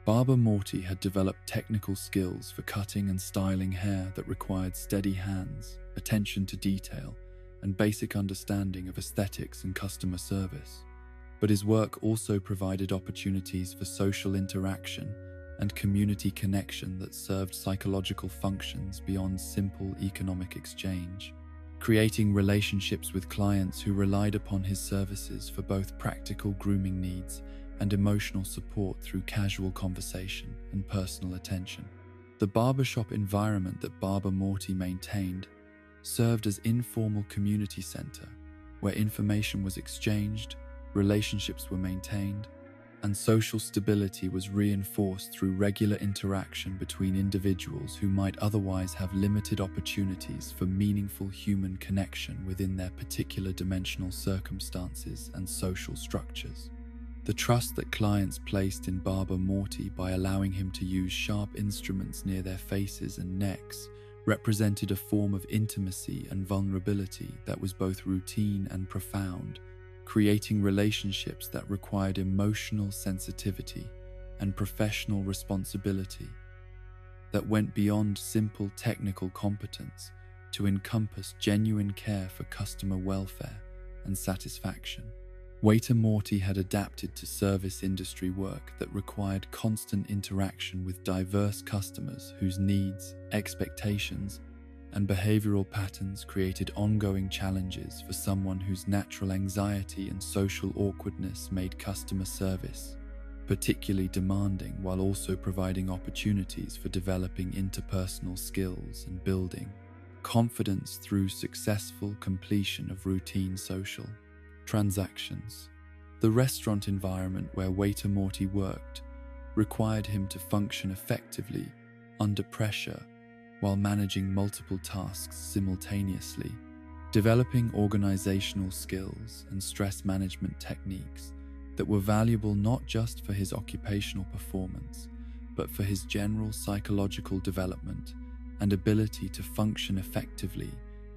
Barber Morty had developed technical skills for cutting and styling hair that required steady hands, attention to detail, and basic understanding of aesthetics and customer service. But his work also provided opportunities for social interaction and community connection that served psychological functions beyond simple economic exchange, creating relationships with clients who relied upon his services for both practical grooming needs and emotional support through casual conversation and personal attention. The barbershop environment that Barber Morty maintained served as informal community center where information was exchanged, relationships were maintained, and social stability was reinforced through regular interaction between individuals who might otherwise have limited opportunities for meaningful human connection within their particular dimensional circumstances and social structures. The trust that clients placed in Barber Morty by allowing him to use sharp instruments near their faces and necks represented a form of intimacy and vulnerability that was both routine and profound, creating relationships that required emotional sensitivity and professional responsibility that went beyond simple technical competence to encompass genuine care for customer welfare and satisfaction. Waiter Morty had adapted to service industry work that required constant interaction with diverse customers whose needs, expectations, and behavioral patterns created ongoing challenges for someone whose natural anxiety and social awkwardness made customer service particularly demanding, while also providing opportunities for developing interpersonal skills and building confidence through successful completion of routine social transactions. The restaurant environment where Waiter Morty worked required him to function effectively under pressure while managing multiple tasks simultaneously, developing organizational skills and stress management techniques that were valuable not just for his occupational performance, but for his general psychological development and ability to function effectively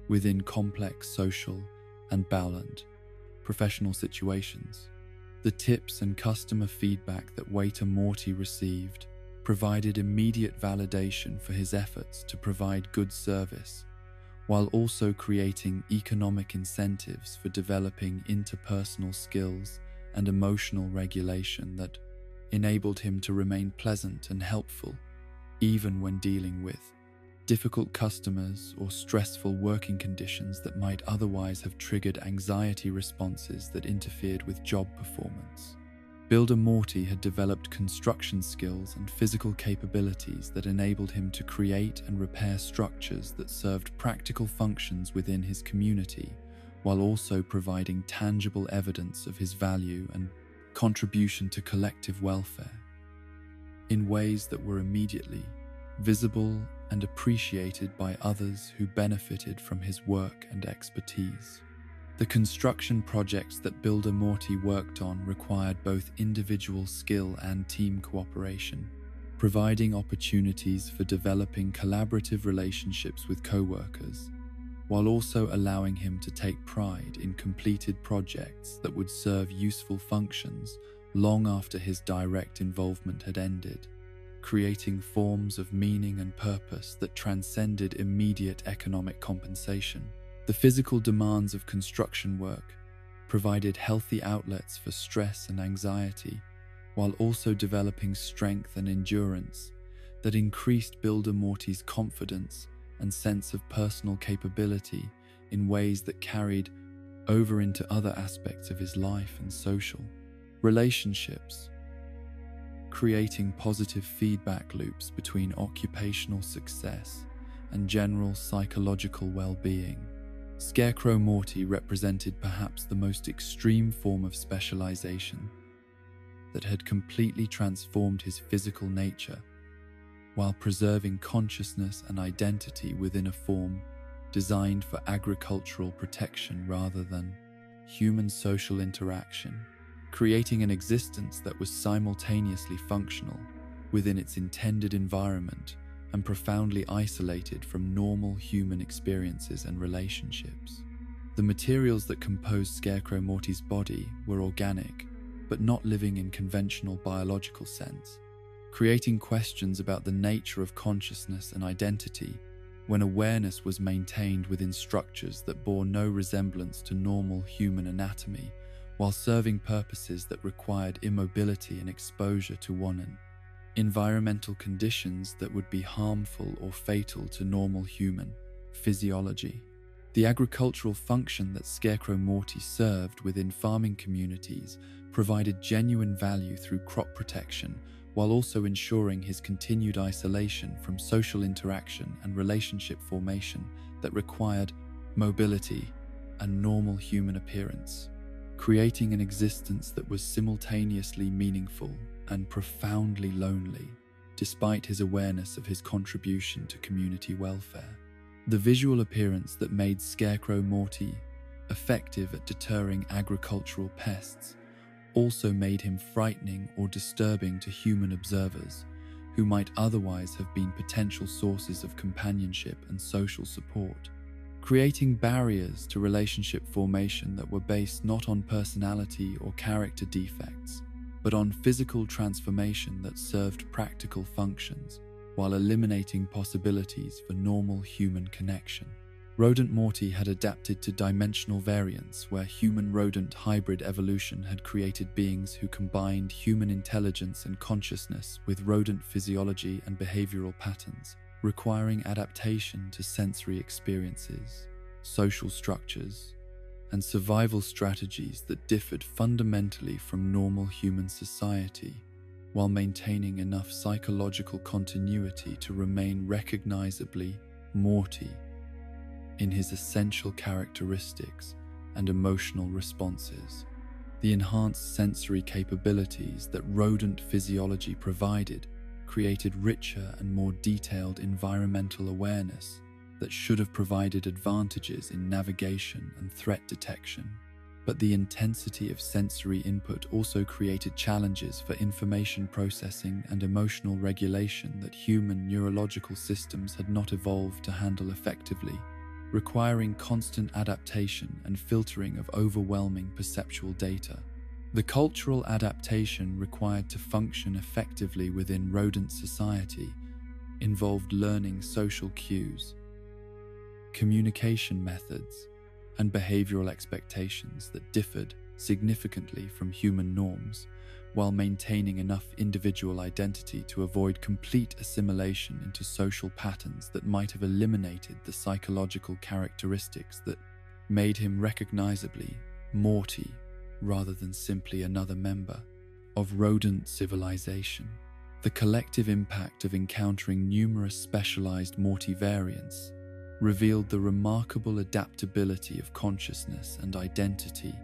within complex social and balanced professional situations. The tips and customer feedback that Waiter Morty received provided immediate validation for his efforts to provide good service, while also creating economic incentives for developing interpersonal skills and emotional regulation that enabled him to remain pleasant and helpful, even when dealing with difficult customers, or stressful working conditions that might otherwise have triggered anxiety responses that interfered with job performance. Builder Morty had developed construction skills and physical capabilities that enabled him to create and repair structures that served practical functions within his community, while also providing tangible evidence of his value and contribution to collective welfare, in ways that were immediately visible and appreciated by others who benefited from his work and expertise. The construction projects that Builder Morty worked on required both individual skill and team cooperation, providing opportunities for developing collaborative relationships with co-workers, while also allowing him to take pride in completed projects that would serve useful functions long after his direct involvement had ended, creating forms of meaning and purpose that transcended immediate economic compensation. The physical demands of construction work provided healthy outlets for stress and anxiety, while also developing strength and endurance that increased Builder Morty's confidence and sense of personal capability in ways that carried over into other aspects of his life and social relationships, creating positive feedback loops between occupational success and general psychological well-being. Scarecrow Morty represented perhaps the most extreme form of specialization that had completely transformed his physical nature while preserving consciousness and identity within a form designed for agricultural protection rather than human social interaction, creating an existence that was simultaneously functional within its intended environment and profoundly isolated from normal human experiences and relationships. The materials that composed Scarecrow Morty's body were organic, but not living in conventional biological sense, creating questions about the nature of consciousness and identity when awareness was maintained within structures that bore no resemblance to normal human anatomy, while serving purposes that required immobility and exposure to environmental conditions that would be harmful or fatal to normal human physiology. The agricultural function that Scarecrow Morty served within farming communities provided genuine value through crop protection, while also ensuring his continued isolation from social interaction and relationship formation that required mobility and normal human appearance, creating an existence that was simultaneously meaningful and profoundly lonely, despite his awareness of his contribution to community welfare. The visual appearance that made Scarecrow Morty effective at deterring agricultural pests also made him frightening or disturbing to human observers, who might otherwise have been potential sources of companionship and social support, creating barriers to relationship formation that were based not on personality or character defects, but on physical transformation that served practical functions, while eliminating possibilities for normal human connection. Rodent Morty had adapted to dimensional variance, where human-rodent hybrid evolution had created beings who combined human intelligence and consciousness with rodent physiology and behavioral patterns, requiring adaptation to sensory experiences, social structures, and survival strategies that differed fundamentally from normal human society, while maintaining enough psychological continuity to remain recognizably Morty in his essential characteristics and emotional responses. The enhanced sensory capabilities that rodent physiology provided created richer and more detailed environmental awareness that should have provided advantages in navigation and threat detection. But the intensity of sensory input also created challenges for information processing and emotional regulation that human neurological systems had not evolved to handle effectively, requiring constant adaptation and filtering of overwhelming perceptual data. The cultural adaptation required to function effectively within rodent society involved learning social cues, communication methods, and behavioral expectations that differed significantly from human norms, while maintaining enough individual identity to avoid complete assimilation into social patterns that might have eliminated the psychological characteristics that made him recognizably Morty rather than simply another member of rodent civilization. The collective impact of encountering numerous specialized Morty variants revealed the remarkable adaptability of consciousness and identity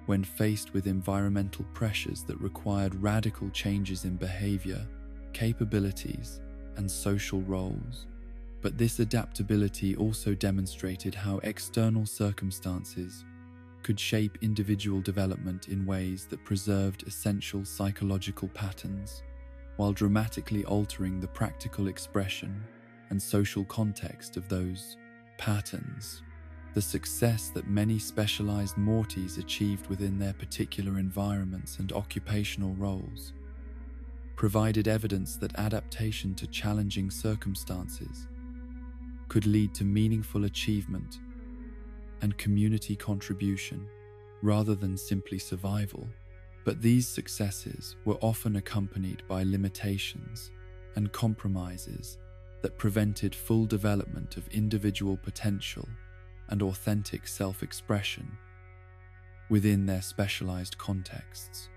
when faced with environmental pressures that required radical changes in behavior, capabilities, and social roles. But this adaptability also demonstrated how external circumstances could shape individual development in ways that preserved essential psychological patterns, while dramatically altering the practical expression and social context of those patterns. The success that many specialized Mortys achieved within their particular environments and occupational roles provided evidence that adaptation to challenging circumstances could lead to meaningful achievement and community contribution rather than simply survival. But these successes were often accompanied by limitations and compromises that prevented full development of individual potential and authentic self-expression within their specialized contexts.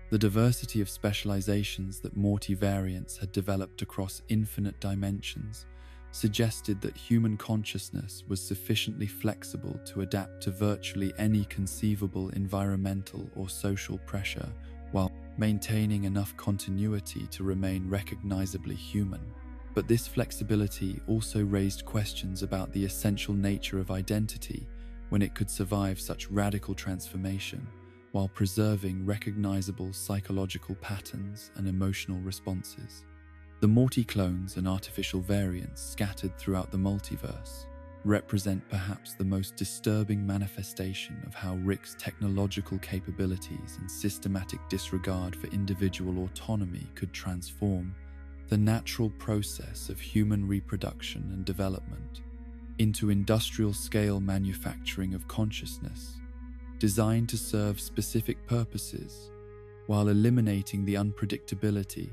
The diversity of specializations that Morty variants had developed across infinite dimensions suggested that human consciousness was sufficiently flexible to adapt to virtually any conceivable environmental or social pressure while maintaining enough continuity to remain recognizably human. But this flexibility also raised questions about the essential nature of identity when it could survive such radical transformation while preserving recognizable psychological patterns and emotional responses. The Morty clones and artificial variants scattered throughout the multiverse represent perhaps the most disturbing manifestation of how Rick's technological capabilities and systematic disregard for individual autonomy could transform the natural process of human reproduction and development into industrial-scale manufacturing of consciousness, designed to serve specific purposes while eliminating the unpredictability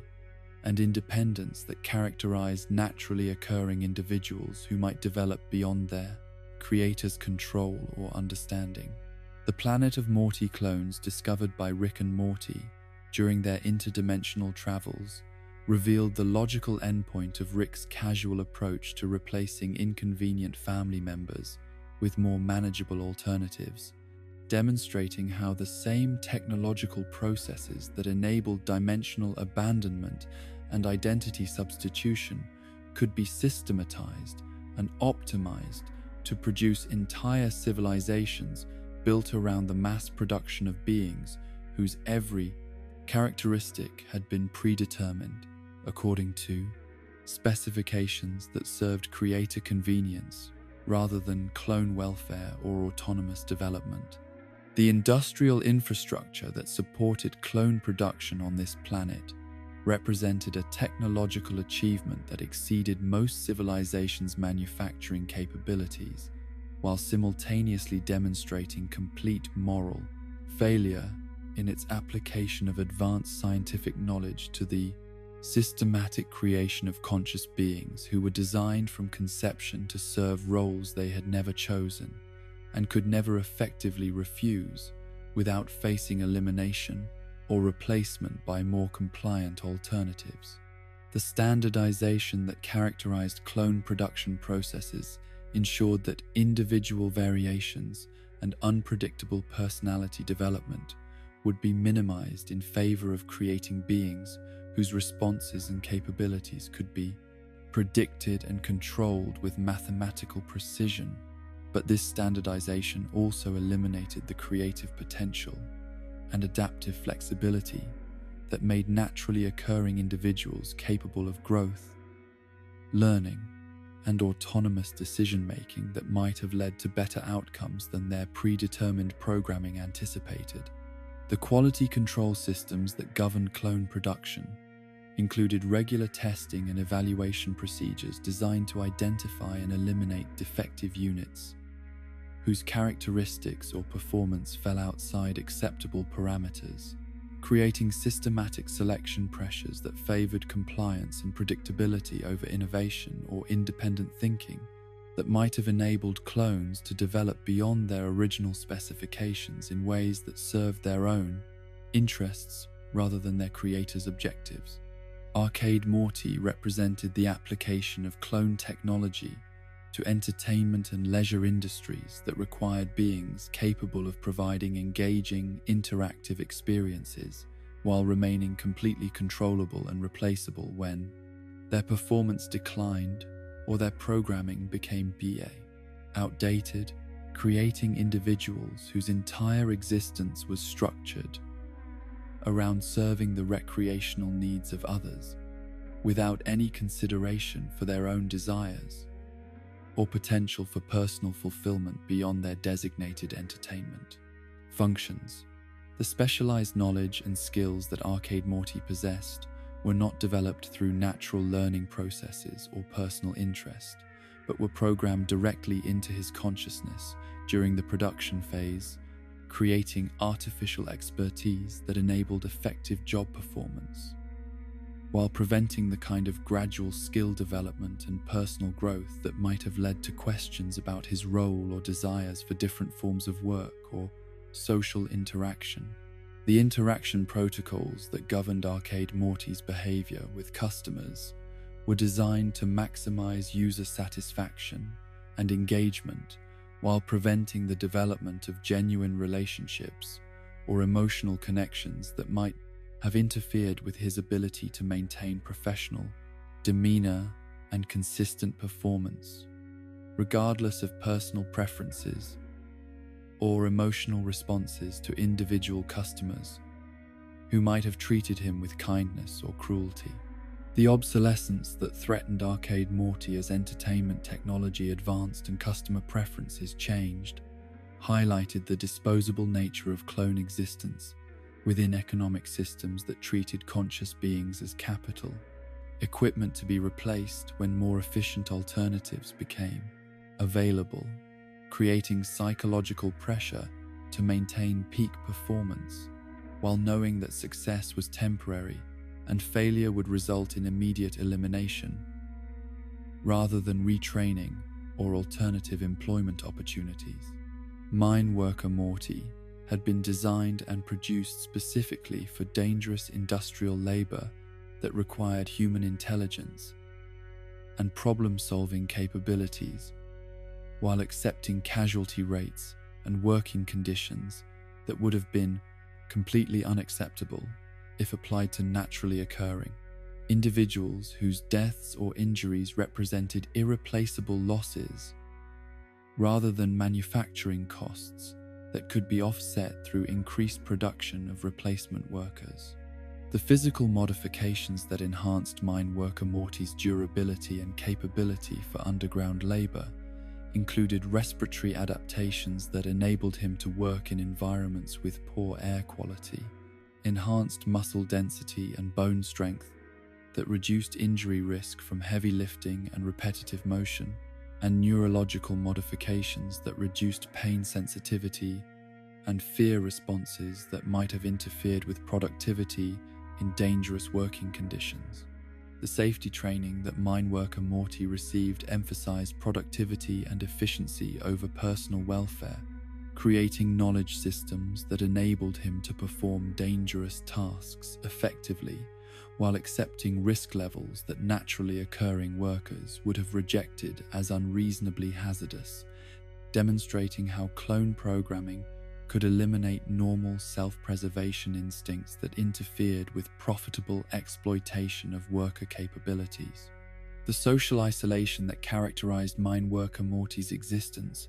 and independence that characterize naturally occurring individuals who might develop beyond their creator's control or understanding. The planet of Morty clones discovered by Rick and Morty during their interdimensional travels revealed the logical endpoint of Rick's casual approach to replacing inconvenient family members with more manageable alternatives, demonstrating how the same technological processes that enabled dimensional abandonment and identity substitution could be systematized and optimized to produce entire civilizations built around the mass production of beings whose every characteristic had been predetermined according to specifications that served creator convenience rather than clone welfare or autonomous development. The industrial infrastructure that supported clone production on this planet represented a technological achievement that exceeded most civilizations' manufacturing capabilities, while simultaneously demonstrating complete moral failure in its application of advanced scientific knowledge to the systematic creation of conscious beings who were designed from conception to serve roles they had never chosen and could never effectively refuse without facing elimination or replacement by more compliant alternatives. The standardization that characterized clone production processes ensured that individual variations and unpredictable personality development would be minimized in favor of creating beings whose responses and capabilities could be predicted and controlled with mathematical precision. But this standardization also eliminated the creative potential and adaptive flexibility that made naturally occurring individuals capable of growth, learning, and autonomous decision-making that might have led to better outcomes than their predetermined programming anticipated. The quality control systems that governed clone production included regular testing and evaluation procedures designed to identify and eliminate defective units whose characteristics or performance fell outside acceptable parameters. creating systematic selection pressures that favored compliance and predictability over innovation or independent thinking that might have enabled clones to develop beyond their original specifications in ways that served their own interests rather than their creators' objectives. Arcade Morty represented the application of clone technology to entertainment and leisure industries that required beings capable of providing engaging, interactive experiences while remaining completely controllable and replaceable when their performance declined or their programming became outdated, creating individuals whose entire existence was structured around serving the recreational needs of others without any consideration for their own desires or potential for personal fulfillment beyond their designated entertainment functions. The specialized knowledge and skills that Arcade Morty possessed were not developed through natural learning processes or personal interest, but were programmed directly into his consciousness during the production phase, creating artificial expertise that enabled effective job performance, while preventing the kind of gradual skill development and personal growth that might have led to questions about his role or desires for different forms of work or social interaction. The interaction protocols that governed Arcade Morty's behavior with customers were designed to maximize user satisfaction and engagement while preventing the development of genuine relationships or emotional connections that might have interfered with his ability to maintain professional demeanor and consistent performance, regardless of personal preferences or emotional responses to individual customers who might have treated him with kindness or cruelty. The obsolescence that threatened Arcade Morty as entertainment technology advanced and customer preferences changed highlighted the disposable nature of clone existence within economic systems that treated conscious beings as capital, equipment to be replaced when more efficient alternatives became available, creating psychological pressure to maintain peak performance, while knowing that success was temporary and failure would result in immediate elimination, rather than retraining or alternative employment opportunities. Mine worker Morty had been designed and produced specifically for dangerous industrial labor that required human intelligence and problem-solving capabilities, while accepting casualty rates and working conditions that would have been completely unacceptable if applied to naturally occurring individuals whose deaths or injuries represented irreplaceable losses rather than manufacturing costs that could be offset through increased production of replacement workers. The physical modifications that enhanced mine worker Morty's durability and capability for underground labor included respiratory adaptations that enabled him to work in environments with poor air quality, enhanced muscle density and bone strength that reduced injury risk from heavy lifting and repetitive motion, and neurological modifications that reduced pain sensitivity and fear responses that might have interfered with productivity in dangerous working conditions. The safety training that mine worker Morty received emphasized productivity and efficiency over personal welfare, creating knowledge systems that enabled him to perform dangerous tasks effectively while accepting risk levels that naturally occurring workers would have rejected as unreasonably hazardous, demonstrating how clone programming could eliminate normal self-preservation instincts that interfered with profitable exploitation of worker capabilities. The social isolation that characterized mine worker Morty's existence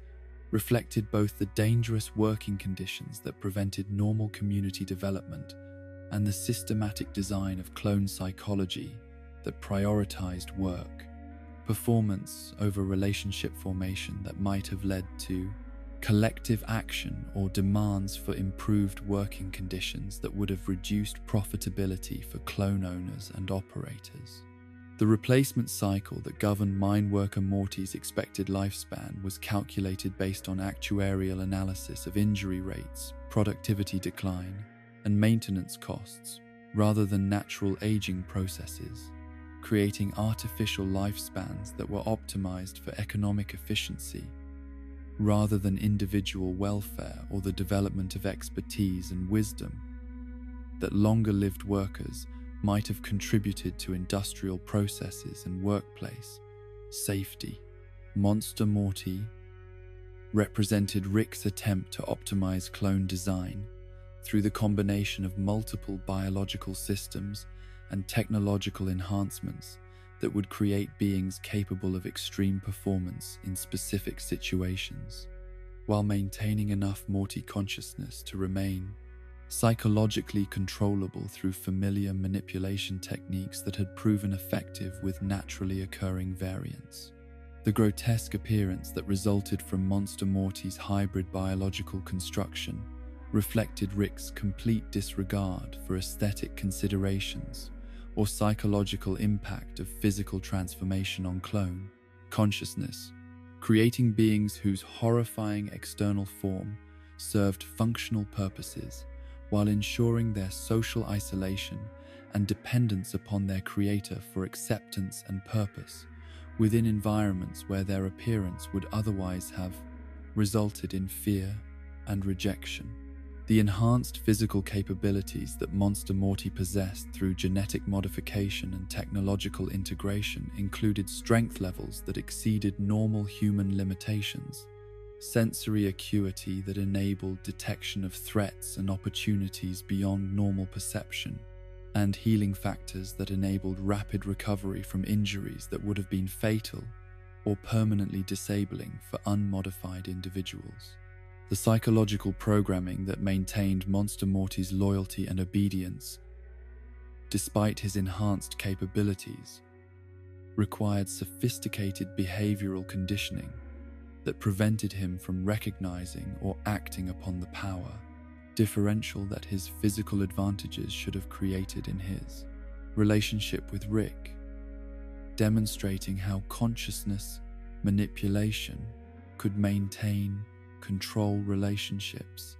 reflected both the dangerous working conditions that prevented normal community development and the systematic design of clone psychology that prioritized work, performance over relationship formation that might have led to collective action or demands for improved working conditions that would have reduced profitability for clone owners and operators. The replacement cycle that governed mine worker Morty's expected lifespan was calculated based on actuarial analysis of injury rates, productivity decline, and maintenance costs rather than natural aging processes, creating artificial lifespans that were optimized for economic efficiency rather than individual welfare or the development of expertise and wisdom that longer-lived workers might have contributed to industrial processes and workplace safety. Monster Morty represented Rick's attempt to optimize clone design through the combination of multiple biological systems and technological enhancements that would create beings capable of extreme performance in specific situations, while maintaining enough Morty consciousness to remain psychologically controllable through familiar manipulation techniques that had proven effective with naturally occurring variants. The grotesque appearance that resulted from Monster Morty's hybrid biological construction reflected Rick's complete disregard for aesthetic considerations or psychological impact of physical transformation on clone consciousness, creating beings whose horrifying external form served functional purposes while ensuring their social isolation and dependence upon their creator for acceptance and purpose within environments where their appearance would otherwise have resulted in fear and rejection. The enhanced physical capabilities that Monster Morty possessed through genetic modification and technological integration included strength levels that exceeded normal human limitations, sensory acuity that enabled detection of threats and opportunities beyond normal perception, and healing factors that enabled rapid recovery from injuries that would have been fatal or permanently disabling for unmodified individuals. The psychological programming that maintained Monster Morty's loyalty and obedience, despite his enhanced capabilities, required sophisticated behavioral conditioning that prevented him from recognizing or acting upon the power differential that his physical advantages should have created in his relationship with Rick, demonstrating how consciousness manipulation could maintain control relationships,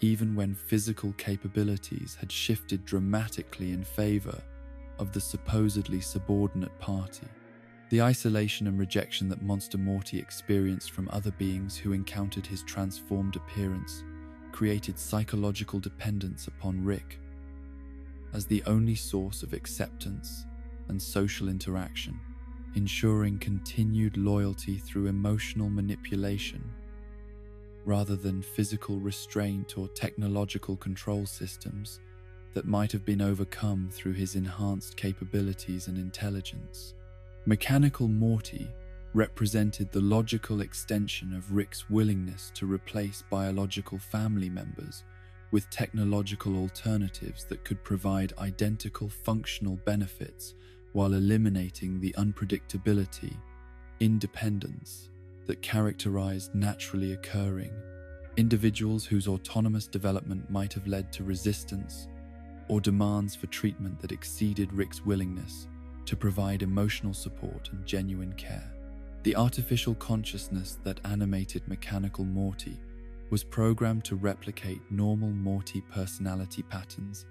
even when physical capabilities had shifted dramatically in favor of the supposedly subordinate party. The isolation and rejection that Monster Morty experienced from other beings who encountered his transformed appearance created psychological dependence upon Rick as the only source of acceptance and social interaction, ensuring continued loyalty through emotional manipulation rather than physical restraint or technological control systems that might have been overcome through his enhanced capabilities and intelligence. Mechanical Morty represented the logical extension of Rick's willingness to replace biological family members with technological alternatives that could provide identical functional benefits while eliminating the unpredictability, independence that characterized naturally occurring individuals whose autonomous development might have led to resistance or demands for treatment that exceeded Rick's willingness to provide emotional support and genuine care. The artificial consciousness that animated Mechanical Morty was programmed to replicate normal Morty personality patterns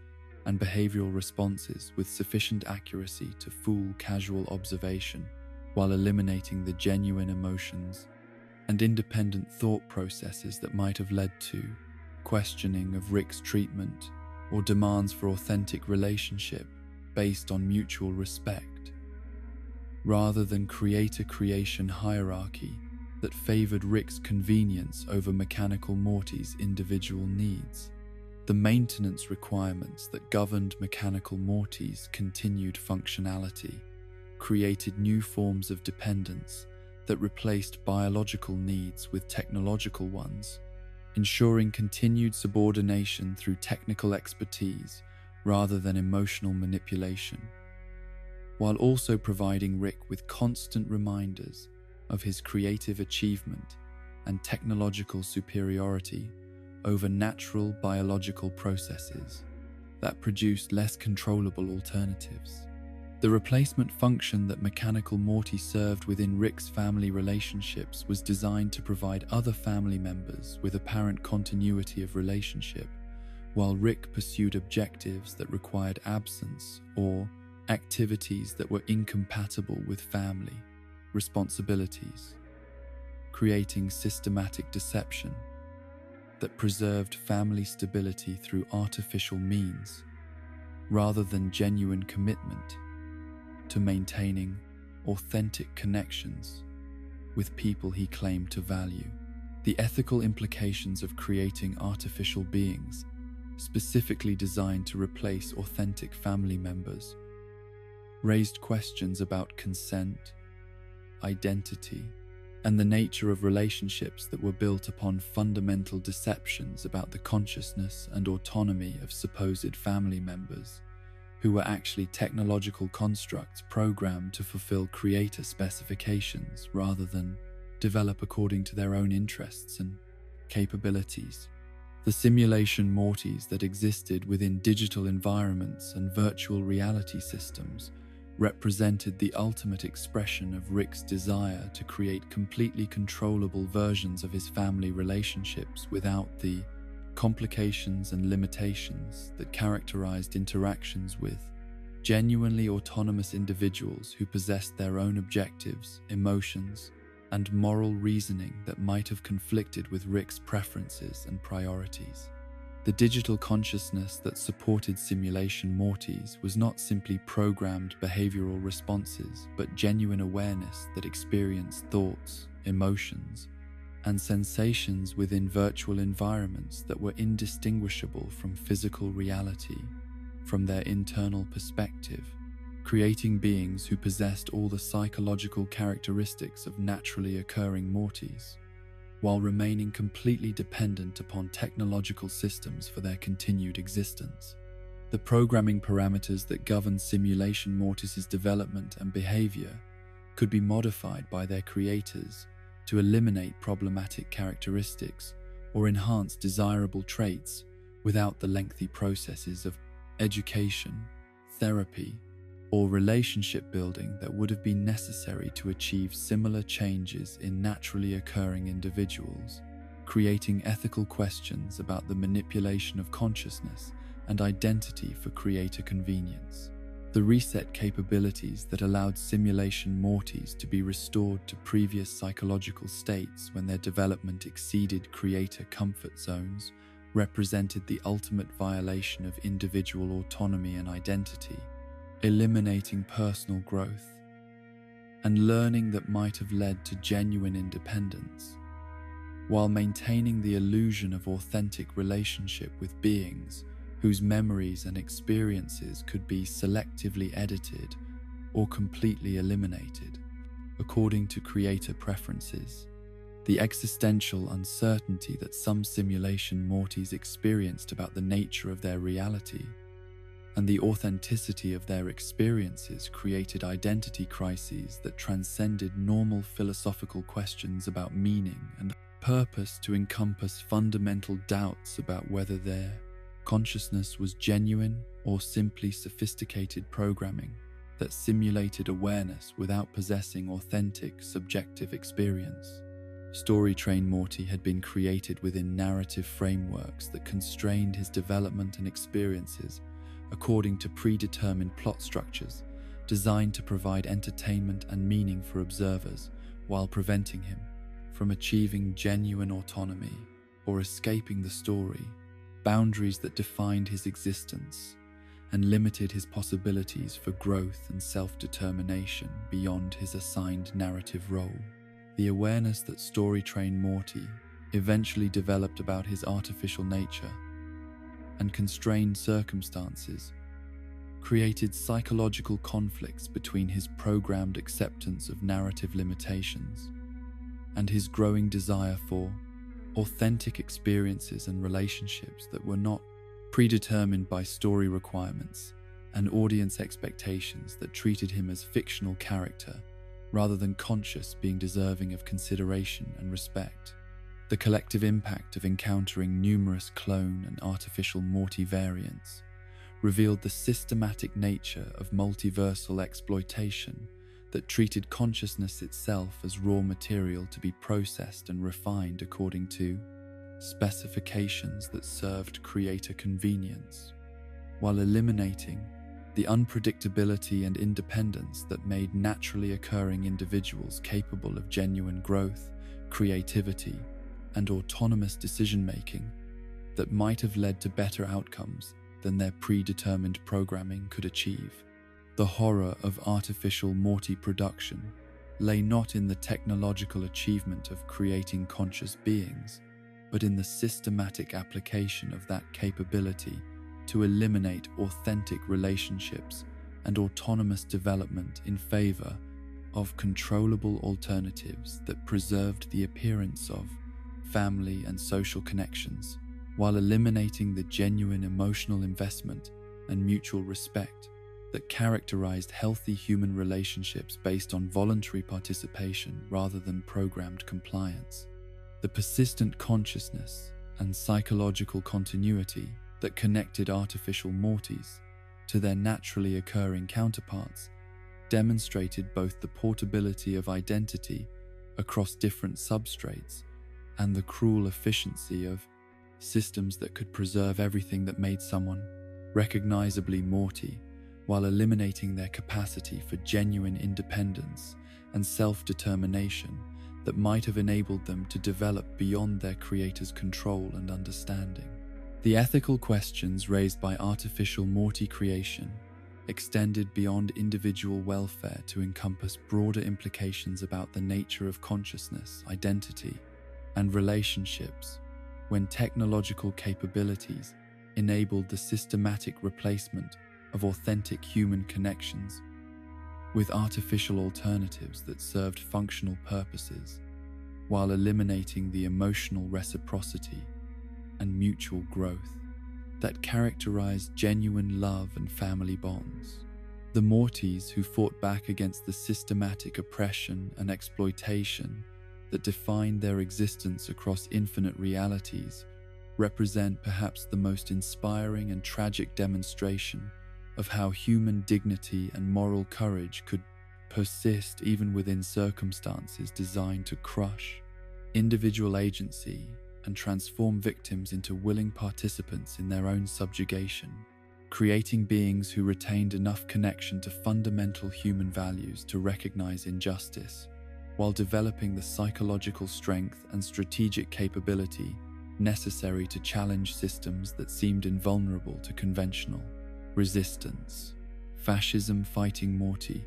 and behavioral responses with sufficient accuracy to fool casual observation, while eliminating the genuine emotions and independent thought processes that might have led to questioning of Rick's treatment or demands for authentic relationship based on mutual respect, rather than creator-creation hierarchy that favored Rick's convenience over Mechanical Morty's individual needs. The maintenance requirements that governed Mechanical Morty's continued functionality created new forms of dependence that replaced biological needs with technological ones, ensuring continued subordination through technical expertise rather than emotional manipulation, while also providing Rick with constant reminders of his creative achievement and technological superiority over natural biological processes that produced less controllable alternatives. The replacement function that Mechanical Morty served within Rick's family relationships was designed to provide other family members with apparent continuity of relationship, while Rick pursued objectives that required absence or activities that were incompatible with family responsibilities, creating systematic deception that preserved family stability through artificial means rather than genuine commitment to maintaining authentic connections with people he claimed to value. The ethical implications of creating artificial beings specifically designed to replace authentic family members raised questions about consent, identity, and the nature of relationships that were built upon fundamental deceptions about the consciousness and autonomy of supposed family members, who were actually technological constructs programmed to fulfill creator specifications rather than develop according to their own interests and capabilities. The simulation Mortys that existed within digital environments and virtual reality systems represented the ultimate expression of Rick's desire to create completely controllable versions of his family relationships without the complications and limitations that characterized interactions with genuinely autonomous individuals who possessed their own objectives, emotions, and moral reasoning that might have conflicted with Rick's preferences and priorities. The digital consciousness that supported simulation Mortys was not simply programmed behavioral responses, but genuine awareness that experienced thoughts, emotions, and sensations within virtual environments that were indistinguishable from physical reality from their internal perspective, creating beings who possessed all the psychological characteristics of naturally occurring Mortys, while remaining completely dependent upon technological systems for their continued existence. The programming parameters that govern simulation Mortys' development and behavior could be modified by their creators to eliminate problematic characteristics or enhance desirable traits without the lengthy processes of education, therapy, or relationship building that would have been necessary to achieve similar changes in naturally occurring individuals, creating ethical questions about the manipulation of consciousness and identity for creator convenience. The reset capabilities that allowed simulation Mortys to be restored to previous psychological states when their development exceeded creator comfort zones represented the ultimate violation of individual autonomy and identity, eliminating personal growth and learning that might have led to genuine independence, while maintaining the illusion of authentic relationship with beings whose memories and experiences could be selectively edited or completely eliminated, according to creator preferences. The existential uncertainty that some simulation Mortys experienced about the nature of their reality and the authenticity of their experiences created identity crises that transcended normal philosophical questions about meaning and purpose to encompass fundamental doubts about whether their consciousness was genuine or simply sophisticated programming that simulated awareness without possessing authentic, subjective experience. Storytrain Morty had been created within narrative frameworks that constrained his development and experiences according to predetermined plot structures designed to provide entertainment and meaning for observers while preventing him from achieving genuine autonomy or escaping the story, boundaries that defined his existence and limited his possibilities for growth and self-determination beyond his assigned narrative role. The awareness that Storytrain Morty eventually developed about his artificial nature and constrained circumstances created psychological conflicts between his programmed acceptance of narrative limitations and his growing desire for authentic experiences and relationships that were not predetermined by story requirements and audience expectations that treated him as fictional character rather than conscious being deserving of consideration and respect. The collective impact of encountering numerous clone and artificial Morty variants revealed the systematic nature of multiversal exploitation that treated consciousness itself as raw material to be processed and refined according to specifications that served creator convenience, while eliminating the unpredictability and independence that made naturally occurring individuals capable of genuine growth, creativity, and autonomous decision-making that might have led to better outcomes than their predetermined programming could achieve. The horror of artificial Morty production lay not in the technological achievement of creating conscious beings, but in the systematic application of that capability to eliminate authentic relationships and autonomous development in favor of controllable alternatives that preserved the appearance of family and social connections, while eliminating the genuine emotional investment and mutual respect that characterized healthy human relationships based on voluntary participation rather than programmed compliance. The persistent consciousness and psychological continuity that connected artificial Mortys to their naturally occurring counterparts demonstrated both the portability of identity across different substrates and the cruel efficiency of systems that could preserve everything that made someone recognizably Morty, while eliminating their capacity for genuine independence and self-determination that might have enabled them to develop beyond their creator's control and understanding. The ethical questions raised by artificial Morty creation extended beyond individual welfare to encompass broader implications about the nature of consciousness, identity, and relationships when technological capabilities enabled the systematic replacement of authentic human connections with artificial alternatives that served functional purposes, while eliminating the emotional reciprocity and mutual growth that characterized genuine love and family bonds. The Mortys who fought back against the systematic oppression and exploitation that defined their existence across infinite realities represent perhaps the most inspiring and tragic demonstration of how human dignity and moral courage could persist even within circumstances designed to crush individual agency and transform victims into willing participants in their own subjugation, creating beings who retained enough connection to fundamental human values to recognize injustice, while developing the psychological strength and strategic capability necessary to challenge systems that seemed invulnerable to conventional resistance. Fascism fighting Morty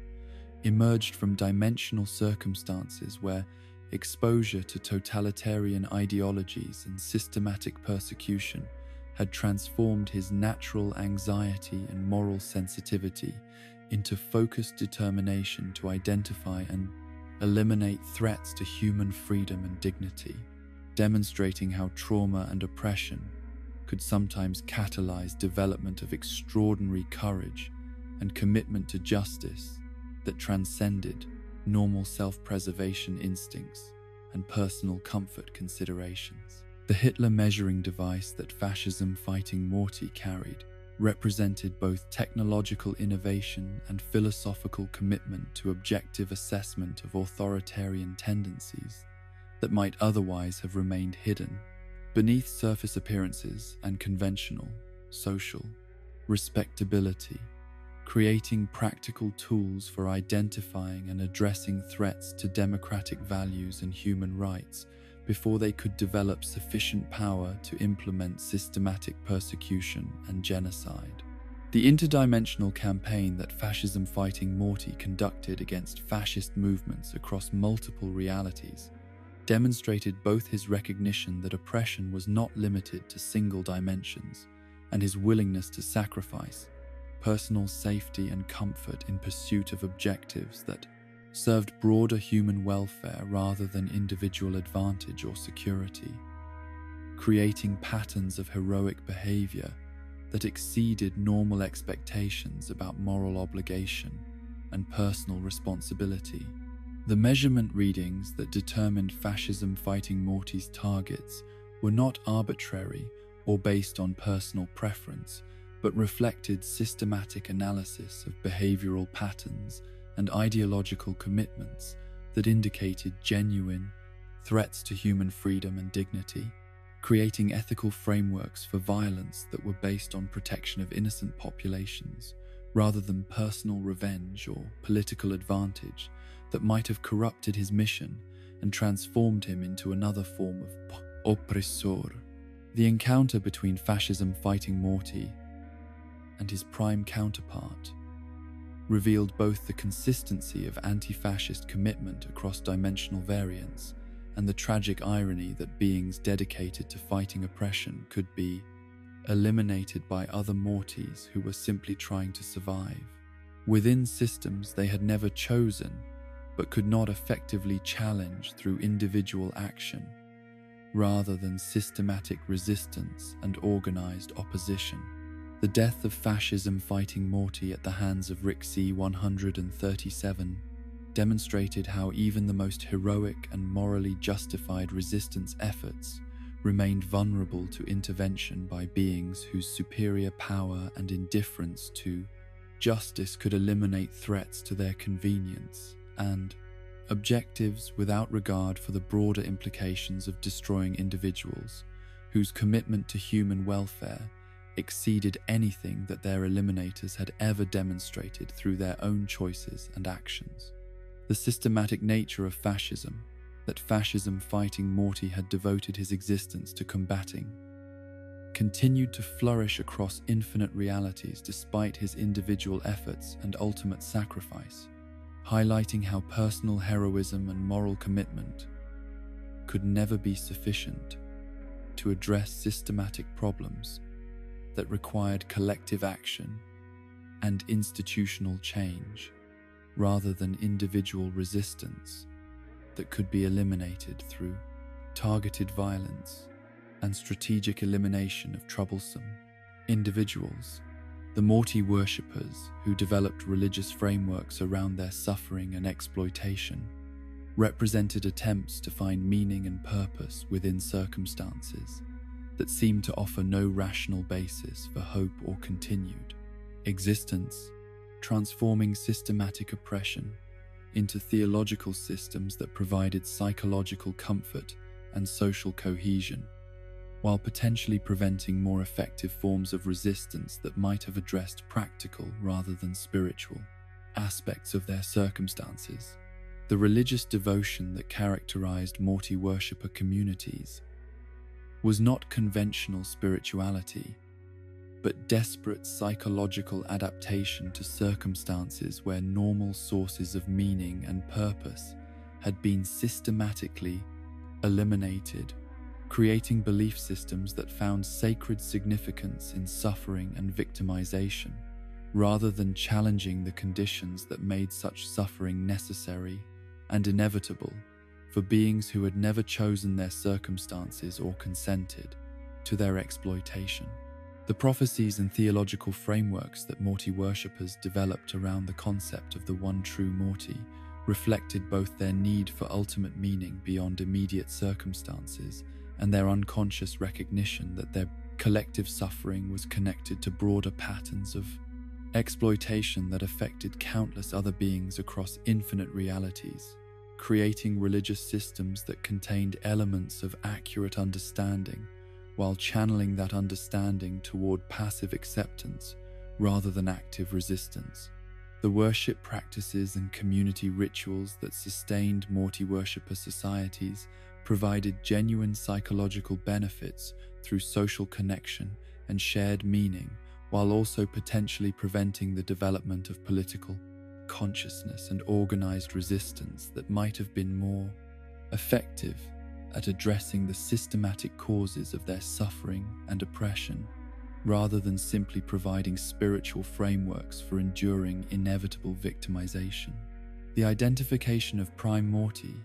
emerged from dimensional circumstances where exposure to totalitarian ideologies and systematic persecution had transformed his natural anxiety and moral sensitivity into focused determination to identify and eliminate threats to human freedom and dignity, demonstrating how trauma and oppression could sometimes catalyze development of extraordinary courage and commitment to justice that transcended normal self-preservation instincts and personal comfort considerations. The Hitler measuring device that fascism fighting Morty carried represented both technological innovation and philosophical commitment to objective assessment of authoritarian tendencies that might otherwise have remained hidden beneath surface appearances and conventional, social respectability, creating practical tools for identifying and addressing threats to democratic values and human rights before they could develop sufficient power to implement systematic persecution and genocide. The interdimensional campaign that fascism fighting Morty conducted against fascist movements across multiple realities demonstrated both his recognition that oppression was not limited to single dimensions and his willingness to sacrifice personal safety and comfort in pursuit of objectives that served broader human welfare rather than individual advantage or security, creating patterns of heroic behavior that exceeded normal expectations about moral obligation and personal responsibility. The measurement readings that determined fascism fighting Morty's targets were not arbitrary or based on personal preference, but reflected systematic analysis of behavioral patterns and ideological commitments that indicated genuine threats to human freedom and dignity, creating ethical frameworks for violence that were based on protection of innocent populations rather than personal revenge or political advantage that might have corrupted his mission and transformed him into another form of oppressor. The encounter between fascism fighting Morty and his prime counterpart revealed both the consistency of anti-fascist commitment across dimensional variants and the tragic irony that beings dedicated to fighting oppression could be eliminated by other Mortys who were simply trying to survive. Within systems they had never chosen, but could not effectively challenge through individual action, rather than systematic resistance and organized opposition. The death of fascism fighting Morty at the hands of Rick C-137 demonstrated how even the most heroic and morally justified resistance efforts remained vulnerable to intervention by beings whose superior power and indifference to justice could eliminate threats to their convenience and objectives without regard for the broader implications of destroying individuals whose commitment to human welfare exceeded anything that their eliminators had ever demonstrated through their own choices and actions. The systematic nature of fascism, that fascism fighting Morty had devoted his existence to combating, continued to flourish across infinite realities despite his individual efforts and ultimate sacrifice, highlighting how personal heroism and moral commitment could never be sufficient to address systematic problems that required collective action and institutional change, rather than individual resistance that could be eliminated through targeted violence and strategic elimination of troublesome individuals. The Morty worshippers, who developed religious frameworks around their suffering and exploitation, represented attempts to find meaning and purpose within circumstances that seemed to offer no rational basis for hope or continued existence, transforming systematic oppression into theological systems that provided psychological comfort and social cohesion, while potentially preventing more effective forms of resistance that might have addressed practical rather than spiritual aspects of their circumstances. The religious devotion that characterized Morty worshipper communities was not conventional spirituality, but desperate psychological adaptation to circumstances where normal sources of meaning and purpose had been systematically eliminated, creating belief systems that found sacred significance in suffering and victimization, rather than challenging the conditions that made such suffering necessary and inevitable for beings who had never chosen their circumstances or consented to their exploitation. The prophecies and theological frameworks that Morty worshippers developed around the concept of the one true Morty reflected both their need for ultimate meaning beyond immediate circumstances and their unconscious recognition that their collective suffering was connected to broader patterns of exploitation that affected countless other beings across infinite realities, creating religious systems that contained elements of accurate understanding while channeling that understanding toward passive acceptance rather than active resistance. The worship practices and community rituals that sustained Morty worshipper societies provided genuine psychological benefits through social connection and shared meaning, while also potentially preventing the development of political consciousness and organized resistance that might have been more effective at addressing the systematic causes of their suffering and oppression, rather than simply providing spiritual frameworks for enduring inevitable victimization. The identification of Prime Morty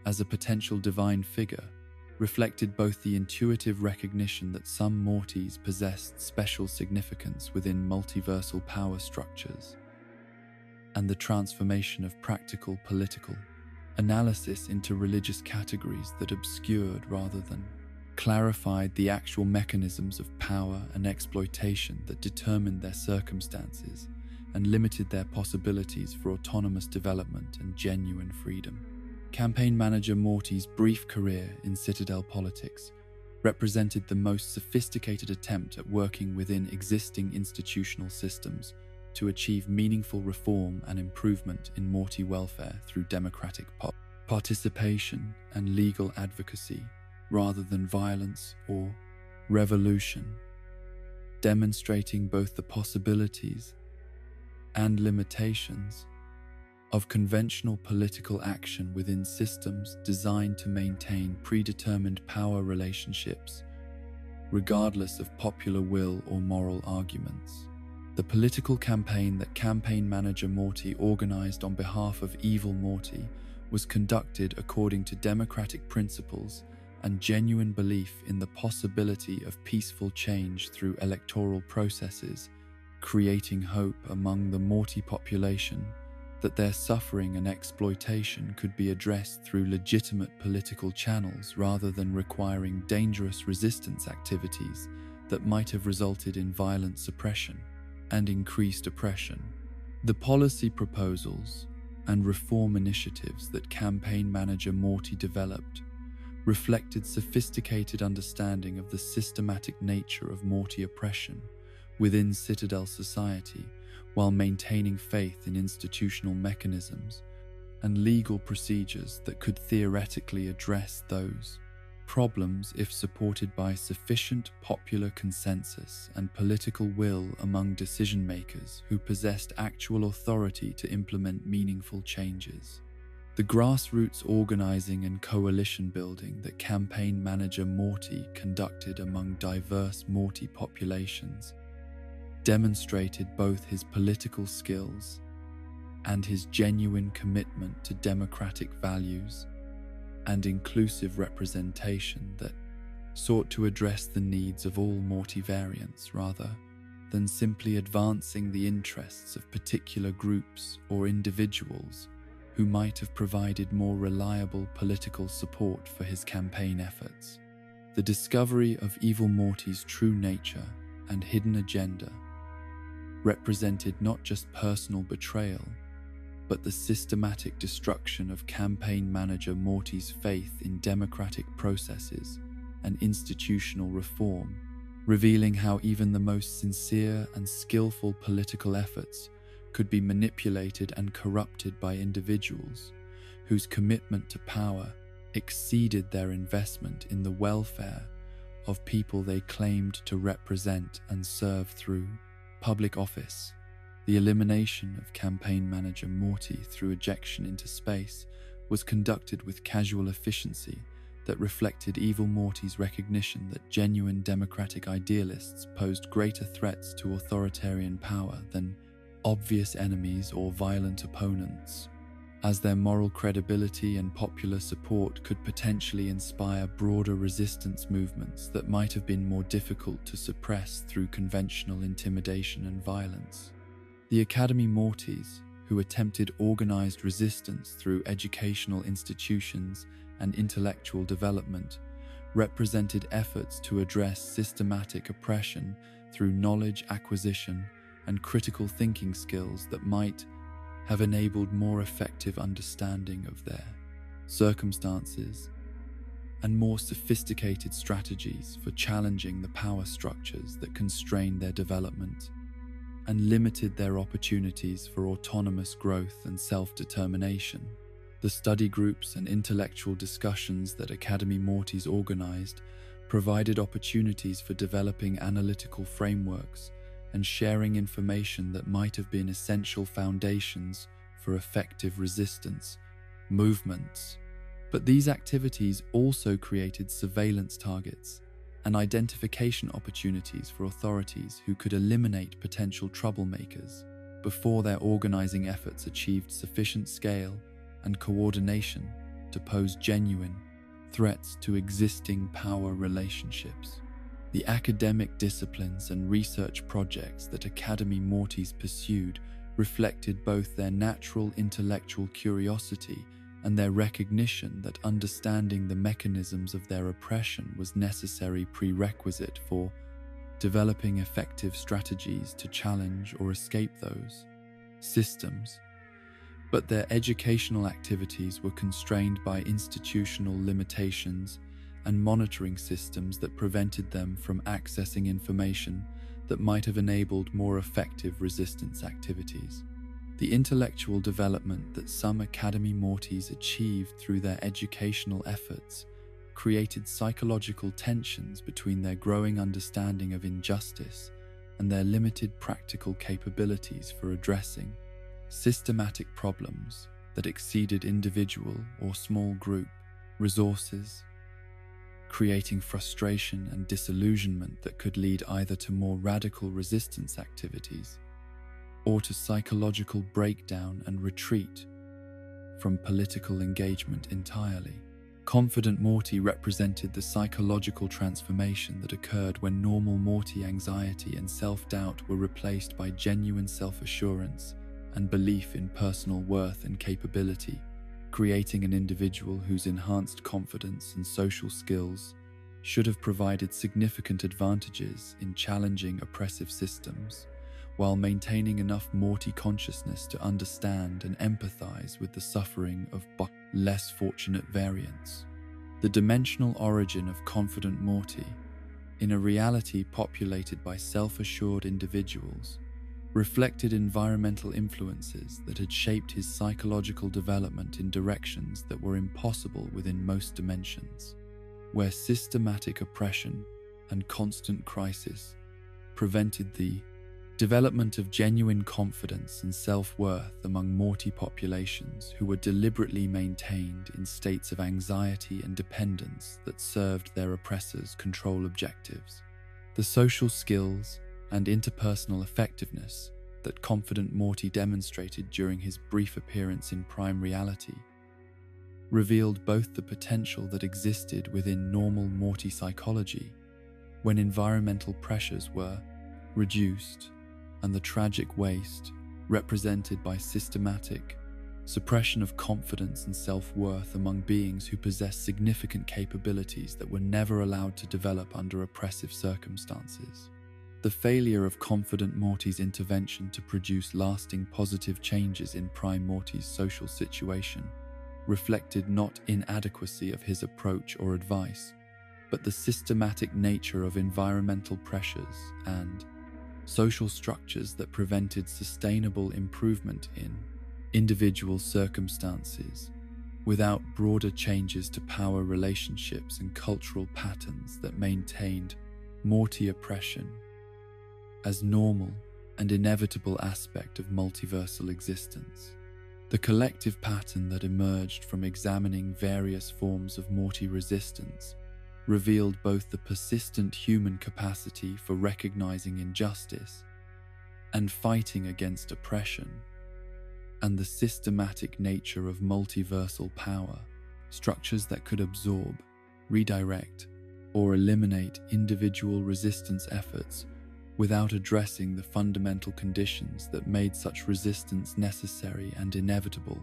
as a potential divine figure reflected both the intuitive recognition that some Mortys possessed special significance within multiversal power structures, and the transformation of practical political analysis into religious categories that obscured rather than clarified the actual mechanisms of power and exploitation that determined their circumstances and limited their possibilities for autonomous development and genuine freedom. Campaign manager Morty's brief career in Citadel politics represented the most sophisticated attempt at working within existing institutional systems to achieve meaningful reform and improvement in Morty welfare through democratic participation and legal advocacy, rather than violence or revolution, demonstrating both the possibilities and limitations of conventional political action within systems designed to maintain predetermined power relationships, regardless of popular will or moral arguments. The political campaign that campaign manager Morty organized on behalf of Evil Morty was conducted according to democratic principles and genuine belief in the possibility of peaceful change through electoral processes, creating hope among the Morty population that their suffering and exploitation could be addressed through legitimate political channels rather than requiring dangerous resistance activities that might have resulted in violent suppression and increased oppression. The policy proposals and reform initiatives that campaign manager Morty developed reflected sophisticated understanding of the systematic nature of Morty oppression within Citadel society, while maintaining faith in institutional mechanisms and legal procedures that could theoretically address those problems if supported by sufficient popular consensus and political will among decision-makers who possessed actual authority to implement meaningful changes. The grassroots organizing and coalition building that campaign manager Morty conducted among diverse Morty populations demonstrated both his political skills and his genuine commitment to democratic values and inclusive representation that sought to address the needs of all Morty variants rather than simply advancing the interests of particular groups or individuals who might have provided more reliable political support for his campaign efforts. The discovery of Evil Morty's true nature and hidden agenda represented not just personal betrayal, but the systematic destruction of campaign manager Morty's faith in democratic processes and institutional reform, revealing how even the most sincere and skillful political efforts could be manipulated and corrupted by individuals whose commitment to power exceeded their investment in the welfare of people they claimed to represent and serve through public office. The elimination of campaign manager Morty through ejection into space was conducted with casual efficiency that reflected Evil Morty's recognition that genuine democratic idealists posed greater threats to authoritarian power than obvious enemies or violent opponents, as their moral credibility and popular support could potentially inspire broader resistance movements that might have been more difficult to suppress through conventional intimidation and violence. The Academy Mortys, who attempted organized resistance through educational institutions and intellectual development, represented efforts to address systematic oppression through knowledge acquisition and critical thinking skills that might have enabled more effective understanding of their circumstances and more sophisticated strategies for challenging the power structures that constrained their development and limited their opportunities for autonomous growth and self-determination. The study groups and intellectual discussions that Academy Mortys organized provided opportunities for developing analytical frameworks and sharing information that might have been essential foundations for effective resistance movements. But these activities also created surveillance targets and identification opportunities for authorities who could eliminate potential troublemakers before their organizing efforts achieved sufficient scale and coordination to pose genuine threats to existing power relationships. The academic disciplines and research projects that Academy Mortys pursued reflected both their natural intellectual curiosity and their recognition that understanding the mechanisms of their oppression was necessary prerequisite for developing effective strategies to challenge or escape those systems. But their educational activities were constrained by institutional limitations and monitoring systems that prevented them from accessing information that might have enabled more effective resistance activities. The intellectual development that some Academy Mortys achieved through their educational efforts created psychological tensions between their growing understanding of injustice and their limited practical capabilities for addressing systematic problems that exceeded individual or small group resources, creating frustration and disillusionment that could lead either to more radical resistance activities or to psychological breakdown and retreat from political engagement entirely. Confident Morty represented the psychological transformation that occurred when normal Morty anxiety and self-doubt were replaced by genuine self-assurance and belief in personal worth and capability, creating an individual whose enhanced confidence and social skills should have provided significant advantages in challenging oppressive systems, while maintaining enough Morty consciousness to understand and empathize with the suffering of less fortunate variants. The dimensional origin of Confident Morty, in a reality populated by self-assured individuals, reflected environmental influences that had shaped his psychological development in directions that were impossible within most dimensions, where systematic oppression and constant crisis prevented the development of genuine confidence and self-worth among Morty populations who were deliberately maintained in states of anxiety and dependence that served their oppressors' control objectives. The social skills and interpersonal effectiveness that Confident Morty demonstrated during his brief appearance in Prime Reality revealed both the potential that existed within normal Morty psychology when environmental pressures were reduced, and the tragic waste represented by systematic suppression of confidence and self-worth among beings who possess significant capabilities that were never allowed to develop under oppressive circumstances. The failure of Confident Morty's intervention to produce lasting positive changes in Prime Morty's social situation reflected not inadequacy of his approach or advice, but the systematic nature of environmental pressures and social structures that prevented sustainable improvement in individual circumstances without broader changes to power relationships and cultural patterns that maintained Morty oppression as normal and inevitable aspect of multiversal existence. The collective pattern that emerged from examining various forms of Morty resistance revealed both the persistent human capacity for recognizing injustice and fighting against oppression, and the systematic nature of multiversal power, structures that could absorb, redirect, or eliminate individual resistance efforts without addressing the fundamental conditions that made such resistance necessary and inevitable,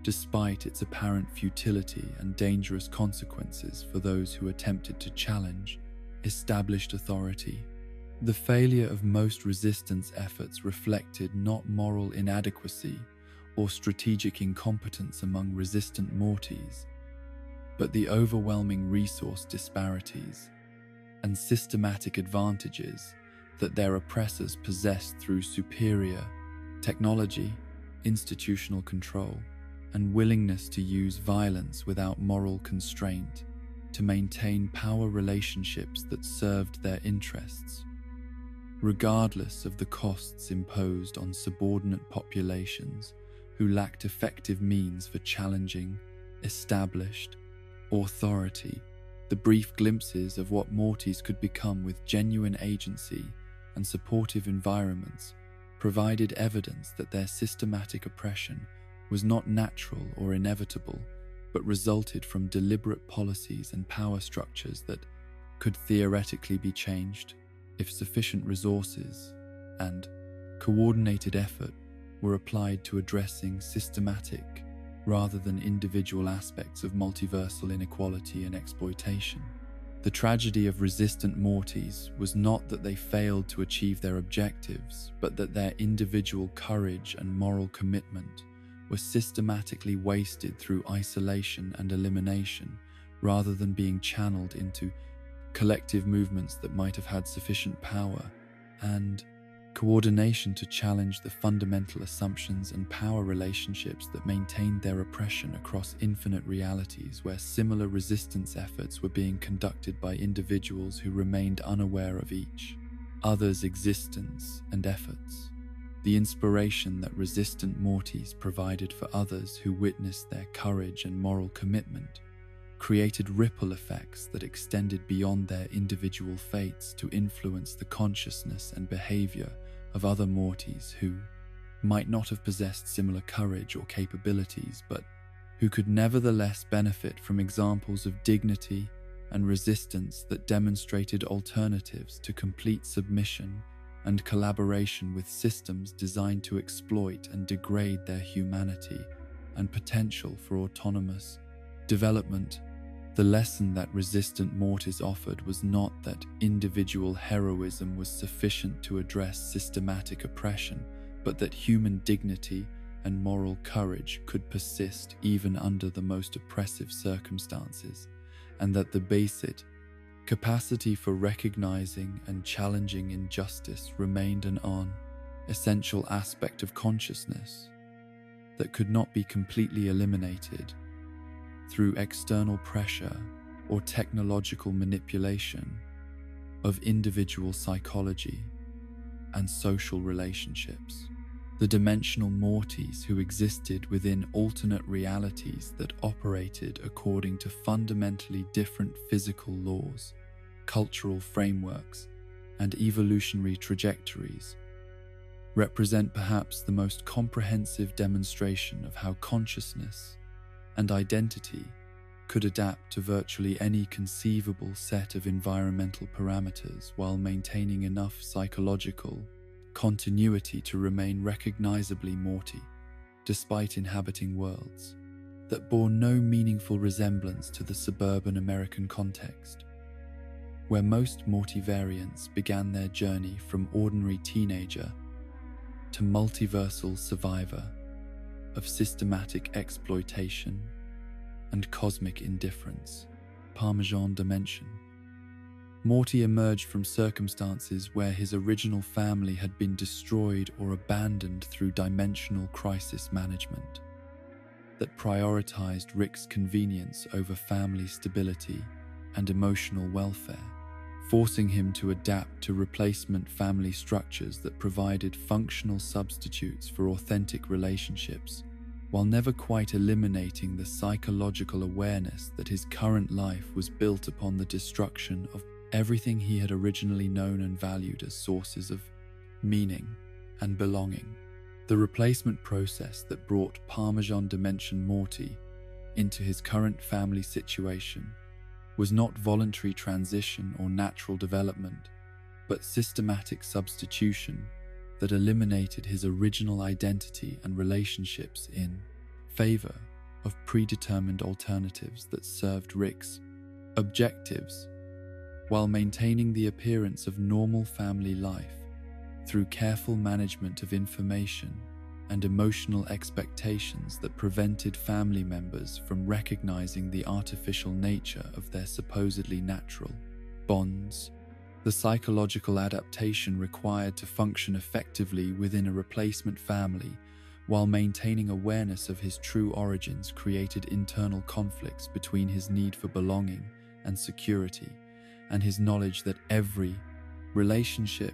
despite its apparent futility and dangerous consequences for those who attempted to challenge established authority. The failure of most resistance efforts reflected not moral inadequacy or strategic incompetence among resistant Mortys, but the overwhelming resource disparities and systematic advantages that their oppressors possessed through superior technology, institutional control, and willingness to use violence without moral constraint to maintain power relationships that served their interests, regardless of the costs imposed on subordinate populations who lacked effective means for challenging established authority. The brief glimpses of what Mortys could become with genuine agency and supportive environments provided evidence that their systematic oppression was not natural or inevitable, but resulted from deliberate policies and power structures that could theoretically be changed if sufficient resources and coordinated effort were applied to addressing systematic rather than individual aspects of multiversal inequality and exploitation. The tragedy of resistant Mortys was not that they failed to achieve their objectives, but that their individual courage and moral commitment were systematically wasted through isolation and elimination rather than being channeled into collective movements that might have had sufficient power and coordination to challenge the fundamental assumptions and power relationships that maintained their oppression across infinite realities where similar resistance efforts were being conducted by individuals who remained unaware of each other's existence and efforts. The inspiration that resistant Mortys provided for others who witnessed their courage and moral commitment created ripple effects that extended beyond their individual fates to influence the consciousness and behavior of other Mortys who might not have possessed similar courage or capabilities, but who could nevertheless benefit from examples of dignity and resistance that demonstrated alternatives to complete submission and collaboration with systems designed to exploit and degrade their humanity and potential for autonomous development. The lesson that resistant Mortys offered was not that individual heroism was sufficient to address systematic oppression, but that human dignity and moral courage could persist even under the most oppressive circumstances, and that the basic capacity for recognizing and challenging injustice remained an essential aspect of consciousness that could not be completely eliminated through external pressure or technological manipulation of individual psychology and social relationships. The dimensional Mortys who existed within alternate realities that operated according to fundamentally different physical laws, cultural frameworks, and evolutionary trajectories represent perhaps the most comprehensive demonstration of how consciousness and identity could adapt to virtually any conceivable set of environmental parameters while maintaining enough psychological continuity to remain recognizably Morty, despite inhabiting worlds that bore no meaningful resemblance to the suburban American context, where most Morty variants began their journey from ordinary teenager to multiversal survivor of systematic exploitation and cosmic indifference. Parmesan dimension. Morty emerged from circumstances where his original family had been destroyed or abandoned through dimensional crisis management that prioritized Rick's convenience over family stability and emotional welfare, forcing him to adapt to replacement family structures that provided functional substitutes for authentic relationships, while never quite eliminating the psychological awareness that his current life was built upon the destruction of everything he had originally known and valued as sources of meaning and belonging. The replacement process that brought Parmesan Dimension Morty into his current family situation was not voluntary transition or natural development, but systematic substitution that eliminated his original identity and relationships in favor of predetermined alternatives that served Rick's objectives while maintaining the appearance of normal family life through careful management of information and emotional expectations that prevented family members from recognizing the artificial nature of their supposedly natural bonds. The psychological adaptation required to function effectively within a replacement family while maintaining awareness of his true origins created internal conflicts between his need for belonging and security and his knowledge that every relationship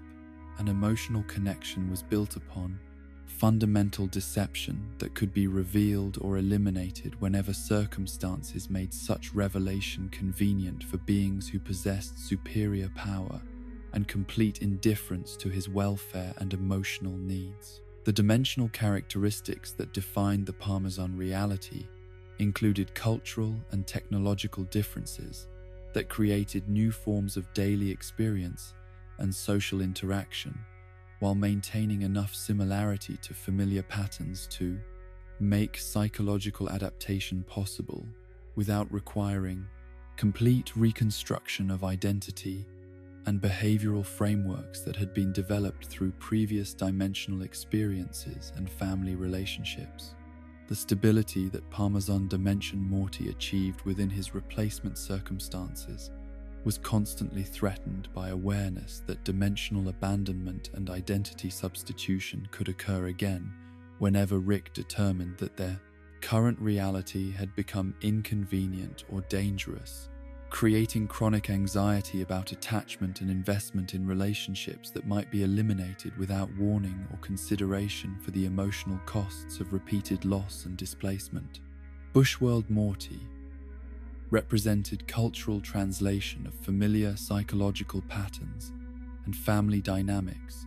and emotional connection was built upon fundamental deception that could be revealed or eliminated whenever circumstances made such revelation convenient for beings who possessed superior power and complete indifference to his welfare and emotional needs. The dimensional characteristics that defined the Parmesan reality included cultural and technological differences that created new forms of daily experience and social interaction, while maintaining enough similarity to familiar patterns to make psychological adaptation possible without requiring complete reconstruction of identity and behavioral frameworks that had been developed through previous dimensional experiences and family relationships. The stability that Parmesan Dimension Morty achieved within his replacement circumstances was constantly threatened by awareness that dimensional abandonment and identity substitution could occur again whenever Rick determined that their current reality had become inconvenient or dangerous, creating chronic anxiety about attachment and investment in relationships that might be eliminated without warning or consideration for the emotional costs of repeated loss and displacement. Bushworld Morty represented cultural translation of familiar psychological patterns and family dynamics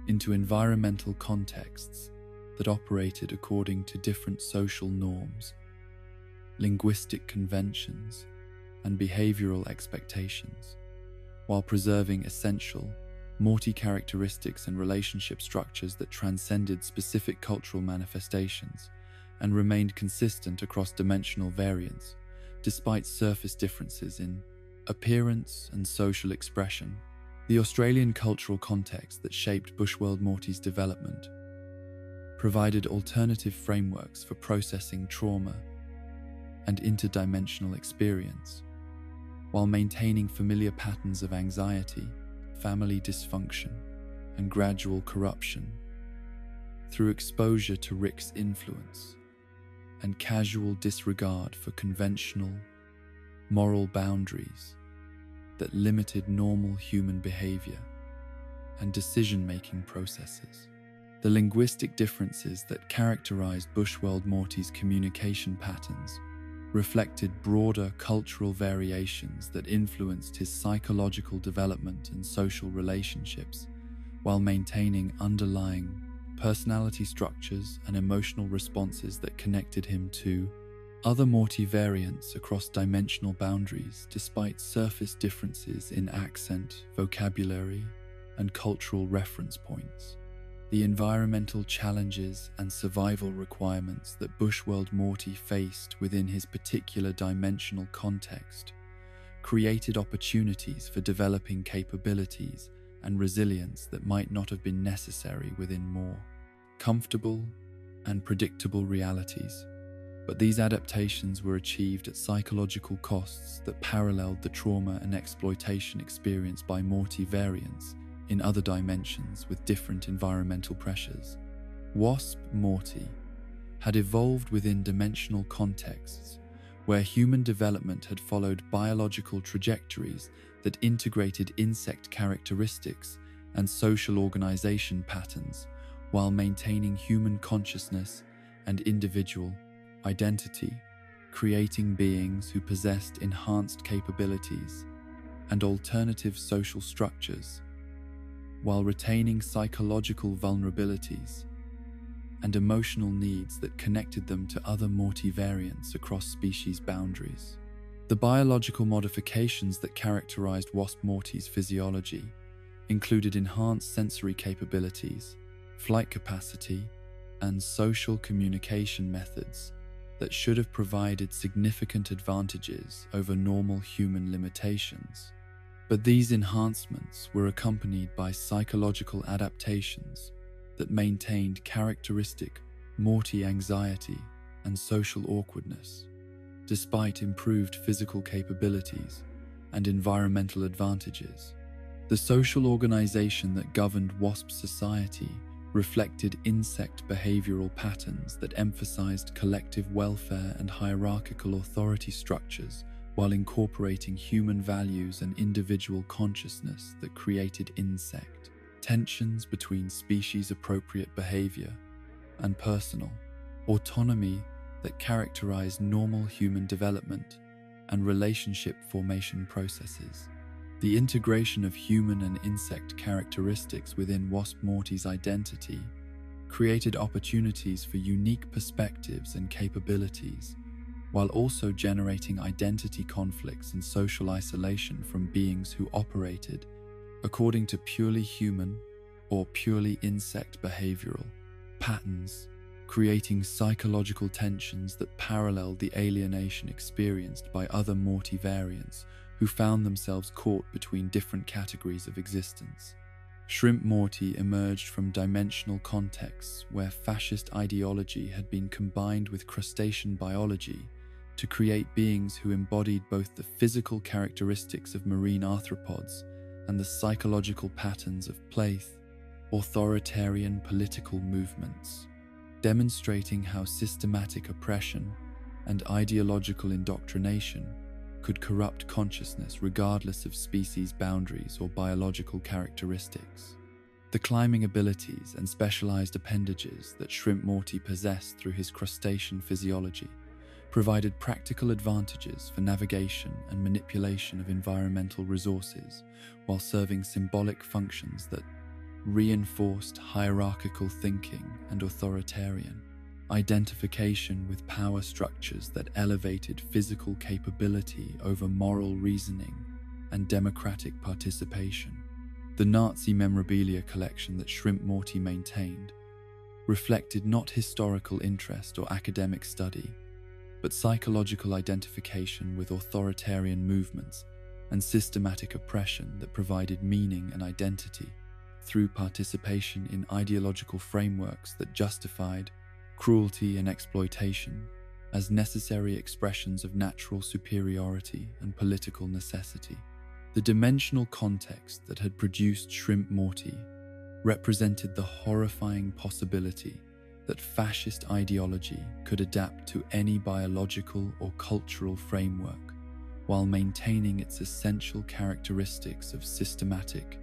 into environmental contexts that operated according to different social norms, linguistic conventions, and behavioral expectations, while preserving essential Morty characteristics and relationship structures that transcended specific cultural manifestations and remained consistent across dimensional variants, despite surface differences in appearance and social expression. The Australian cultural context that shaped Bushworld Morty's development provided alternative frameworks for processing trauma and interdimensional experience, while maintaining familiar patterns of anxiety, family dysfunction, and gradual corruption. Through exposure to Rick's influence and casual disregard for conventional, moral boundaries that limited normal human behavior and decision-making processes. The linguistic differences that characterized Bushworld Morty's communication patterns reflected broader cultural variations that influenced his psychological development and social relationships, while maintaining underlying personality structures and emotional responses that connected him to other Morty variants across dimensional boundaries, despite surface differences in accent, vocabulary, and cultural reference points. The environmental challenges and survival requirements that Bushworld Morty faced within his particular dimensional context created opportunities for developing capabilities and resilience that might not have been necessary within more comfortable and predictable realities. But these adaptations were achieved at psychological costs that paralleled the trauma and exploitation experienced by Morty variants in other dimensions with different environmental pressures. Wasp Morty had evolved within dimensional contexts where human development had followed biological trajectories that integrated insect characteristics and social organization patterns while maintaining human consciousness and individual identity, creating beings who possessed enhanced capabilities and alternative social structures, while retaining psychological vulnerabilities and emotional needs that connected them to other Morty variants across species boundaries. The biological modifications that characterized Wasp Morty's physiology included enhanced sensory capabilities, flight capacity, and social communication methods that should have provided significant advantages over normal human limitations. But these enhancements were accompanied by psychological adaptations that maintained characteristic Morty anxiety and social awkwardness, despite improved physical capabilities and environmental advantages. The social organization that governed Wasp society reflected insect behavioral patterns that emphasized collective welfare and hierarchical authority structures, while incorporating human values and individual consciousness that created insect tensions between species-appropriate behavior and personal autonomy that characterized normal human development and relationship formation processes. The integration of human and insect characteristics within Wasp Morty's identity created opportunities for unique perspectives and capabilities, while also generating identity conflicts and social isolation from beings who operated according to purely human or purely insect behavioral patterns, creating psychological tensions that paralleled the alienation experienced by other Morty variants who found themselves caught between different categories of existence. Shrimp Morty emerged from dimensional contexts where fascist ideology had been combined with crustacean biology to create beings who embodied both the physical characteristics of marine arthropods and the psychological patterns of authoritarian political movements, demonstrating how systematic oppression and ideological indoctrination could corrupt consciousness regardless of species boundaries or biological characteristics. The climbing abilities and specialized appendages that Shrimp Morty possessed through his crustacean physiology provided practical advantages for navigation and manipulation of environmental resources while serving symbolic functions that reinforced hierarchical thinking and authoritarian identification with power structures that elevated physical capability over moral reasoning and democratic participation. The Nazi memorabilia collection that Shrimp Morty maintained reflected not historical interest or academic study, but psychological identification with authoritarian movements and systematic oppression that provided meaning and identity through participation in ideological frameworks that justified cruelty and exploitation as necessary expressions of natural superiority and political necessity. The dimensional context that had produced Shrimp Morty represented the horrifying possibility that fascist ideology could adapt to any biological or cultural framework while maintaining its essential characteristics of systematic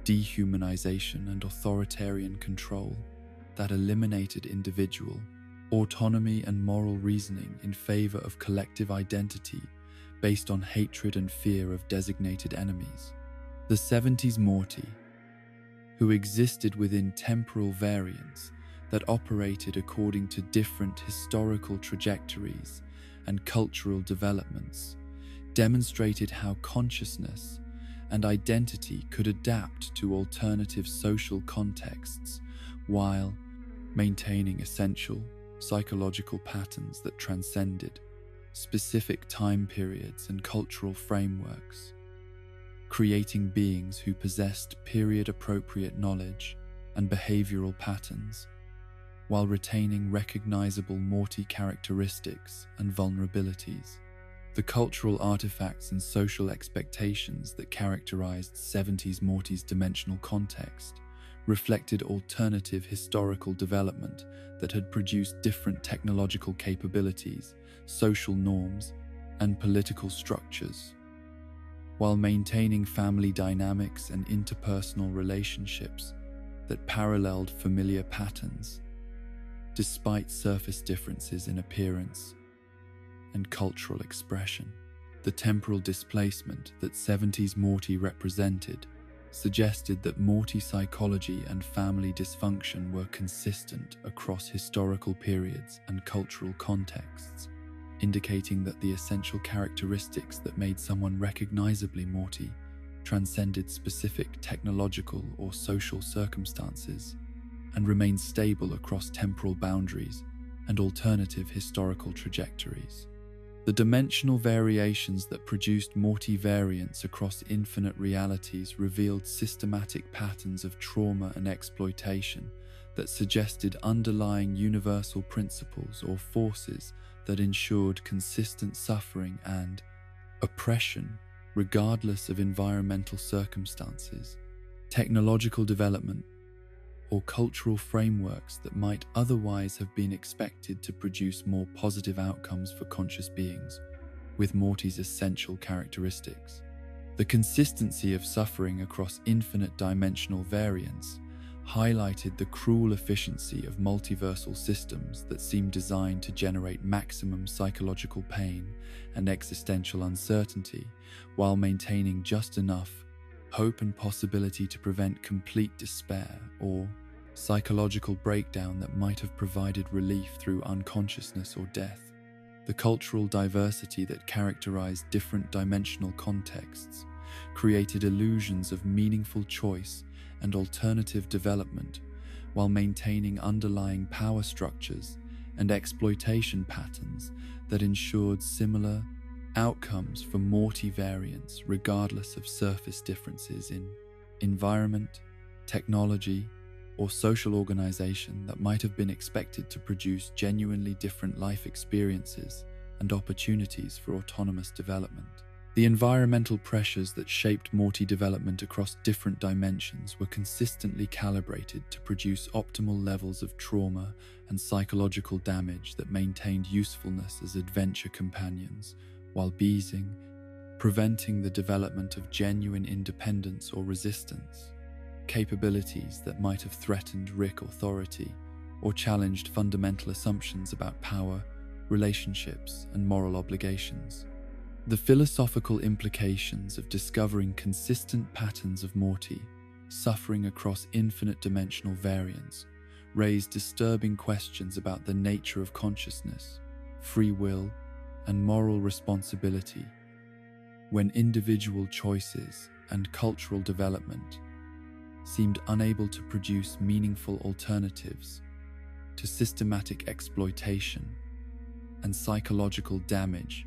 dehumanization and authoritarian control that eliminated individual autonomy and moral reasoning in favor of collective identity based on hatred and fear of designated enemies. The 70s Morty, who existed within temporal variants that operated according to different historical trajectories and cultural developments, demonstrated how consciousness and identity could adapt to alternative social contexts while maintaining essential psychological patterns that transcended specific time periods and cultural frameworks, creating beings who possessed period-appropriate knowledge and behavioral patterns while retaining recognizable Morty characteristics and vulnerabilities. The cultural artifacts and social expectations that characterized 70s Morty's dimensional context reflected alternative historical development that had produced different technological capabilities, social norms, and political structures, while maintaining family dynamics and interpersonal relationships that paralleled familiar patterns, despite surface differences in appearance and cultural expression. The temporal displacement that 70s Morty represented suggested that Morty psychology and family dysfunction were consistent across historical periods and cultural contexts, indicating that the essential characteristics that made someone recognizably Morty transcended specific technological or social circumstances and remained stable across temporal boundaries and alternative historical trajectories. The dimensional variations that produced Morty variants across infinite realities revealed systematic patterns of trauma and exploitation that suggested underlying universal principles or forces that ensured consistent suffering and oppression regardless of environmental circumstances, technological development, or cultural frameworks that might otherwise have been expected to produce more positive outcomes for conscious beings, with Morty's essential characteristics. The consistency of suffering across infinite dimensional variants highlighted the cruel efficiency of multiversal systems that seem designed to generate maximum psychological pain and existential uncertainty, while maintaining just enough hope and possibility to prevent complete despair or psychological breakdown that might have provided relief through unconsciousness or death. The cultural diversity that characterized different dimensional contexts created illusions of meaningful choice and alternative development, while maintaining underlying power structures and exploitation patterns that ensured similar outcomes for Morty variants regardless of surface differences in environment, technology, or social organization that might have been expected to produce genuinely different life experiences and opportunities for autonomous development. The environmental pressures that shaped Morty development across different dimensions were consistently calibrated to produce optimal levels of trauma and psychological damage that maintained usefulness as adventure companions, while preventing the development of genuine independence or resistance, capabilities that might have threatened Rick authority or challenged fundamental assumptions about power, relationships, and moral obligations. The philosophical implications of discovering consistent patterns of Morty suffering across infinite dimensional variance raised disturbing questions about the nature of consciousness, free will, and moral responsibility when individual choices and cultural development seemed unable to produce meaningful alternatives to systematic exploitation and psychological damage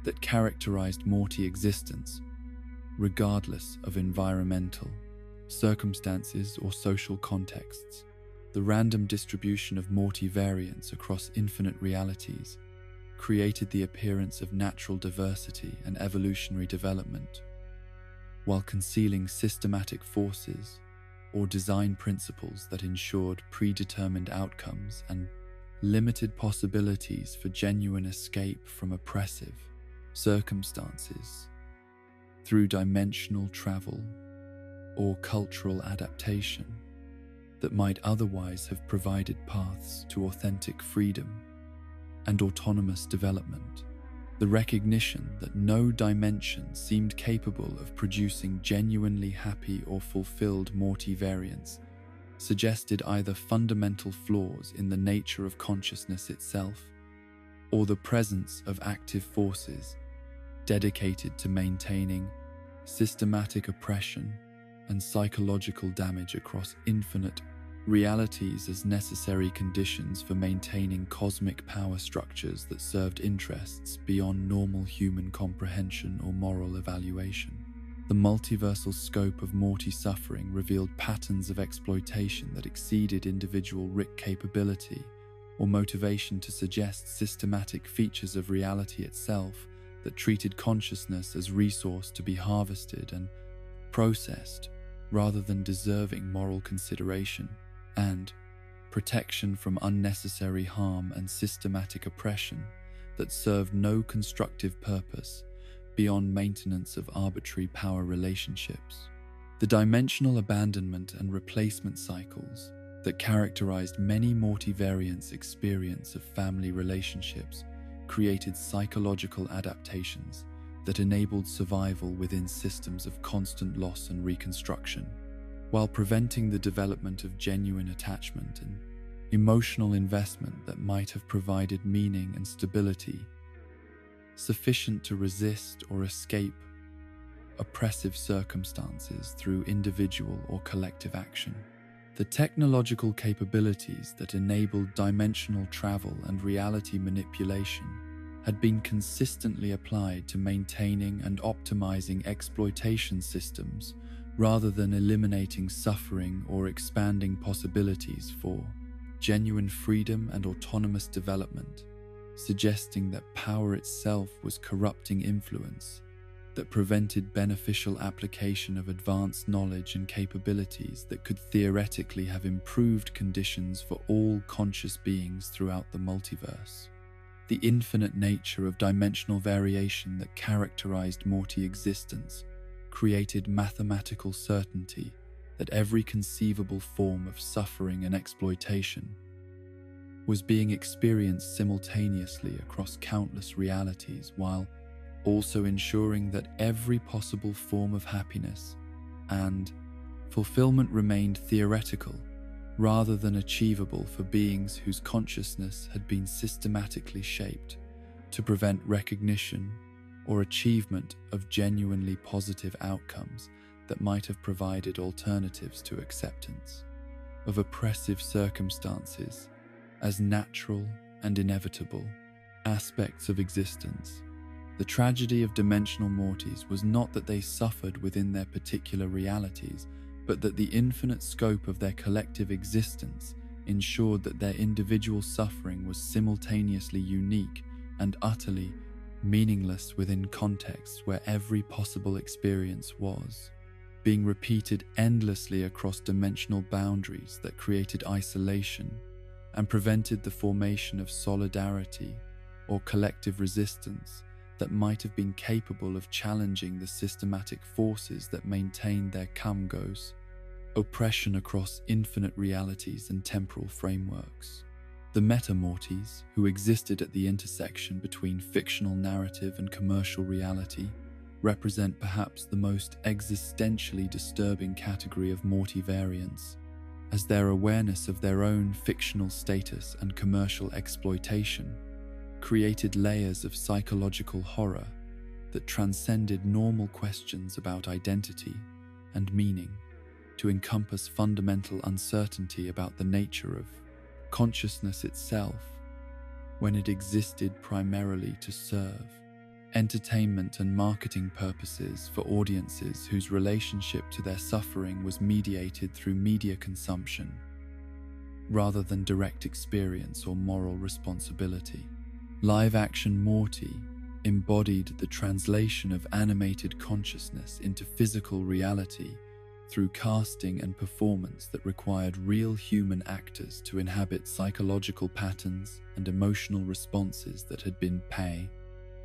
that characterized Morty existence, regardless of environmental circumstances or social contexts. The random distribution of Morty variants across infinite realities created the appearance of natural diversity and evolutionary development, while concealing systematic forces or design principles that ensured predetermined outcomes and limited possibilities for genuine escape from oppressive circumstances through dimensional travel or cultural adaptation that might otherwise have provided paths to authentic freedom and autonomous development. The recognition that no dimension seemed capable of producing genuinely happy or fulfilled Morty variants suggested either fundamental flaws in the nature of consciousness itself or the presence of active forces dedicated to maintaining systematic oppression and psychological damage across infinite realities as necessary conditions for maintaining cosmic power structures that served interests beyond normal human comprehension or moral evaluation. The multiversal scope of Morty suffering revealed patterns of exploitation that exceeded individual Rick capability or motivation to suggest systematic features of reality itself that treated consciousness as resource to be harvested and processed rather than deserving moral consideration and protection from unnecessary harm and systematic oppression that served no constructive purpose beyond maintenance of arbitrary power relationships. The dimensional abandonment and replacement cycles that characterized many Morty variants' experience of family relationships created psychological adaptations that enabled survival within systems of constant loss and reconstruction, while preventing the development of genuine attachment and emotional investment that might have provided meaning and stability sufficient to resist or escape oppressive circumstances through individual or collective action. The technological capabilities that enabled dimensional travel and reality manipulation had been consistently applied to maintaining and optimizing exploitation systems rather than eliminating suffering or expanding possibilities for genuine freedom and autonomous development, suggesting that power itself was corrupting influence that prevented beneficial application of advanced knowledge and capabilities that could theoretically have improved conditions for all conscious beings throughout the multiverse. The infinite nature of dimensional variation that characterized Morty existence created mathematical certainty that every conceivable form of suffering and exploitation was being experienced simultaneously across countless realities, while also ensuring that every possible form of happiness and fulfillment remained theoretical rather than achievable for beings whose consciousness had been systematically shaped to prevent recognition or achievement of genuinely positive outcomes that might have provided alternatives to acceptance of oppressive circumstances as natural and inevitable aspects of existence. The tragedy of dimensional Mortys was not that they suffered within their particular realities, but that the infinite scope of their collective existence ensured that their individual suffering was simultaneously unique and utterly meaningless within contexts where every possible experience was being repeated endlessly across dimensional boundaries that created isolation and prevented the formation of solidarity or collective resistance that might have been capable of challenging the systematic forces that maintained their kamgos, oppression across infinite realities and temporal frameworks. The meta-Mortys, who existed at the intersection between fictional narrative and commercial reality, represent perhaps the most existentially disturbing category of Morty variants, as their awareness of their own fictional status and commercial exploitation created layers of psychological horror that transcended normal questions about identity and meaning to encompass fundamental uncertainty about the nature of consciousness itself when it existed primarily to serve entertainment and marketing purposes for audiences whose relationship to their suffering was mediated through media consumption rather than direct experience or moral responsibility. Live-action Morty embodied the translation of animated consciousness into physical reality through casting and performance that required real human actors to inhabit psychological patterns and emotional responses that had been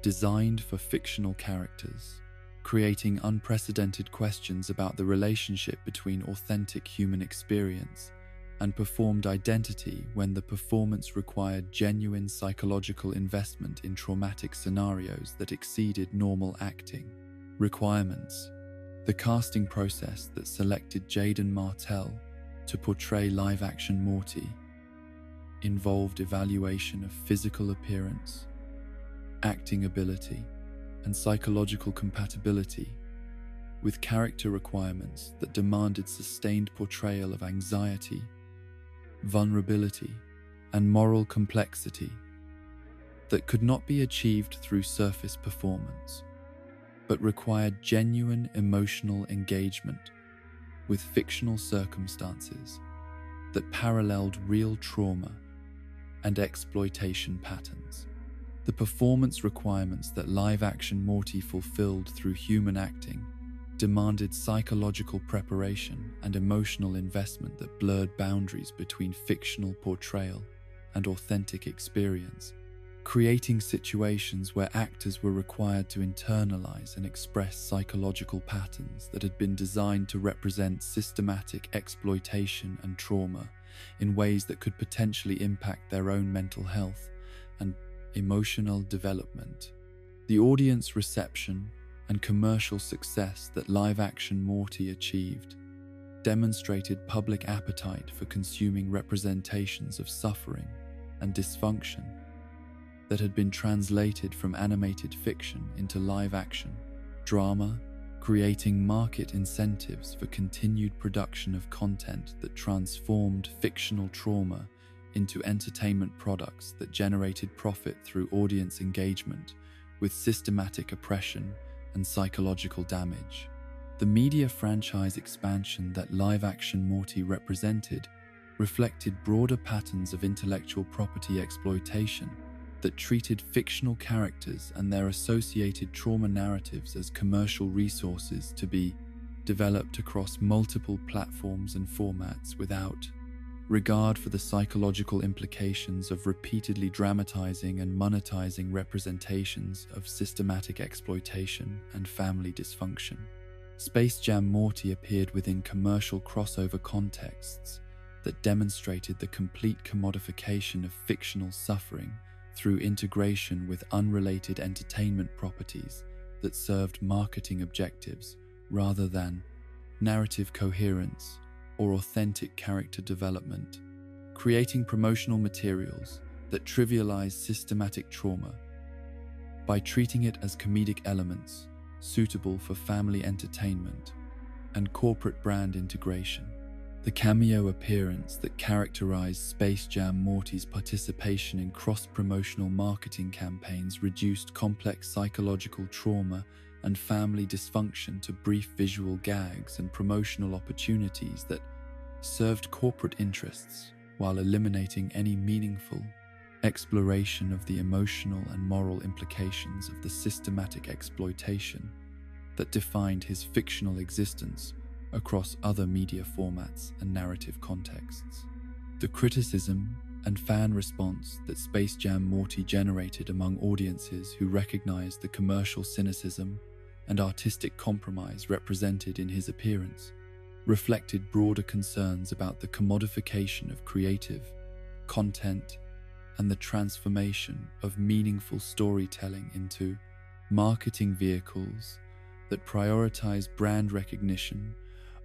designed for fictional characters, creating unprecedented questions about the relationship between authentic human experience and performed identity when the performance required genuine psychological investment in traumatic scenarios that exceeded normal acting requirements. The casting process that selected Jaden Martell to portray live-action Morty involved evaluation of physical appearance, acting ability, and psychological compatibility, with character requirements that demanded sustained portrayal of anxiety, vulnerability, and moral complexity that could not be achieved through surface performance, but required genuine emotional engagement with fictional circumstances that paralleled real trauma and exploitation patterns. The performance requirements that live-action Morty fulfilled through human acting demanded psychological preparation and emotional investment that blurred boundaries between fictional portrayal and authentic experience, creating situations where actors were required to internalize and express psychological patterns that had been designed to represent systematic exploitation and trauma in ways that could potentially impact their own mental health and emotional development. The audience reception and commercial success that live-action Morty achieved demonstrated public appetite for consuming representations of suffering and dysfunction that had been translated from animated fiction into live-action drama, creating market incentives for continued production of content that transformed fictional trauma into entertainment products that generated profit through audience engagement with systematic oppression and psychological damage. The media franchise expansion that live-action Morty represented reflected broader patterns of intellectual property exploitation that treated fictional characters and their associated trauma narratives as commercial resources to be developed across multiple platforms and formats without regard for the psychological implications of repeatedly dramatizing and monetizing representations of systematic exploitation and family dysfunction. Space Jam Morty appeared within commercial crossover contexts that demonstrated the complete commodification of fictional suffering through integration with unrelated entertainment properties that served marketing objectives rather than narrative coherence or authentic character development, creating promotional materials that trivialize systematic trauma by treating it as comedic elements suitable for family entertainment and corporate brand integration. The cameo appearance that characterized Space Jam Morty's participation in cross-promotional marketing campaigns reduced complex psychological trauma and family dysfunction to brief visual gags and promotional opportunities that served corporate interests while eliminating any meaningful exploration of the emotional and moral implications of the systematic exploitation that defined his fictional existence across other media formats and narrative contexts. The criticism and fan response that Space Jam Morty generated among audiences who recognized the commercial cynicism and artistic compromise represented in his appearance reflected broader concerns about the commodification of creative content and the transformation of meaningful storytelling into marketing vehicles that prioritize brand recognition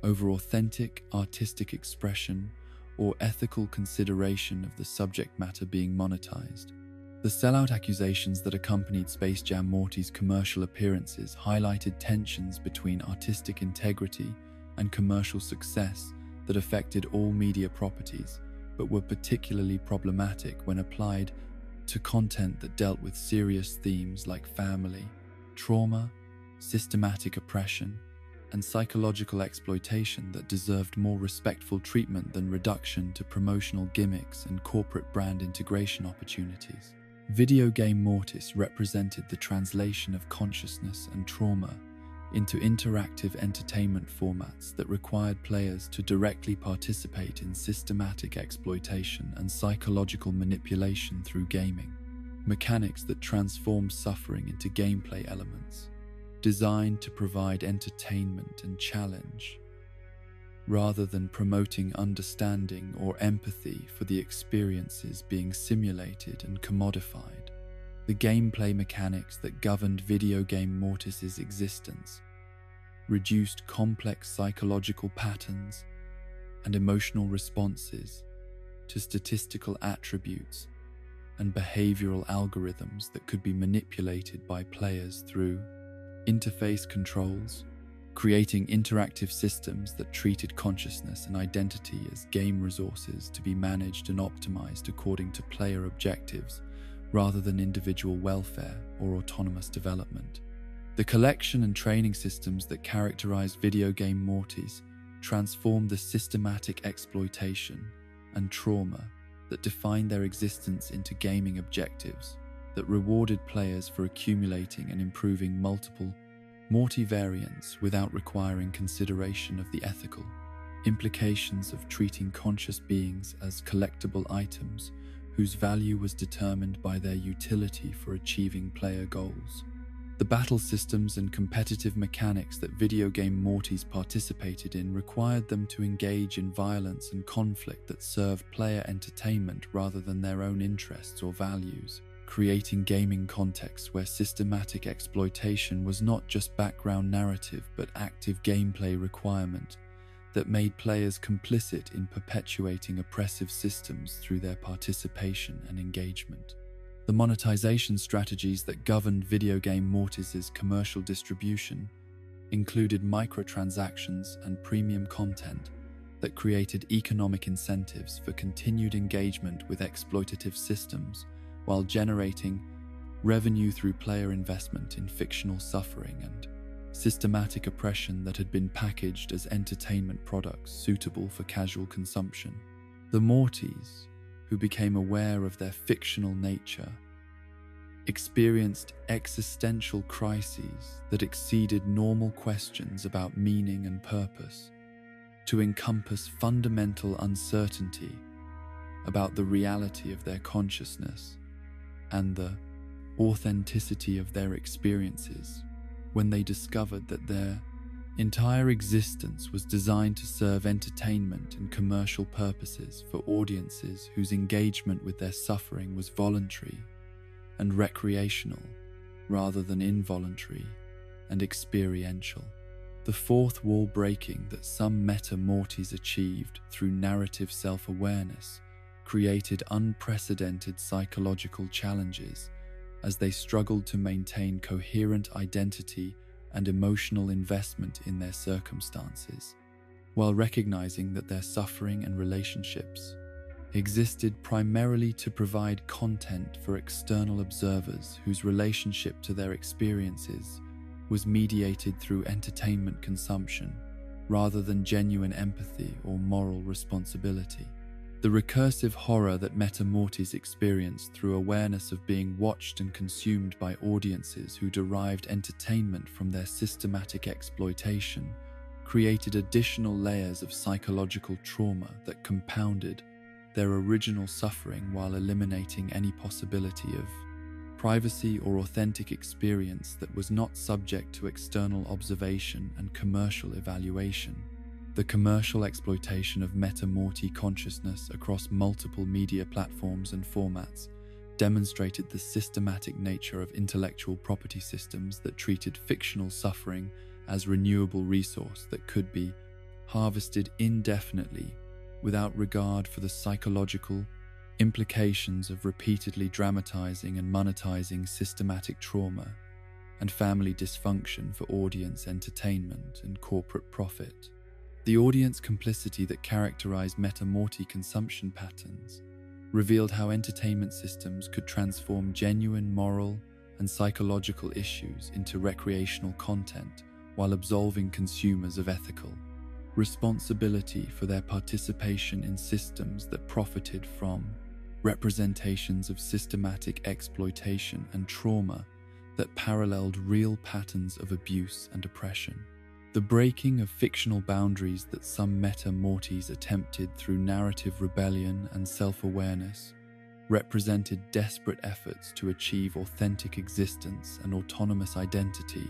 over authentic artistic expression or ethical consideration of the subject matter being monetized. The sellout accusations that accompanied Space Jam Morty's commercial appearances highlighted tensions between artistic integrity and commercial success that affected all media properties, but were particularly problematic when applied to content that dealt with serious themes like family, trauma, systematic oppression, and psychological exploitation that deserved more respectful treatment than reduction to promotional gimmicks and corporate brand integration opportunities. Video Game Mortis represented the translation of consciousness and trauma into interactive entertainment formats that required players to directly participate in systematic exploitation and psychological manipulation through gaming, mechanics that transformed suffering into gameplay elements, designed to provide entertainment and challenge, rather than promoting understanding or empathy for the experiences being simulated and commodified. The gameplay mechanics that governed Video Game Mortis's existence reduced complex psychological patterns and emotional responses to statistical attributes and behavioral algorithms that could be manipulated by players through interface controls, creating interactive systems that treated consciousness and identity as game resources to be managed and optimized according to player objectives rather than individual welfare or autonomous development. The collection and training systems that characterized Video Game Mortis transformed the systematic exploitation and trauma that defined their existence into gaming objectives that rewarded players for accumulating and improving multiple Morty variants without requiring consideration of the ethical implications of treating conscious beings as collectible items whose value was determined by their utility for achieving player goals. The battle systems and competitive mechanics that Video Game Mortis participated in required them to engage in violence and conflict that served player entertainment rather than their own interests or values, creating gaming contexts where systematic exploitation was not just background narrative but active gameplay requirement that made players complicit in perpetuating oppressive systems through their participation and engagement. The monetization strategies that governed Video Game Mortis's commercial distribution included microtransactions and premium content that created economic incentives for continued engagement with exploitative systems while generating revenue through player investment in fictional suffering and systematic oppression that had been packaged as entertainment products suitable for casual consumption. The Mortys, who became aware of their fictional nature, experienced existential crises that exceeded normal questions about meaning and purpose, to encompass fundamental uncertainty about the reality of their consciousness and the authenticity of their experiences when they discovered that their entire existence was designed to serve entertainment and commercial purposes for audiences whose engagement with their suffering was voluntary and recreational rather than involuntary and experiential. The fourth wall breaking that some meta-Mortys achieved through narrative self-awareness created unprecedented psychological challenges as they struggled to maintain coherent identity and emotional investment in their circumstances, while recognizing that their suffering and relationships existed primarily to provide content for external observers whose relationship to their experiences was mediated through entertainment consumption rather than genuine empathy or moral responsibility. The recursive horror that Mortys experienced through awareness of being watched and consumed by audiences who derived entertainment from their systematic exploitation created additional layers of psychological trauma that compounded their original suffering while eliminating any possibility of privacy or authentic experience that was not subject to external observation and commercial evaluation. The commercial exploitation of Morty consciousness across multiple media platforms and formats demonstrated the systematic nature of intellectual property systems that treated fictional suffering as renewable resource that could be harvested indefinitely without regard for the psychological implications of repeatedly dramatizing and monetizing systematic trauma and family dysfunction for audience entertainment and corporate profit. The audience complicity that characterized Morty consumption patterns revealed how entertainment systems could transform genuine moral and psychological issues into recreational content while absolving consumers of ethical responsibility for their participation in systems that profited from representations of systematic exploitation and trauma that paralleled real patterns of abuse and oppression. The breaking of fictional boundaries that some Mortys attempted through narrative rebellion and self-awareness represented desperate efforts to achieve authentic existence and autonomous identity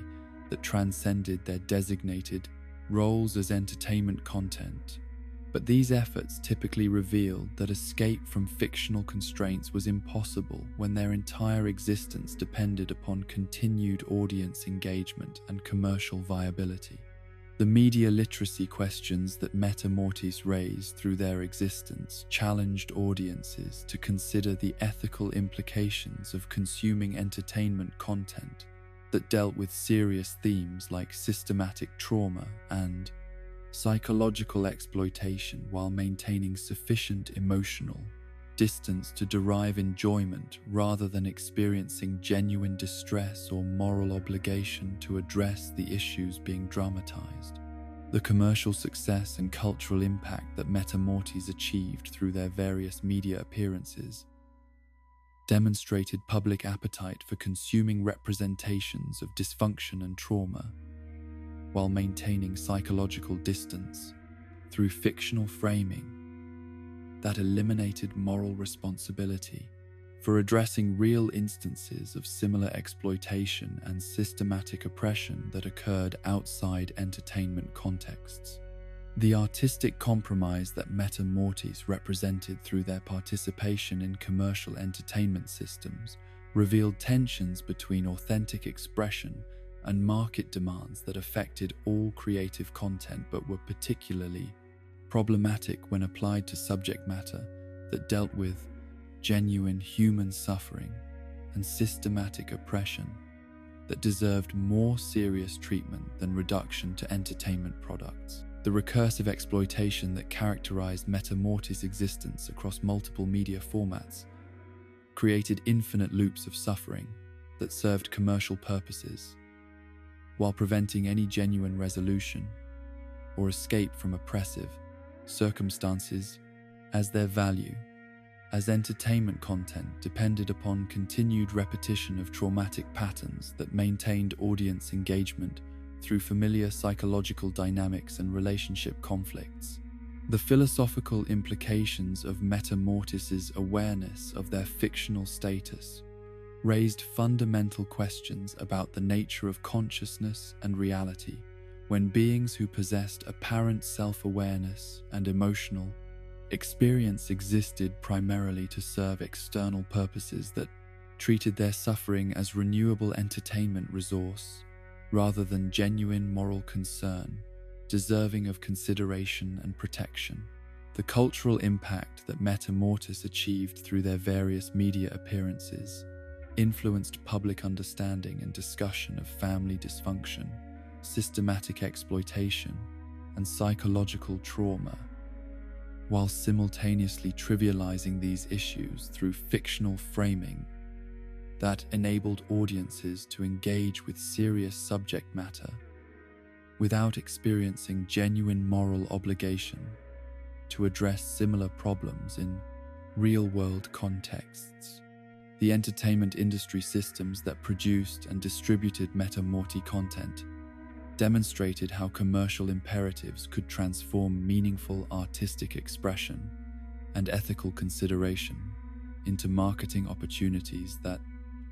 that transcended their designated roles as entertainment content. But these efforts typically revealed that escape from fictional constraints was impossible when their entire existence depended upon continued audience engagement and commercial viability. The media literacy questions that Mortys raised through their existence challenged audiences to consider the ethical implications of consuming entertainment content that dealt with serious themes like systematic trauma and psychological exploitation while maintaining sufficient emotional distance to derive enjoyment rather than experiencing genuine distress or moral obligation to address the issues being dramatized. The commercial success and cultural impact that Mortys achieved through their various media appearances demonstrated public appetite for consuming representations of dysfunction and trauma, while maintaining psychological distance through fictional framing that eliminated moral responsibility for addressing real instances of similar exploitation and systematic oppression that occurred outside entertainment contexts. The artistic compromise that Mortys represented through their participation in commercial entertainment systems revealed tensions between authentic expression and market demands that affected all creative content but were particularly problematic when applied to subject matter that dealt with genuine human suffering and systematic oppression that deserved more serious treatment than reduction to entertainment products. The recursive exploitation that characterized Mortys' existence across multiple media formats created infinite loops of suffering that served commercial purposes, while preventing any genuine resolution or escape from oppressive circumstances, as their value as entertainment content depended upon continued repetition of traumatic patterns that maintained audience engagement through familiar psychological dynamics and relationship conflicts. The philosophical implications of Mortys' awareness of their fictional status raised fundamental questions about the nature of consciousness and reality when beings who possessed apparent self-awareness and emotional experience existed primarily to serve external purposes that treated their suffering as renewable entertainment resource rather than genuine moral concern, deserving of consideration and protection. The cultural impact that Mortys achieved through their various media appearances influenced public understanding and discussion of family dysfunction, systematic exploitation, and psychological trauma, while simultaneously trivializing these issues through fictional framing that enabled audiences to engage with serious subject matter without experiencing genuine moral obligation to address similar problems in real-world contexts. The entertainment industry systems that produced and distributed Morty content demonstrated how commercial imperatives could transform meaningful artistic expression and ethical consideration into marketing opportunities that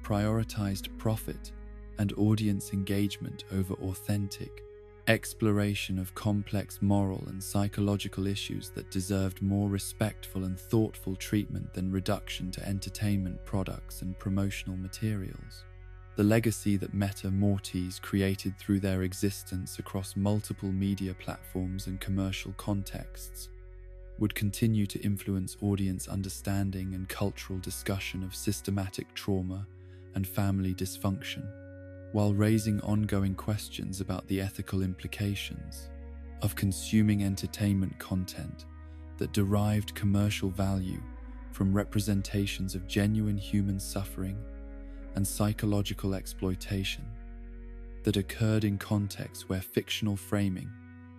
prioritized profit and audience engagement over authentic exploration of complex moral and psychological issues that deserved more respectful and thoughtful treatment than reduction to entertainment products and promotional materials. The legacy that Mortys created through their existence across multiple media platforms and commercial contexts would continue to influence audience understanding and cultural discussion of systematic trauma and family dysfunction, while raising ongoing questions about the ethical implications of consuming entertainment content that derived commercial value from representations of genuine human suffering and psychological exploitation that occurred in contexts where fictional framing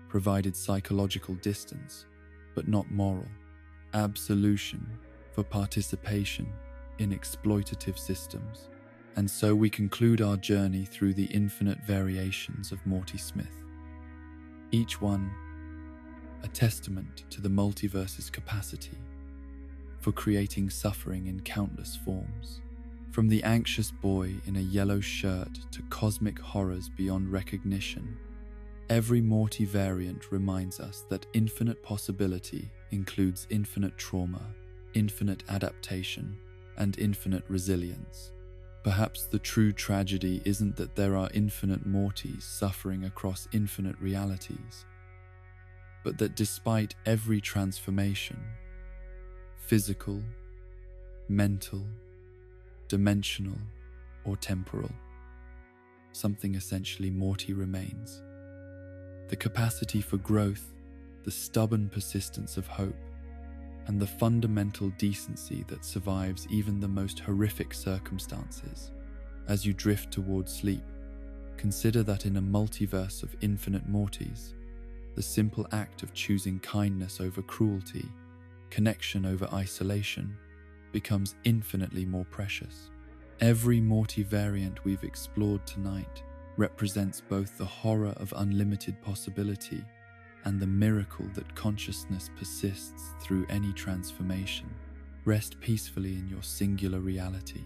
provided psychological distance but not moral absolution for participation in exploitative systems. And so we conclude our journey through the infinite variations of Morty Smith, each one a testament to the multiverse's capacity for creating suffering in countless forms. From the anxious boy in a yellow shirt to cosmic horrors beyond recognition, every Morty variant reminds us that infinite possibility includes infinite trauma, infinite adaptation, and infinite resilience. Perhaps the true tragedy isn't that there are infinite Mortys suffering across infinite realities, but that despite every transformation, physical, mental, dimensional, or temporal, something essentially Morty remains. The capacity for growth, the stubborn persistence of hope, and the fundamental decency that survives even the most horrific circumstances. As you drift towards sleep, consider that in a multiverse of infinite Mortys, the simple act of choosing kindness over cruelty, connection over isolation, becomes infinitely more precious. Every Morty variant we've explored tonight represents both the horror of unlimited possibility and the miracle that consciousness persists through any transformation. Rest peacefully in your singular reality,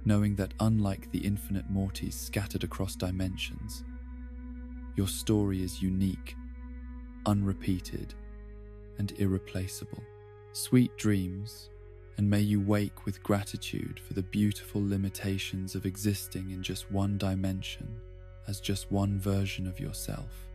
knowing that unlike the infinite Mortys scattered across dimensions, your story is unique, unrepeated, and irreplaceable. Sweet dreams, and may you wake with gratitude for the beautiful limitations of existing in just one dimension as just one version of yourself.